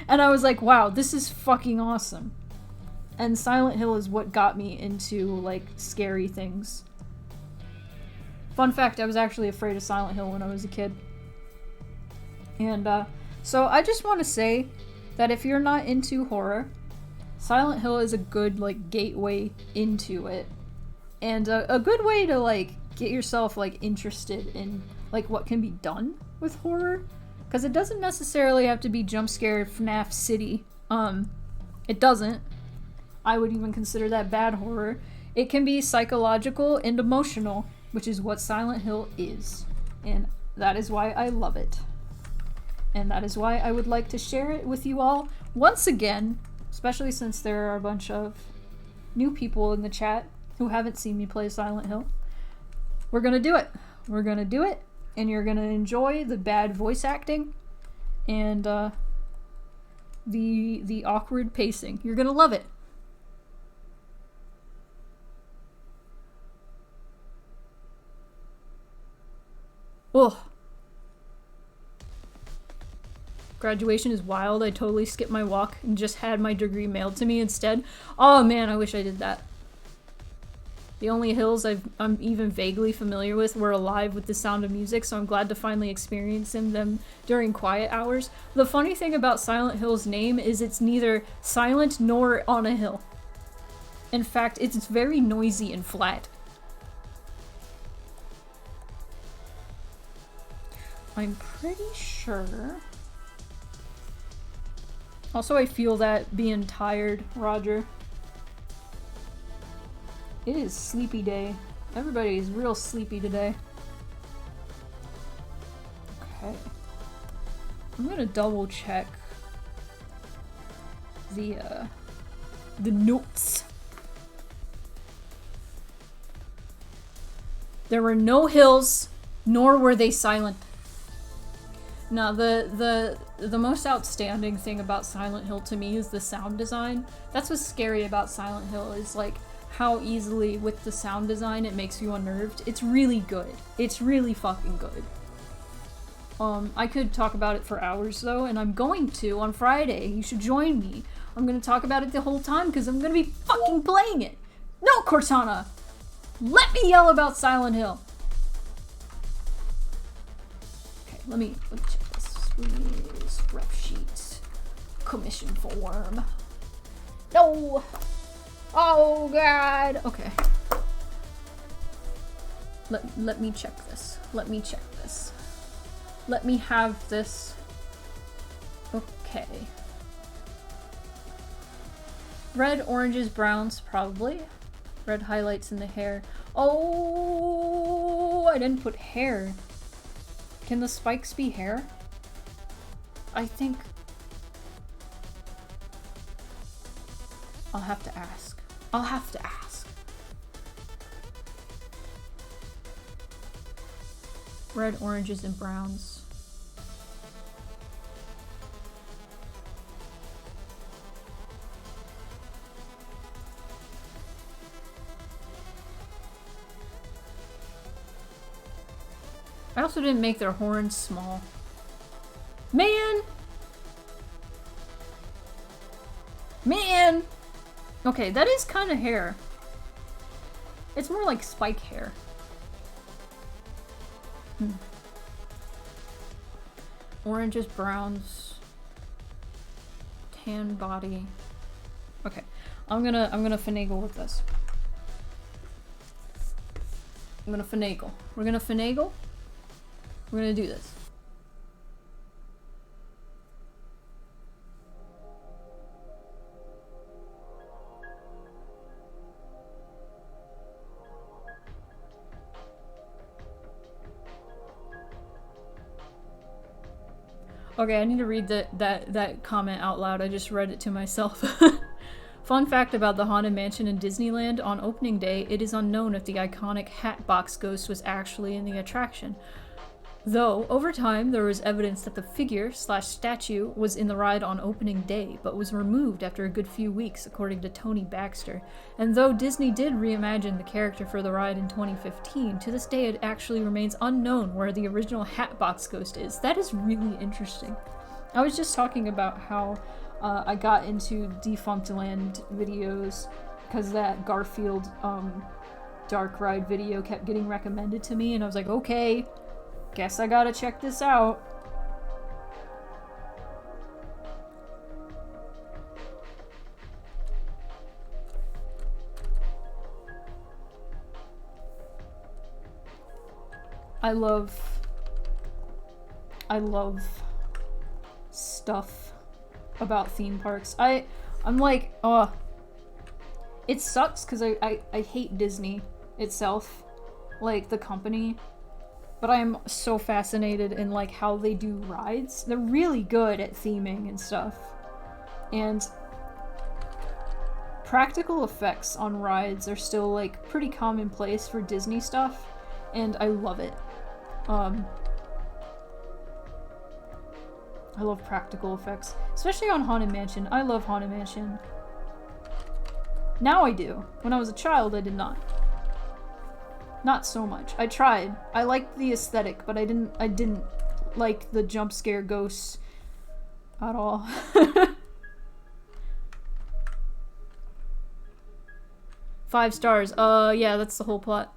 And I was like, wow, this is fucking awesome. And Silent Hill is what got me into, like, scary things. Fun fact, I was actually afraid of Silent Hill when I was a kid. And, so I just want to say that if you're not into horror, Silent Hill is a good, like, gateway into it. And a good way to, like, get yourself, like, interested in, like, what can be done with horror. Because it doesn't necessarily have to be jump scare FNAF City. It doesn't. I would even consider that bad horror. It can be psychological and emotional, which is what Silent Hill is. And that is why I love it. And that is why I would like to share it with you all once again, especially since there are a bunch of new people in the chat who haven't seen me play Silent Hill. We're gonna do it. We're gonna do it, and you're gonna enjoy the bad voice acting and the awkward pacing. You're gonna love it. Oh. Graduation is wild. I totally skipped my walk and just had my degree mailed to me instead. Oh man, I wish I did that. The only hills I'm even vaguely familiar with were alive with the sound of music, so I'm glad to finally experience them during quiet hours. The funny thing about Silent Hill's name is it's neither silent nor on a hill. In fact, it's very noisy and flat. I'm pretty sure... Also, I feel that being tired, Roger. It is sleepy day, Everybody's real sleepy today. Okay. I'm gonna double check the notes. There were no hills, nor were they silent. Now, the most outstanding thing about Silent Hill to me is the sound design. That's what's scary about Silent Hill, is like how easily with the sound design it makes you unnerved. It's really good. It's really fucking good. I could talk about it for hours though, and I'm going to on Friday. You should join me. I'm gonna talk about it the whole time because I'm gonna be fucking playing it. No, Cortana! Let me yell about Silent Hill! Okay, let me check this. Please, rep sheet. Commission for worm. No! Oh god! Okay. Let me check this. Let me check this. Let me have this. Okay. Red, oranges, browns, probably. Red highlights in the hair. Oh, I didn't put hair. Can the spikes be hair? I think... I'll have to ask. I'll have to ask. Red, oranges, and browns. I also didn't make their horns small. Man! Man! Okay, that is kind of hair. It's more like spike hair. Oranges, browns, tan body. Okay, I'm gonna finagle with this. I'm gonna finagle. We're gonna finagle. We're gonna do this. Okay, I need to read that comment out loud. I just read it to myself. Fun fact about the Haunted Mansion in Disneyland: on opening day, it is unknown if the iconic Hatbox Ghost was actually in the attraction. Though, over time, there was evidence that the figure/statue was in the ride on opening day, but was removed after a good few weeks, according to Tony Baxter. And though Disney did reimagine the character for the ride in 2015, to this day it actually remains unknown where the original Hatbox Ghost is. That is really interesting. I was just talking about how I got into Defunct Land videos because that Garfield Dark Ride video kept getting recommended to me, and I was like, okay. Guess I gotta check this out. I love stuff about theme parks. I'm like, it sucks because I hate Disney itself, like the company. But I am so fascinated in like how they do rides. They're really good at theming and stuff. And practical effects on rides are still like pretty commonplace for Disney stuff, and I love it. I love practical effects, especially on Haunted Mansion. I love Haunted Mansion. Now I do. When I was a child, I did not. Not so much. I tried. I liked the aesthetic, but I didn't like the jump scare ghosts at all. Five stars. Yeah, that's the whole plot.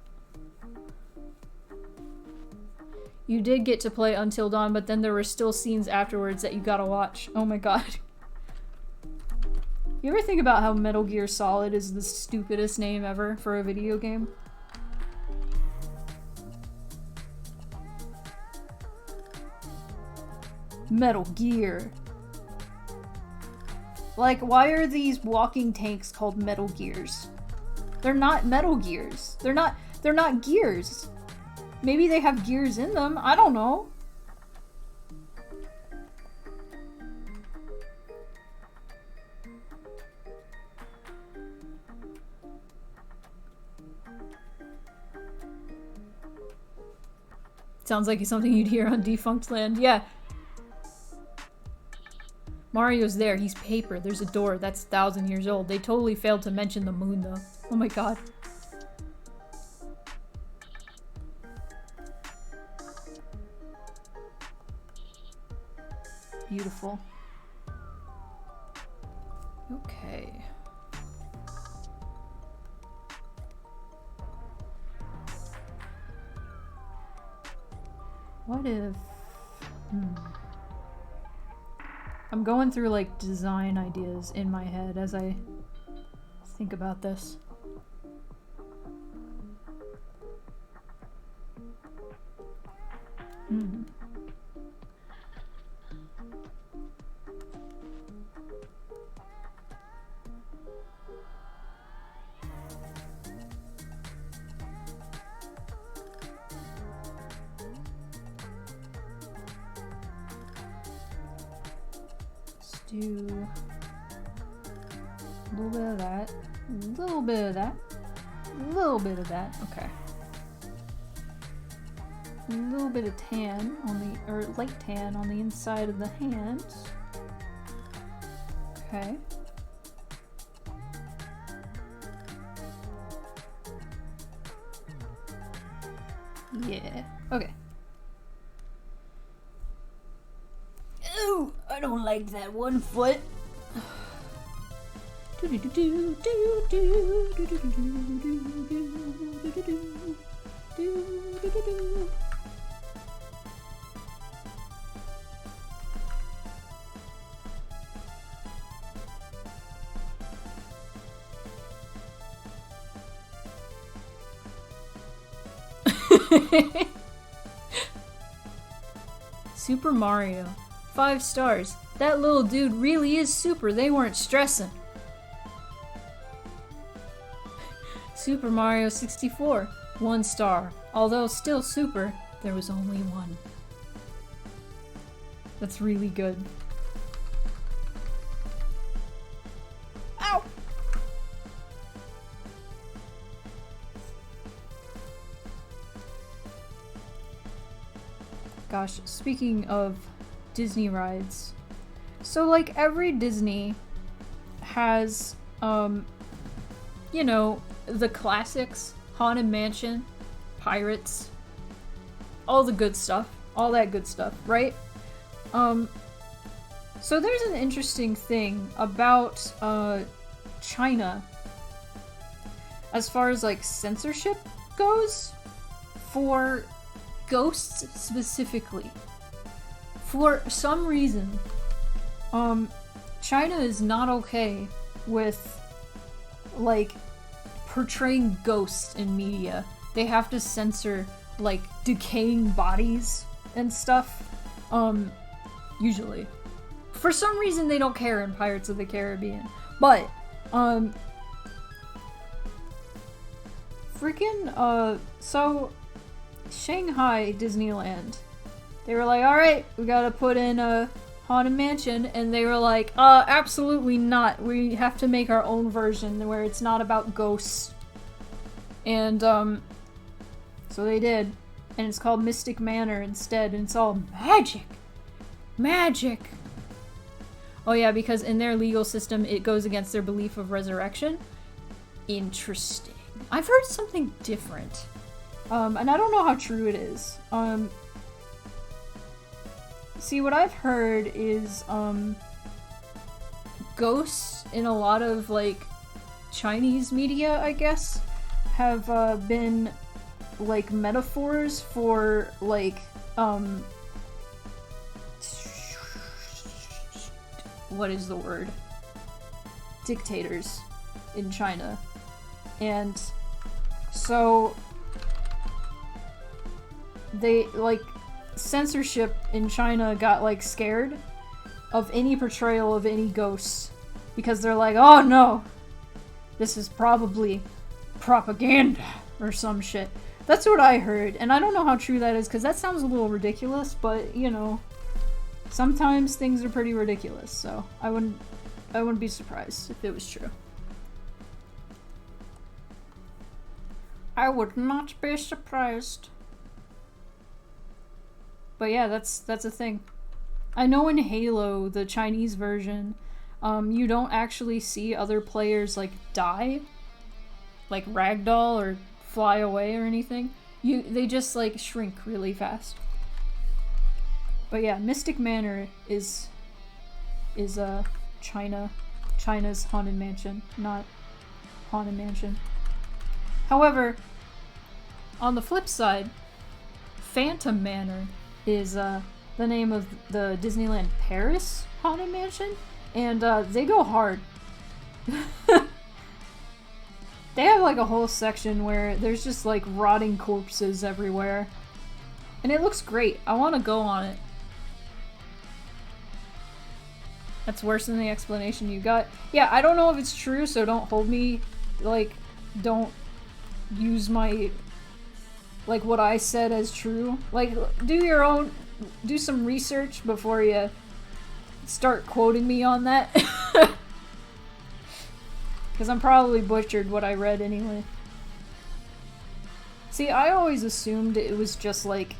You did get to play Until Dawn, but then there were still scenes afterwards that you gotta watch. Oh my god. You ever think about how Metal Gear Solid is the stupidest name ever for a video game? Metal Gear. Like, why are these walking tanks called Metal Gears? They're not Metal Gears. They're not They're not gears. Maybe they have gears in them. I don't know. Sounds like something you'd hear on Defunct Land. Yeah. Mario's there. He's paper. There's a door. That's 1,000 years old. They totally failed to mention the moon, though. Oh my god. Beautiful. Okay. What if... I'm going through, like, design ideas in my head as I think about this. Do a little bit of that, a little bit of that, a little bit of that. Okay. A little bit of tan on the, or light tan on the inside of the hands. Okay. Yeah. Okay. Ooh, I don't like that one foot. Super Mario. 5 stars. That little dude really is super. They weren't stressing. Super Mario 64. 1 star. Although still super, there was only 1. That's really good. Ow! Gosh, speaking of Disney rides. So, like, every Disney has, you know, the classics. Haunted Mansion, Pirates, all the good stuff. All that good stuff, right? So there's an interesting thing about, China as far as, like, censorship goes for ghosts specifically. For some reason, China is not okay with, like, portraying ghosts in media. They have to censor, like, decaying bodies and stuff, usually. For some reason, they don't care in Pirates of the Caribbean. But, so, Shanghai Disneyland, they were like, alright, we gotta put in a Haunted Mansion, and they were like, absolutely not. We have to make our own version where it's not about ghosts. And, so they did. And it's called Mystic Manor instead, and it's all magic. Magic! Oh yeah, because in their legal system, it goes against their belief of resurrection. Interesting. I've heard something different. And I don't know how true it is. See, what I've heard is, ghosts in a lot of, like, Chinese media, I guess, have, been, like, metaphors for, like, what is the word? Dictators in China. And so they, like, censorship in China got, like, scared of any portrayal of any ghosts because they're like, oh no, this is probably propaganda. or some shit. That's what I heard, and I don't know how true that is, because that sounds a little ridiculous, but, you know, sometimes things are pretty ridiculous, so I wouldn't be surprised if it was true. I would not be surprised. But yeah, that's a thing. I know in Halo, the Chinese version, you don't actually see other players, like, die. Like, ragdoll or fly away or anything. They just, like, shrink really fast. But yeah, Mystic Manor is China's Haunted Mansion, not Haunted Mansion. However, on the flip side, Phantom Manor is the name of the Disneyland Paris Haunted Mansion, and they go hard. They have like a whole section where there's just like rotting corpses everywhere, and it looks great. I want to go on it. That's worse than the explanation you got. Yeah, I don't know if it's true, so don't hold me, like, don't use my, like, what I said as true. Like, do some research before you start quoting me on that. Because I'm probably butchered what I read anyway. See, I always assumed it was just, like,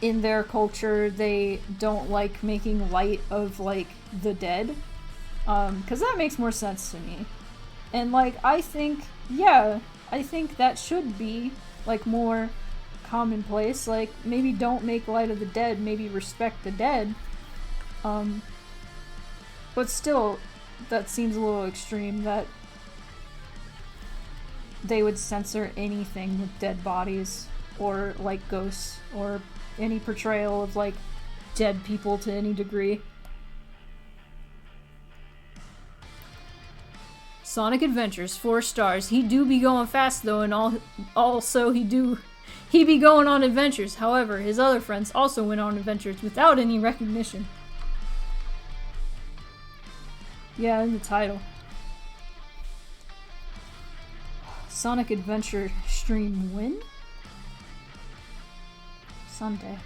in their culture, they don't like making light of, like, the dead. Because that makes more sense to me. And, like, I think that should be, like, more commonplace. Like, maybe don't make light of the dead, maybe respect the dead. But still, that seems a little extreme that they would censor anything with dead bodies, or, like, ghosts, or any portrayal of, like, dead people to any degree. Sonic Adventures, 4 stars. He do be going fast though, and also he be going on adventures. However, his other friends also went on adventures without any recognition. Yeah, in the title. Sonic Adventure stream when? Sunday.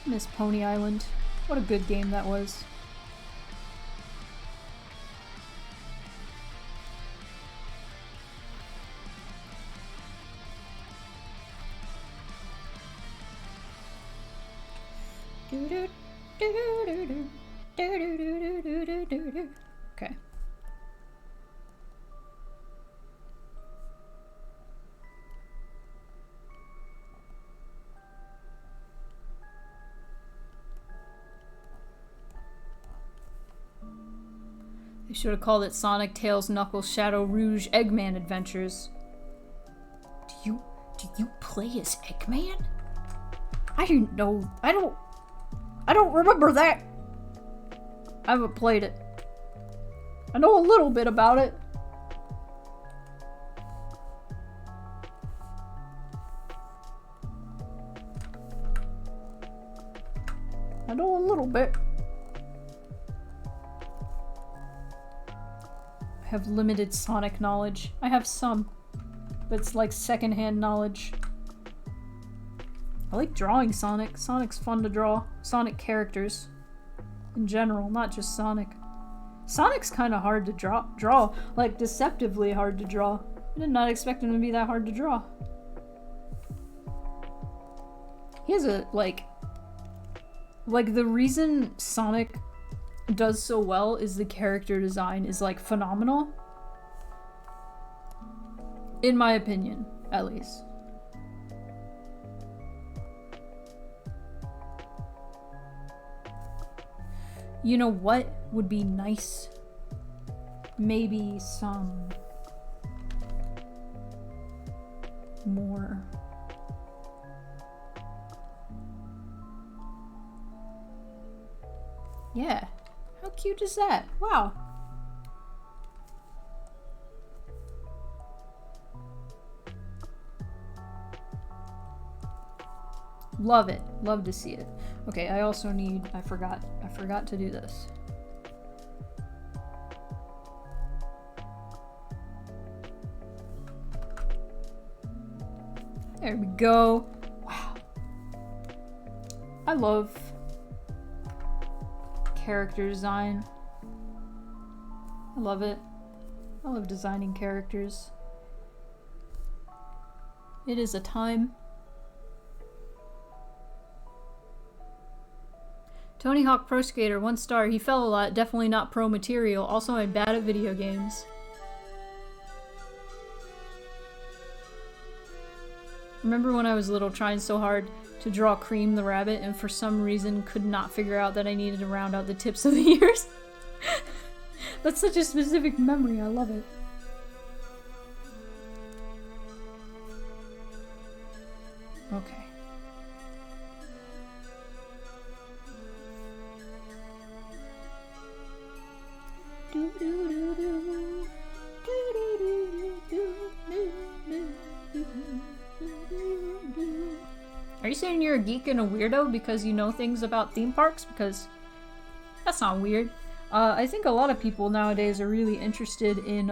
Miss Pony Island. What a good game that was. Okay. They should have called it Sonic, Tails, Knuckles, Shadow, Rouge, Eggman Adventures. Do you play as Eggman? I didn't know. I don't remember that. I haven't played it. I know a little bit about it. I know a little bit. I have limited Sonic knowledge. I have some, but it's like secondhand knowledge. I like drawing Sonic. Sonic's fun to draw. Sonic characters. In general, not just Sonic. Sonic's kind of hard to draw. Like, deceptively hard to draw. I did not expect him to be that hard to draw. He has a, like, the reason Sonic does so well is the character design is, like, phenomenal. In my opinion, at least. You know what would be nice? Maybe some more. Yeah. How cute is that? Wow. Love it. Love to see it. Okay, I also need, I forgot to do this. There we go. Wow. I love character design. I love it. I love designing characters. It is a time. Tony Hawk Pro Skater, 1 star. He fell a lot, definitely not pro material. Also, I'm bad at video games. Remember when I was little trying so hard to draw Cream the rabbit and for some reason could not figure out that I needed to round out the tips of the ears? That's such a specific memory, I love it. Okay. Are you saying you're a geek and a weirdo because you know things about theme parks? Because that's not weird. I think a lot of people nowadays are really interested in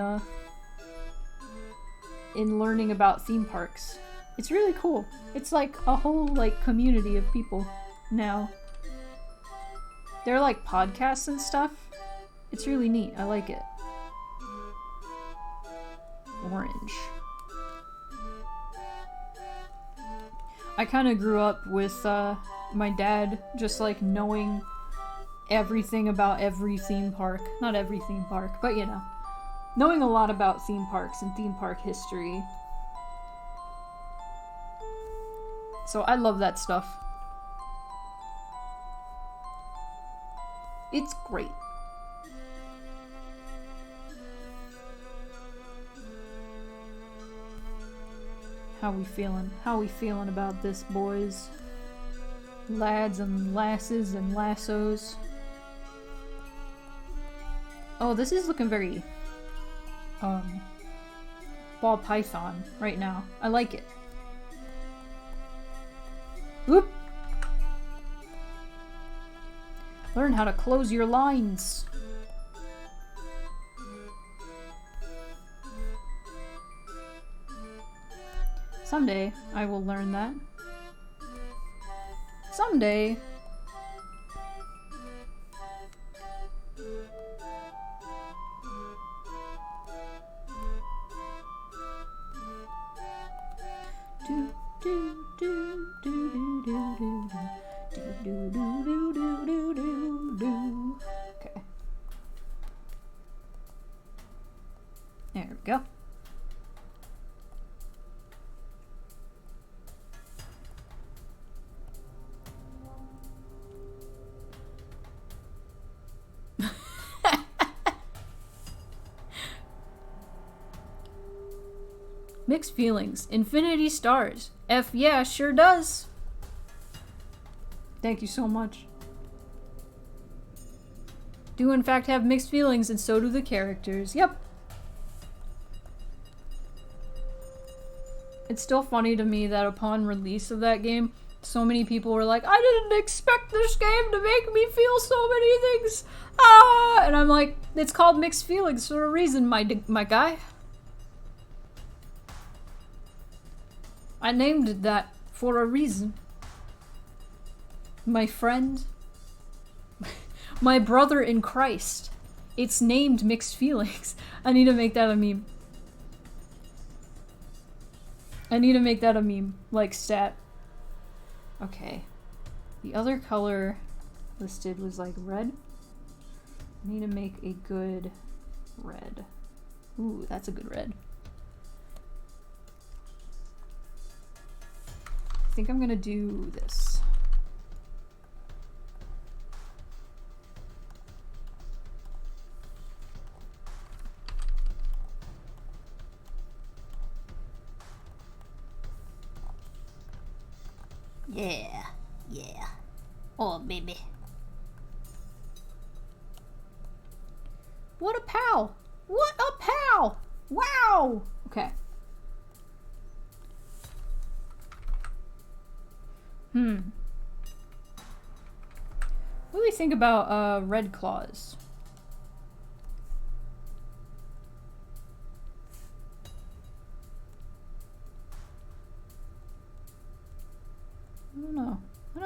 learning about theme parks. It's really cool. It's like a whole like community of people now. They're like podcasts and stuff. It's really neat. I like it. Orange. I kind of grew up with my dad just like knowing everything about every theme park. Not every theme park, but you know. Knowing a lot about theme parks and theme park history. So I love that stuff. It's great. How we feeling? How we feeling about this, boys? Lads and lasses and lassos. Oh, this is looking very ball python right now. I like it. Whoop! Learn how to close your lines. Someday, I will learn that. Someday. Okay. There we go. Mixed feelings. Infinity stars. F yeah, sure does. Thank you so much. Do in fact have mixed feelings, and so do the characters. Yep. It's still funny to me that upon release of that game, so many people were like, I didn't expect this game to make me feel so many things. Ah! And I'm like, it's called mixed feelings for a reason, my guy. I named it that for a reason. My friend. My brother in Christ. It's named Mixed Feelings. I need to make that a meme. I need to make that a meme. Like stat. Okay. The other color listed was like red. I need to make a good red. Ooh, that's a good red. I think I'm gonna do this. Yeah, yeah. Oh, baby. What a pal! What a pal! Wow! Okay. What do we think about red claws?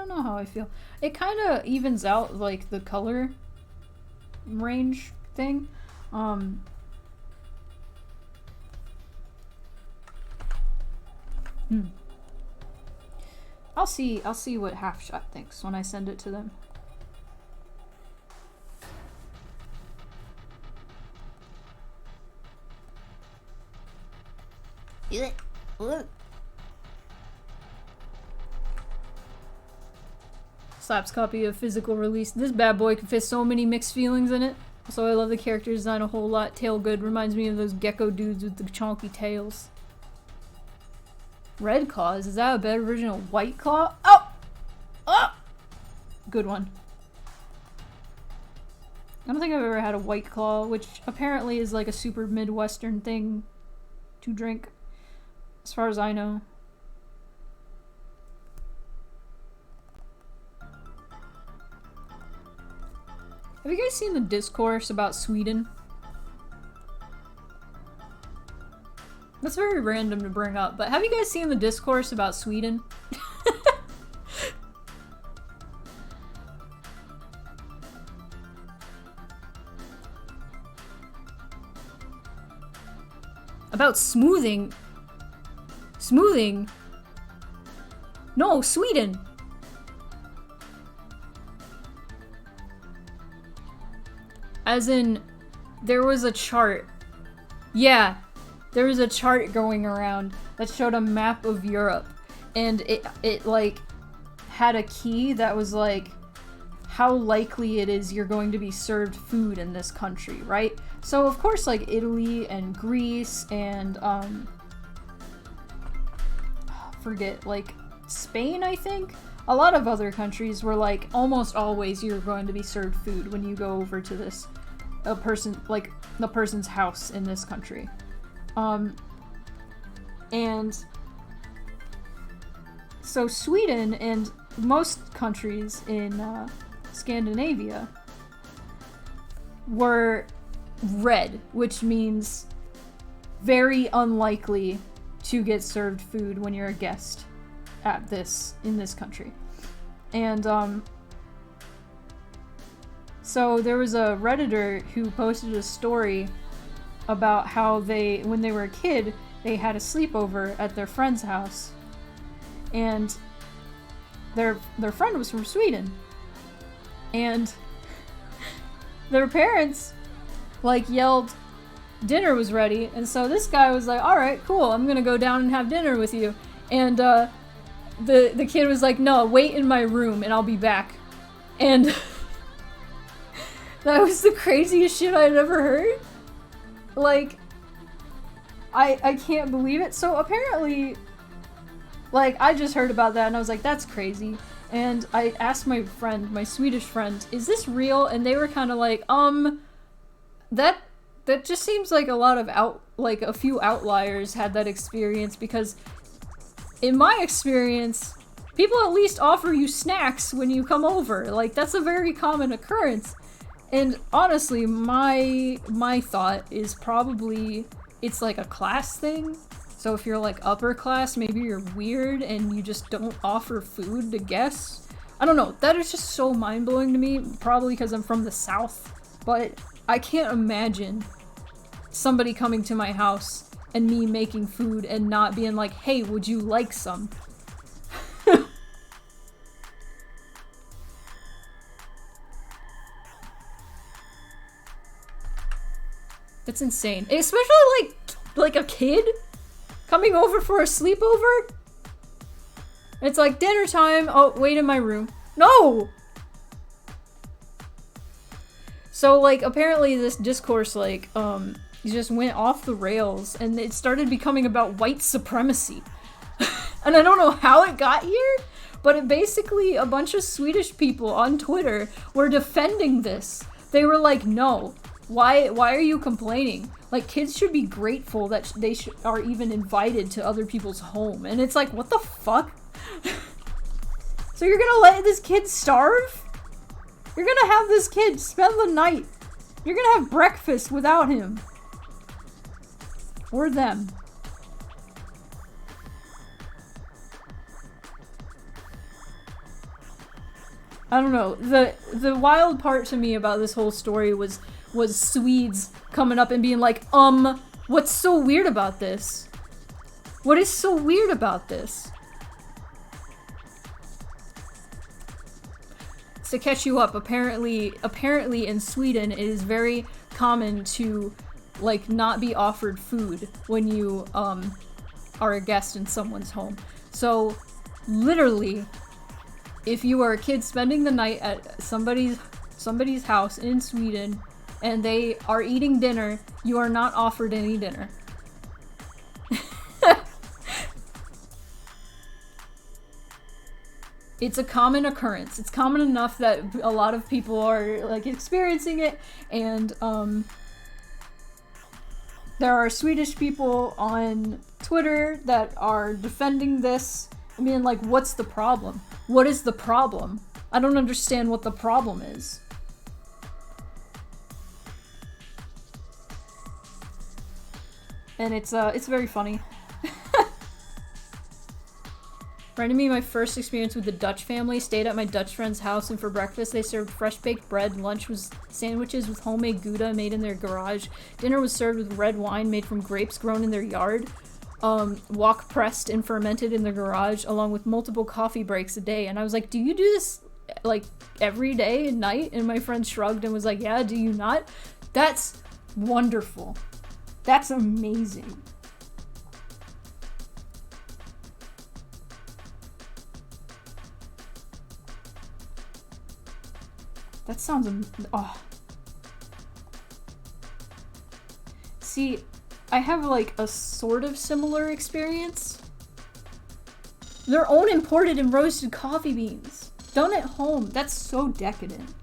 don't know how I feel. It kind of evens out, like, the color range thing. I'll see what Half Shot thinks when I send it to them. Slap's copy of physical release. This bad boy can fit so many mixed feelings in it. Also, I love the character design a whole lot. Tail good. Reminds me of those gecko dudes with the chonky tails. Red Claws? Is that a better version of White Claw? Oh! Oh! Good one. I don't think I've ever had a White Claw, which apparently is like a super Midwestern thing to drink, as far as I know. Have you guys seen the discourse about Sweden? That's very random to bring up, but have you guys seen the discourse about Sweden? About smoothing? Smoothing? No, Sweden! As in, there was a chart. Yeah, there was a chart going around that showed a map of Europe. And it like, had a key that was like, how likely it is you're going to be served food in this country, right? So of course, like, Italy and Greece and, forget, like, Spain, I think? A lot of other countries were like, almost always you're going to be served food when you go over to this, the person's house in this country. And so Sweden and most countries in, Scandinavia were red, which means very unlikely to get served food when you're a guest at in this country. And so there was a Redditor who posted a story about how when they were a kid, they had a sleepover at their friend's house, and their friend was from Sweden, and their parents like yelled dinner was ready, and so this guy was like, alright, cool, I'm gonna go down and have dinner with you. And the kid was like, no, wait in my room and I'll be back. And that was the craziest shit I'd ever heard. Like, I can't believe it. So apparently, like, I just heard about that and I was like, that's crazy. And I asked my friend, my Swedish friend, is this real? And they were kind of like, that just seems like a few outliers had that experience, because in my experience, people at least offer you snacks when you come over. Like, that's a very common occurrence. And honestly, my thought is probably it's like a class thing. So if you're like upper class, maybe you're weird and you just don't offer food to guests. I don't know. That is just so mind-blowing to me, probably because I'm from the South. But I can't imagine somebody coming to my house and me making food and not being like, hey, would you like some? That's insane. Especially like a kid coming over for a sleepover. It's like dinner time. Oh, wait in my room. No! So like apparently this discourse like just went off the rails and it started becoming about white supremacy. And I don't know how it got here, but it basically a bunch of Swedish people on Twitter were defending this. They were like, no. Why are you complaining? Like, kids should be grateful that they are even invited to other people's home. And it's like, what the fuck? So you're gonna let this kid starve? You're gonna have this kid spend the night. You're gonna have breakfast without him. Or them. I don't know. The wild part to me about this whole story was Swedes coming up and being like, what's so weird about this? What is so weird about this? To catch you up, apparently in Sweden it is very common to like not be offered food when you are a guest in someone's home. So literally, if you are a kid spending the night at somebody's house in Sweden and they are eating dinner, you are not offered any dinner. It's a common occurrence. It's common enough that a lot of people are like experiencing it, and there are Swedish people on Twitter that are defending this. I mean, like, what's the problem? What is the problem? I don't understand what the problem is. And it's very funny. Reminded me of my first experience with the Dutch family. Stayed at my Dutch friend's house, and for breakfast they served fresh baked bread. Lunch was sandwiches with homemade Gouda made in their garage. Dinner was served with red wine made from grapes grown in their yard. Wok pressed and fermented in their garage, along with multiple coffee breaks a day. And I was like, do you do this like every day and night? And my friend shrugged and was like, yeah, do you not? That's wonderful. That's amazing. That sounds oh. See, I have like a sort of similar experience. Their own imported and roasted coffee beans. Done at home. That's so decadent.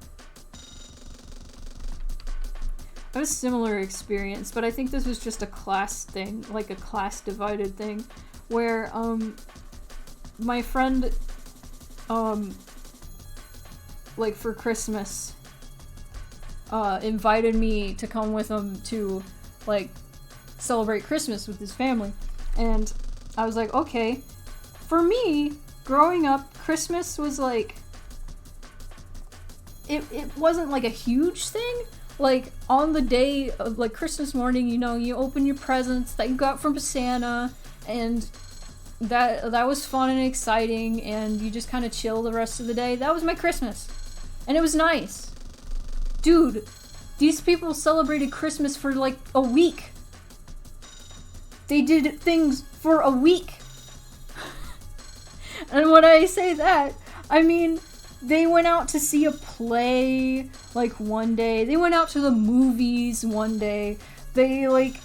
I have a similar experience, but I think this was just a class thing, like a class divided thing, where my friend like for Christmas invited me to come with him to like celebrate Christmas with his family, and I was like, okay. For me, growing up, Christmas was like it wasn't like a huge thing. Like on the day of like Christmas morning, you know, you open your presents that you got from Santa, and that was fun and exciting, and you just kind of chill the rest of the day. That was my Christmas. And it was nice. Dude, these people celebrated Christmas for like a week. They did things for a week. And when I say that, I mean, they went out to see a play like one day. They went out to the movies one day. They like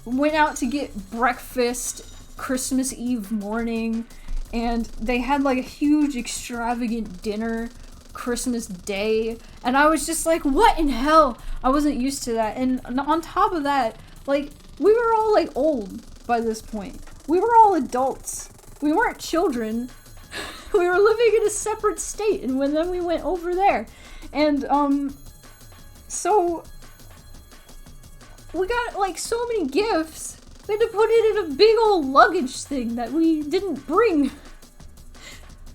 went out to get breakfast Christmas Eve morning. And they had like a huge extravagant dinner Christmas Day, and I was just like, what in hell? I wasn't used to that. And on top of that, like, we were all like old by this point. We were all adults. We weren't children. We were living in a separate state, and then we went over there. And so we got like so many gifts. We had to put it in a big old luggage thing that we didn't bring.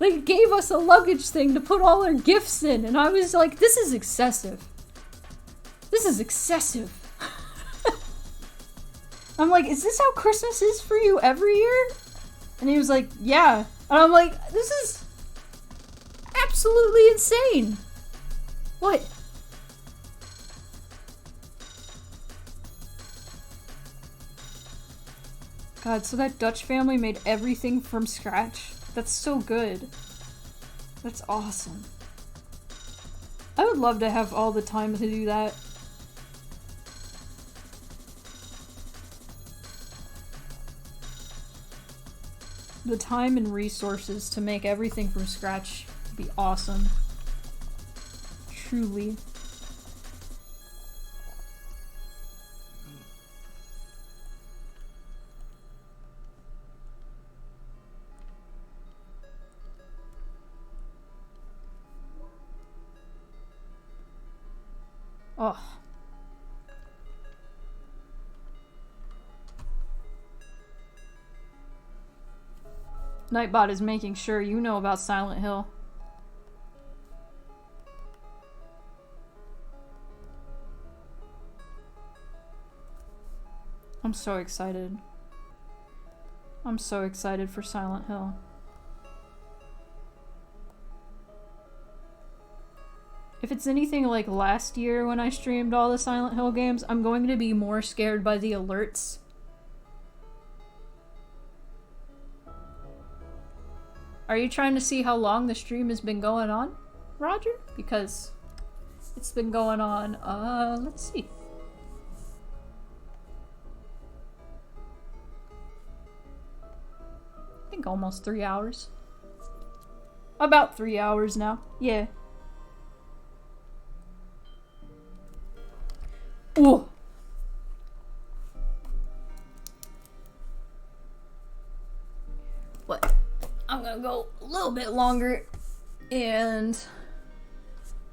They gave us a luggage thing to put all our gifts in, and I was like, this is excessive. This is excessive. I'm like, is this how Christmas is for you every year? And he was like, yeah. And I'm like, this is absolutely insane. What? God, so that Dutch family made everything from scratch? That's so good. That's awesome. I would love to have all the time to do that. The time and resources to make everything from scratch would be awesome. Truly. Oh. Nightbot is making sure you know about Silent Hill. I'm so excited. I'm so excited for Silent Hill. If it's anything like last year when I streamed all the Silent Hill games, I'm going to be more scared by the alerts. Are you trying to see how long the stream has been going on, Roger? Because it's been going on, let's see. I think almost 3 hours. About 3 hours now, yeah. Ooh. What? I'm gonna go a little bit longer, and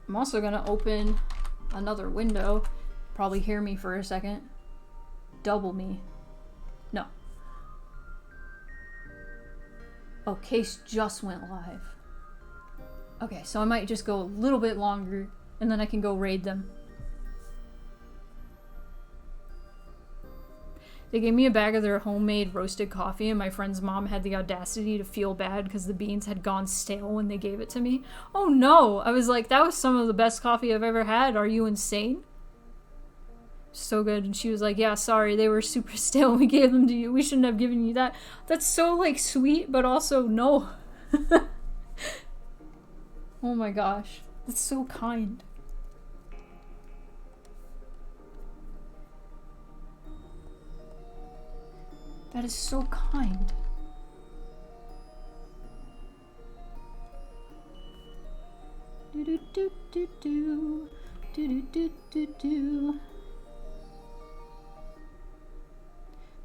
I'm also gonna open another window. Probably hear me for a second. Double me. No. Oh, case just went live. Okay, so I might just go a little bit longer, and then I can go raid them. They gave me a bag of their homemade roasted coffee, and my friend's mom had the audacity to feel bad because the beans had gone stale when they gave it to me. Oh no! I was like, that was some of the best coffee I've ever had. Are you insane? So good. And she was like, yeah, sorry, they were super stale. We gave them to you. We shouldn't have given you that. That's so, like, sweet, but also no. Oh my gosh. That's so kind. That is so kind. Do do do do do do do do do.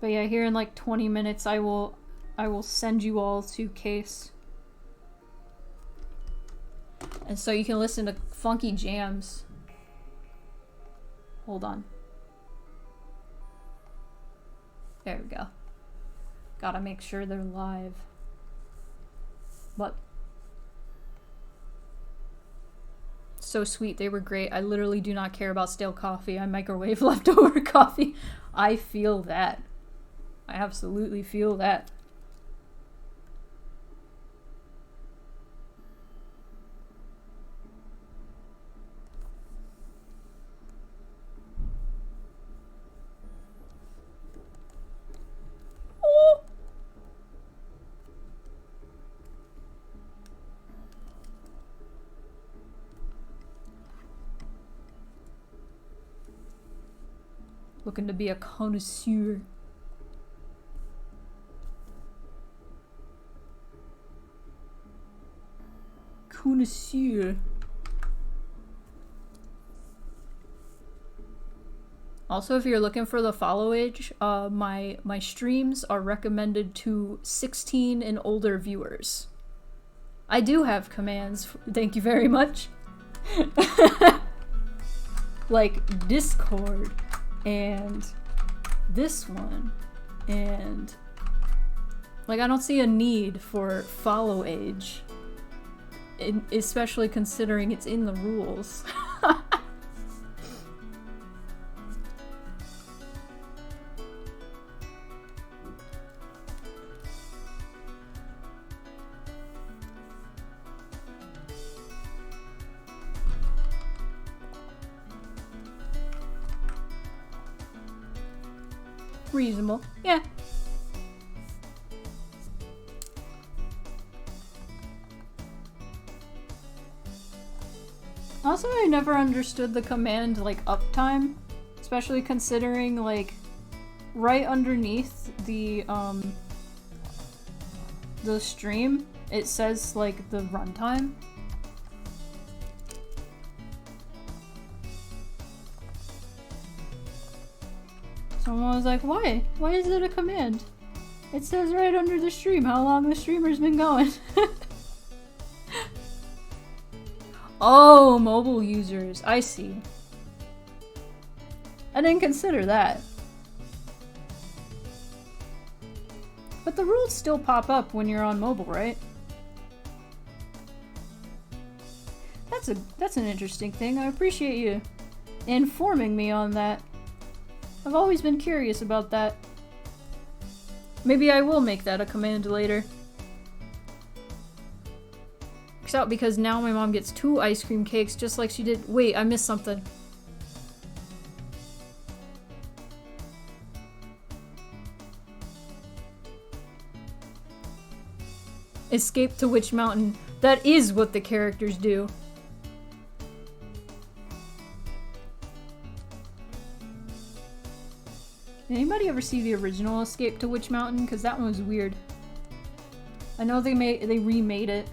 But yeah, here in like 20 minutes, I will send you all to Case, and so you can listen to funky jams. Hold on. There we go. Gotta make sure they're live. What? So sweet, they were great. I literally do not care about stale coffee. I microwave leftover coffee. I feel that. I absolutely feel that. Looking to be a connoisseur. Connoisseur. Also, if you're looking for the follow age, my streams are recommended to 16 and older viewers. I do have commands. Thank you very much. Like Discord. And this one, and like I don't see a need for follow age, especially considering it's in the rules. Reasonable. Yeah. Also, I never understood the command, like, uptime. Especially considering, like, right underneath the stream, it says, like, the runtime. Someone was like, why? Why is it a command? It says right under the stream how long the streamer's been going. Oh, mobile users. I see. I didn't consider that. But the rules still pop up when you're on mobile, right? That's an interesting thing. I appreciate you informing me on that. I've always been curious about that. Maybe I will make that a command later. Works out because now my mom gets 2 ice cream cakes just like she did. Wait, I missed something. Escape to Witch Mountain. That is what the characters do. Did anybody ever see the original Escape to Witch Mountain? Because that one was weird. I know they remade it,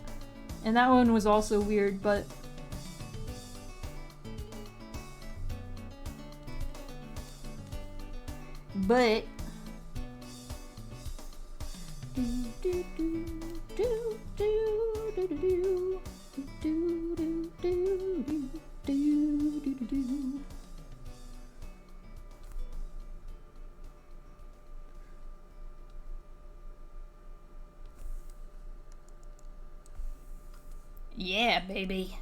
and that one was also weird, but Yeah, baby.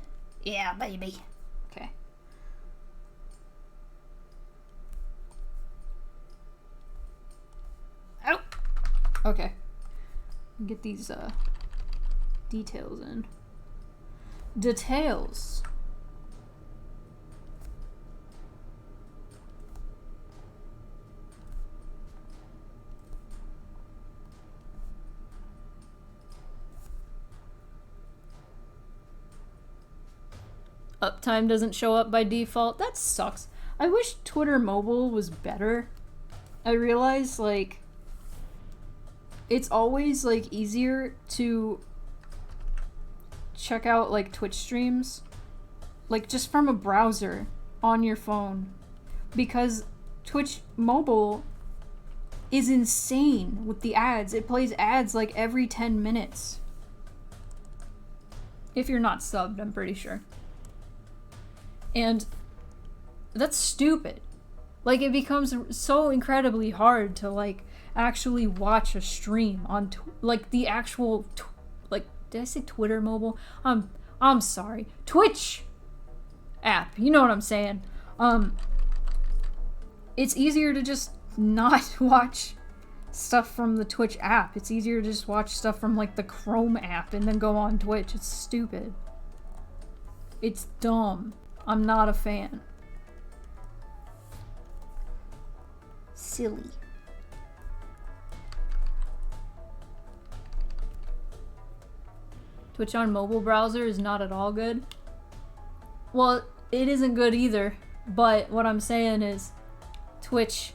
Yeah, baby. okay. Oh. Okay. Get these details in. Details. Uptime doesn't show up by default. That sucks. I wish Twitter mobile was better. I realize, like, it's always, like, easier to check out, like, Twitch streams, like, just from a browser on your phone. Because Twitch mobile is insane with the ads. It plays ads, like, every 10 minutes. If you're not subbed, I'm pretty sure. And that's stupid. Like, it becomes so incredibly hard to, like, actually watch a stream on, like, the actual, like, did I say Twitter mobile? I'm sorry. Twitch app. You know what I'm saying. It's easier to just not watch stuff from the Twitch app. It's easier to just watch stuff from, like, the Chrome app and then go on Twitch. It's stupid. It's dumb. I'm not a fan. Silly. Twitch on mobile browser is not at all good. Well, it isn't good either, but what I'm saying is Twitch,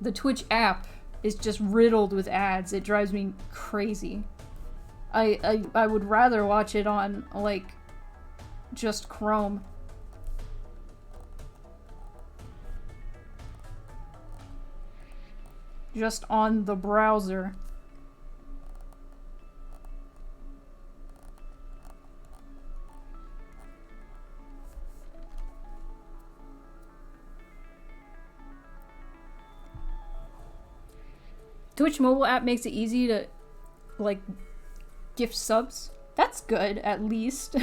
the Twitch app is just riddled with ads. It drives me crazy. I would rather watch it on, like, just Chrome. Just on the browser. Twitch mobile app makes it easy to, like, gift subs. That's good, at least.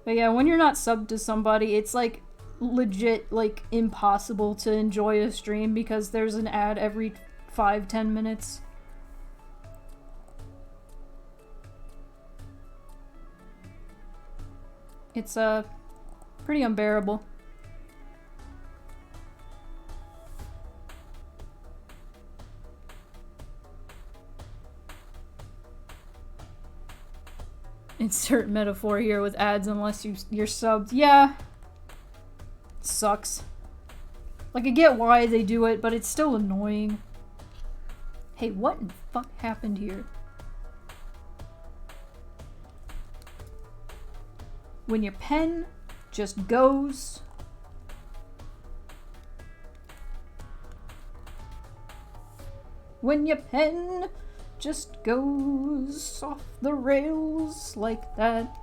But yeah, when you're not subbed to somebody, it's, like, legit, like, impossible to enjoy a stream because there's an ad every 5-10 minutes. It's, pretty unbearable. Insert metaphor here with ads unless you're subbed. Yeah. Sucks. Like, I get why they do it, but it's still annoying. Hey, what in the fuck happened here? When your pen just goes... When your pen just goes off the rails like that.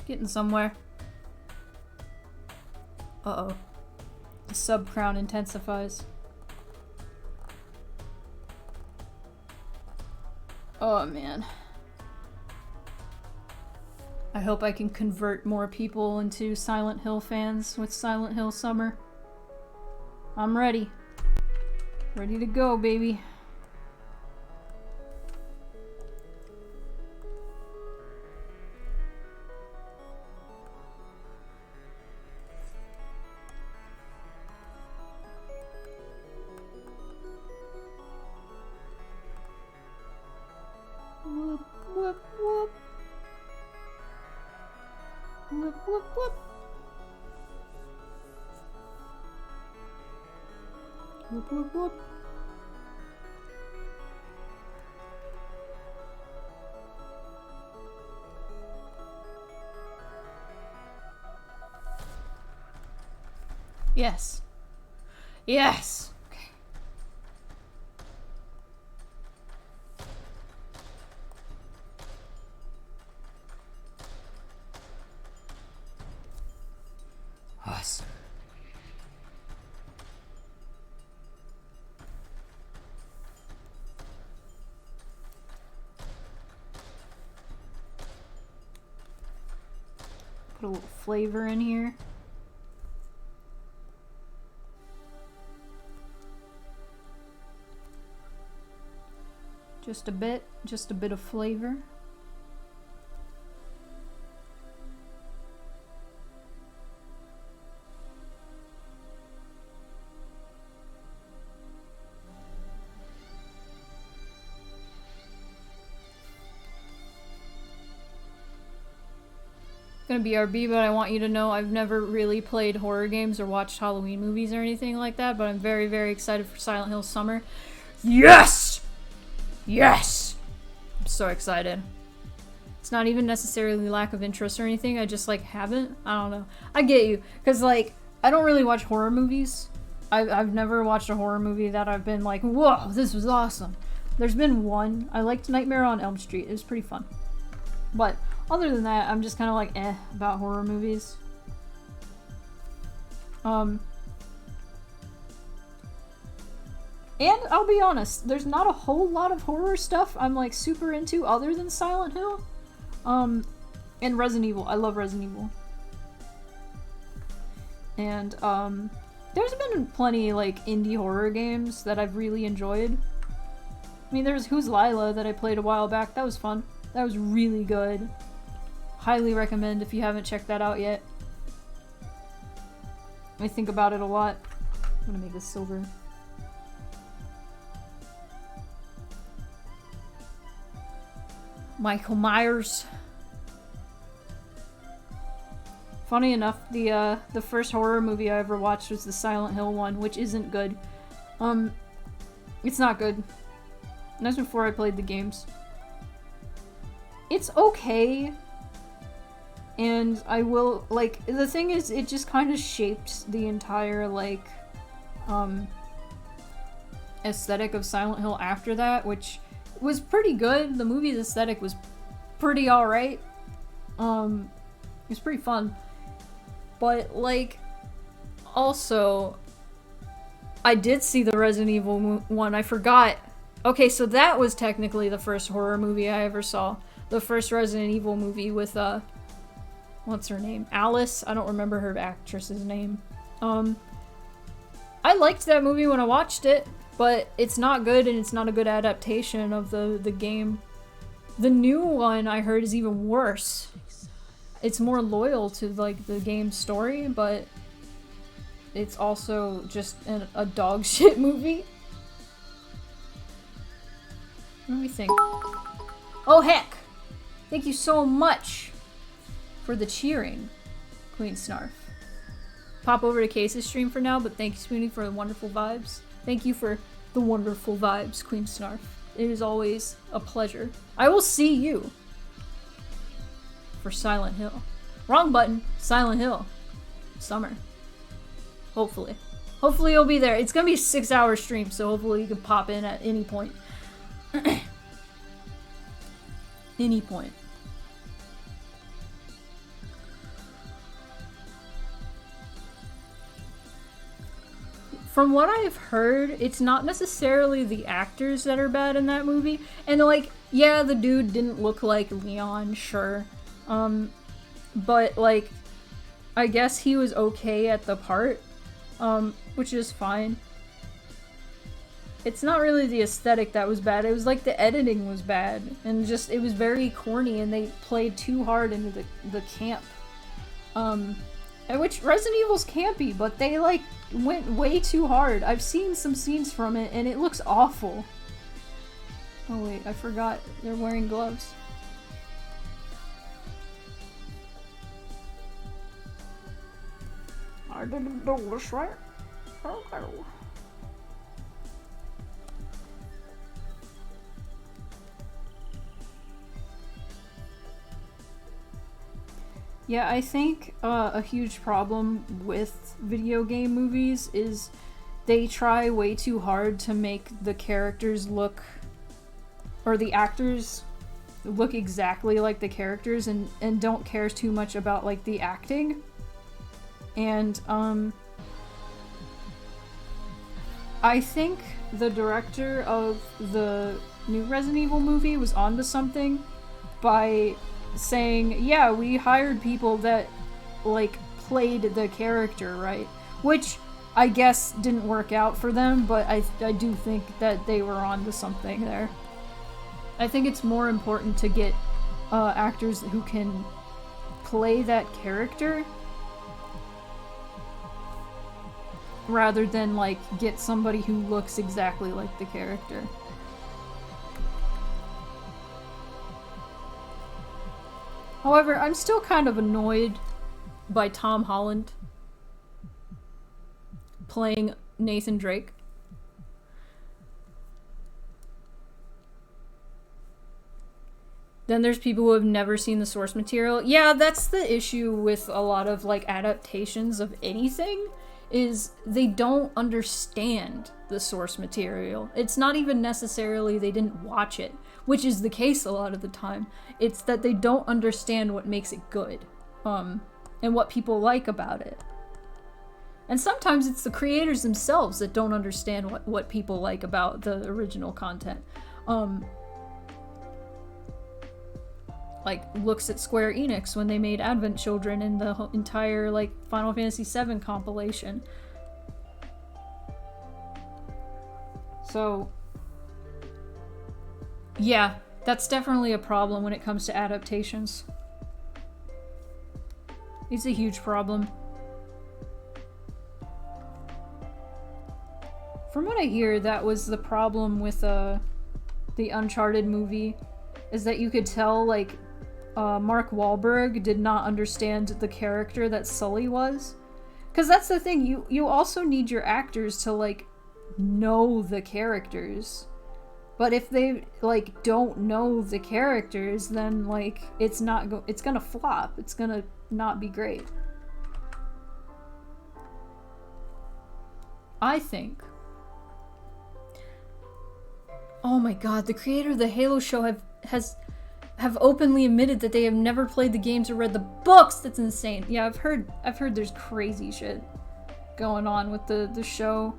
Getting somewhere. Uh-oh. The sub crown intensifies. Oh man. I hope I can convert more people into Silent Hill fans with Silent Hill Summer. I'm ready. Ready to go, baby. Whoop, whoop, whoop. Whoop, whoop, whoop. Whoop, whoop, whoop. Yes. Yes! Okay. Awesome. Put a little flavor in here. Just a bit of flavor. Gonna BRB, but I want you to know I've never really played horror games or watched Halloween movies or anything like that, but I'm very, very excited for Silent Hill Summer. Yes! Yes! I'm so excited. It's not even necessarily lack of interest or anything, I just, like, haven't. I don't know. I get you, because, like, I don't really watch horror movies. I've never watched a horror movie that I've been like, whoa, this was awesome. There's been one. I liked Nightmare on Elm Street. It was pretty fun. But other than that, I'm just kind of like, about horror movies. And I'll be honest, there's not a whole lot of horror stuff I'm like super into other than Silent Hill. And Resident Evil. I love Resident Evil. And there's been plenty like indie horror games that I've really enjoyed. I mean, there's Who's Lila that I played a while back. That was fun. That was really good. Highly recommend if you haven't checked that out yet. I think about it a lot. I'm gonna make this silver. Michael Myers. Funny enough, the first horror movie I ever watched was the Silent Hill one, which isn't good. It's not good. And that's before I played the games. It's okay. And I will, like, the thing is, it just kind of shaped the entire, like, aesthetic of Silent Hill after that, which was pretty good. The movie's aesthetic was pretty alright. It was pretty fun. But, like, also, I did see the Resident Evil one. I forgot. Okay, so that was technically the first horror movie I ever saw. The first Resident Evil movie with, what's her name? Alice? I don't remember her actress's name. I liked that movie when I watched it, but it's not good and it's not a good adaptation of the game. The new one I heard is even worse. It's more loyal to, like, the game's story, but it's also just a dog shit movie. Let me think. Oh, heck! Thank you so much for the cheering, Queen Snarf. Pop over to Case's stream for now, but thank you, Spoony, for the wonderful vibes. Thank you for the wonderful vibes, Queen Snarf. It is always a pleasure. I will see you for Silent Hill. Wrong button. Silent Hill. Summer. Hopefully. Hopefully you'll be there. It's gonna be a 6-hour stream, so hopefully you can pop in at any point. Any point. from what I've heard, it's not necessarily the actors that are bad in that movie. And, like, yeah, the dude didn't look like Leon, sure. But, like, I guess he was okay at the part, which is fine. It's not really the aesthetic that was bad, it was like the editing was bad. And just, it was very corny and they played too hard into the camp. Which Resident Evil's campy, but they, like, went way too hard. I've seen some scenes from it and it looks awful. Oh wait, I forgot they're wearing gloves. I didn't do this right. Okay. Yeah, I think a huge problem with video game movies is they try way too hard to make the characters look, or the actors look exactly like the characters and don't care too much about, like, the acting. And, I think the director of the new Resident Evil movie was onto something by saying, yeah, we hired people that, like, played the character, right? Which I guess didn't work out for them, but I do think that they were onto something there. I think it's more important to get actors who can play that character rather than, like, get somebody who looks exactly like the character. However, I'm still kind of annoyed by Tom Holland playing Nathan Drake. Then there's people who have never seen the source material. Yeah, that's the issue with a lot of, like, adaptations of anything, is they don't understand the source material. It's not even necessarily they didn't watch it, which is the case a lot of the time. It's that they don't understand what makes it good, and what people like about it. And sometimes it's the creators themselves that don't understand what people like about the original content. Like, looks at Square Enix when they made Advent Children and the entire, like, Final Fantasy VII compilation. So, yeah, that's definitely a problem when it comes to adaptations. It's a huge problem. From what I hear, that was the problem with the Uncharted movie, is that you could tell, like, Mark Wahlberg did not understand the character that Sully was. Because that's the thing, you also need your actors to, like, know the characters. But if they, like, don't know the characters, then, like, it's gonna flop. It's gonna not be great. I think. Oh my god, the creator of the Halo show have openly admitted that they have never played the games or read the books. That's insane. Yeah, I've heard there's crazy shit going on with the show.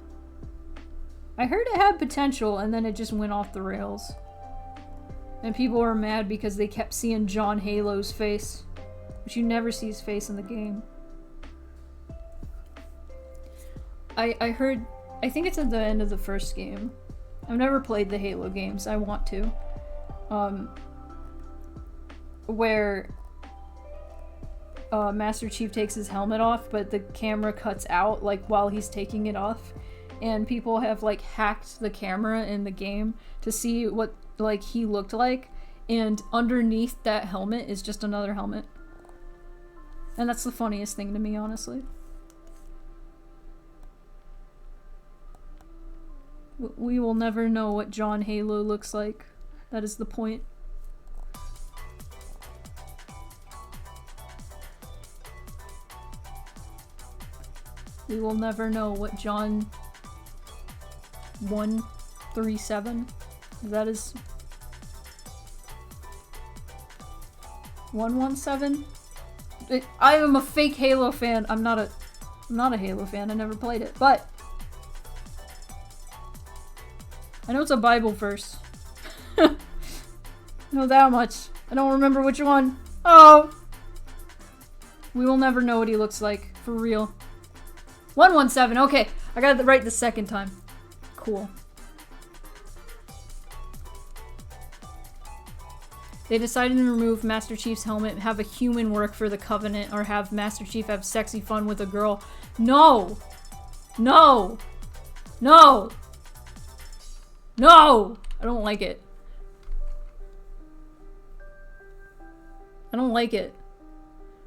I heard it had potential and then it just went off the rails. And people were mad because they kept seeing John Halo's face, but you never see his face in the game. I heard, I think it's at the end of the first game. I've never played the Halo games. I want to. Where Master Chief takes his helmet off, but the camera cuts out, like, while he's taking it off. And people have, like, hacked the camera in the game to see what, like, he looked like. And underneath that helmet is just another helmet. And that's the funniest thing to me, honestly. We will never know what John Halo looks like. That is the point. We will never know what John 137, that is 117? I am a fake Halo fan. I'm not a Halo fan. I never played it, but I know it's a Bible verse. I know that much. I don't remember which one. Oh! We will never know what he looks like. For real. 117. Okay. I got it right the second time. Cool. They decided to remove Master Chief's helmet, have a human work for the Covenant, or have Master Chief have sexy fun with a girl. No! No! No! No! I don't like it. I don't like it.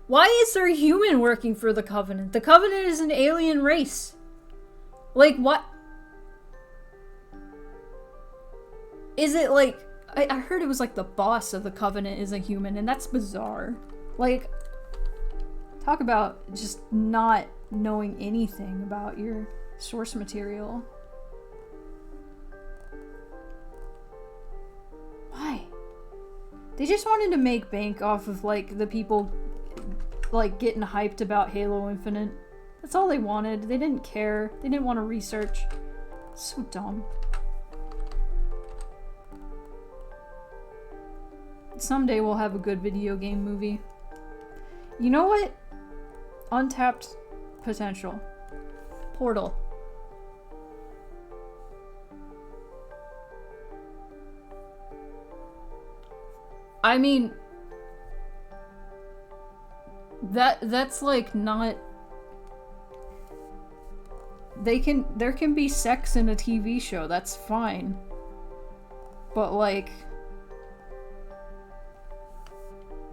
Why is there a human working for the Covenant? The Covenant is an alien race. Like, what? Is it like... I heard it was like the boss of the Covenant is a human, and that's bizarre. Like, talk about just not knowing anything about your source material. Why? They just wanted to make bank off of, like, the people, like, getting hyped about Halo Infinite. That's all they wanted. They didn't care. They didn't want to research. So dumb. Someday we'll have a good video game movie. You know what? Untapped potential. Portal. I mean, that's like not... there can be sex in a TV show, that's fine. But like...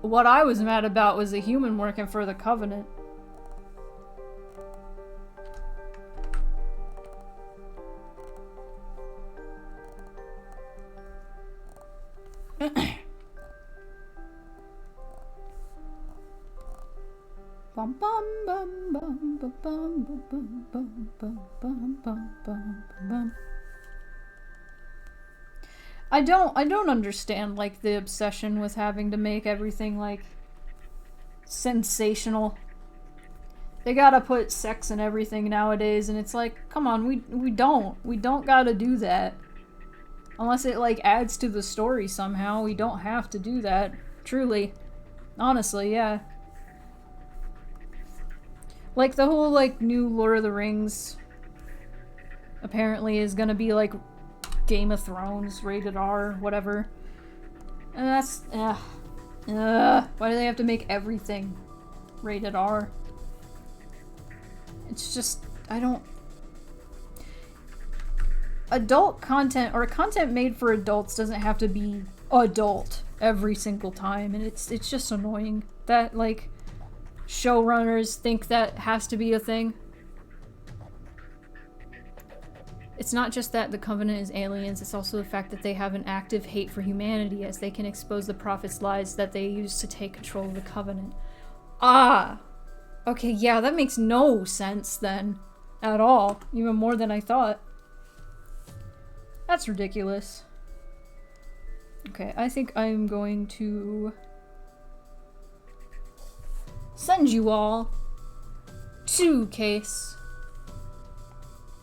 what I was mad about was a human working for the Covenant. Bum bum bum bum bum bum bum bum bum bum bum bum bum. I don't understand, like, the obsession with having to make everything, like, sensational. They gotta put sex in everything nowadays, and it's like, come on, we don't gotta do that. Unless it, like, adds to the story somehow, we don't have to do that. Truly. Honestly, yeah. Like, the whole, like, new Lord of the Rings apparently is gonna be, like, Game of Thrones, rated R, whatever. And that's... why do they have to make everything rated R? It's just... I don't... Adult content, or content made for adults, doesn't have to be adult every single time, and it's just annoying that, like, showrunners think that has to be a thing. It's not just that the Covenant is aliens, it's also the fact that they have an active hate for humanity, as they can expose the Prophet's lies that they use to take control of the Covenant. Ah! Okay, yeah, that makes no sense then. At all. Even more than I thought. That's ridiculous. Okay, I think I'm going to send you all to Case.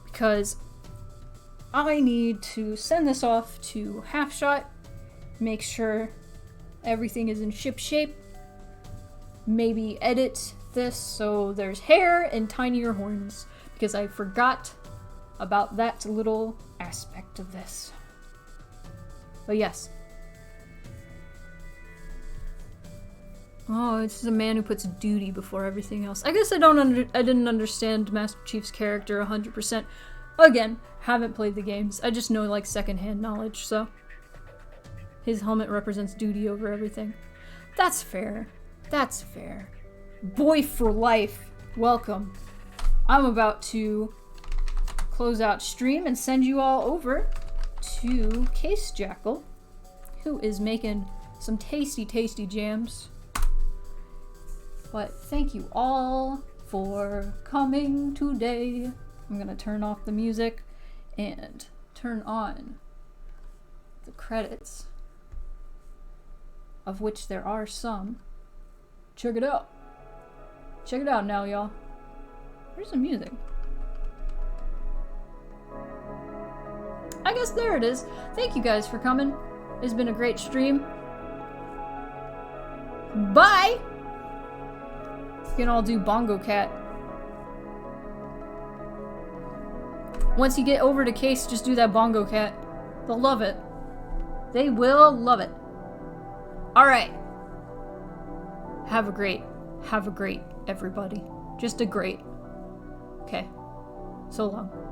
Because I need to send this off to Halfshot, make sure everything is in ship shape, maybe edit this so there's hair and tinier horns, because I forgot about that little aspect of this. But yes. Oh, this is a man who puts duty before everything else. I guess I didn't understand Master Chief's character 100%. Again, haven't played the games. I just know, like, secondhand knowledge, so. His helmet represents duty over everything. That's fair. That's fair. Boy for life. Welcome. I'm about to close out stream and send you all over to Case Jackal, who is making some tasty, tasty jams. But thank you all for coming today. I'm gonna turn off the music and turn on the credits, of which there are some. Check it out. Check it out now, y'all. Where's the music? I guess there it is. Thank you guys for coming. It's been a great stream. Bye! You can all do Bongo Cat. Once you get over to Case, just do that Bongo Cat. They'll love it. They will love it. Alright. Have a great, everybody. Just a great. Okay. So long.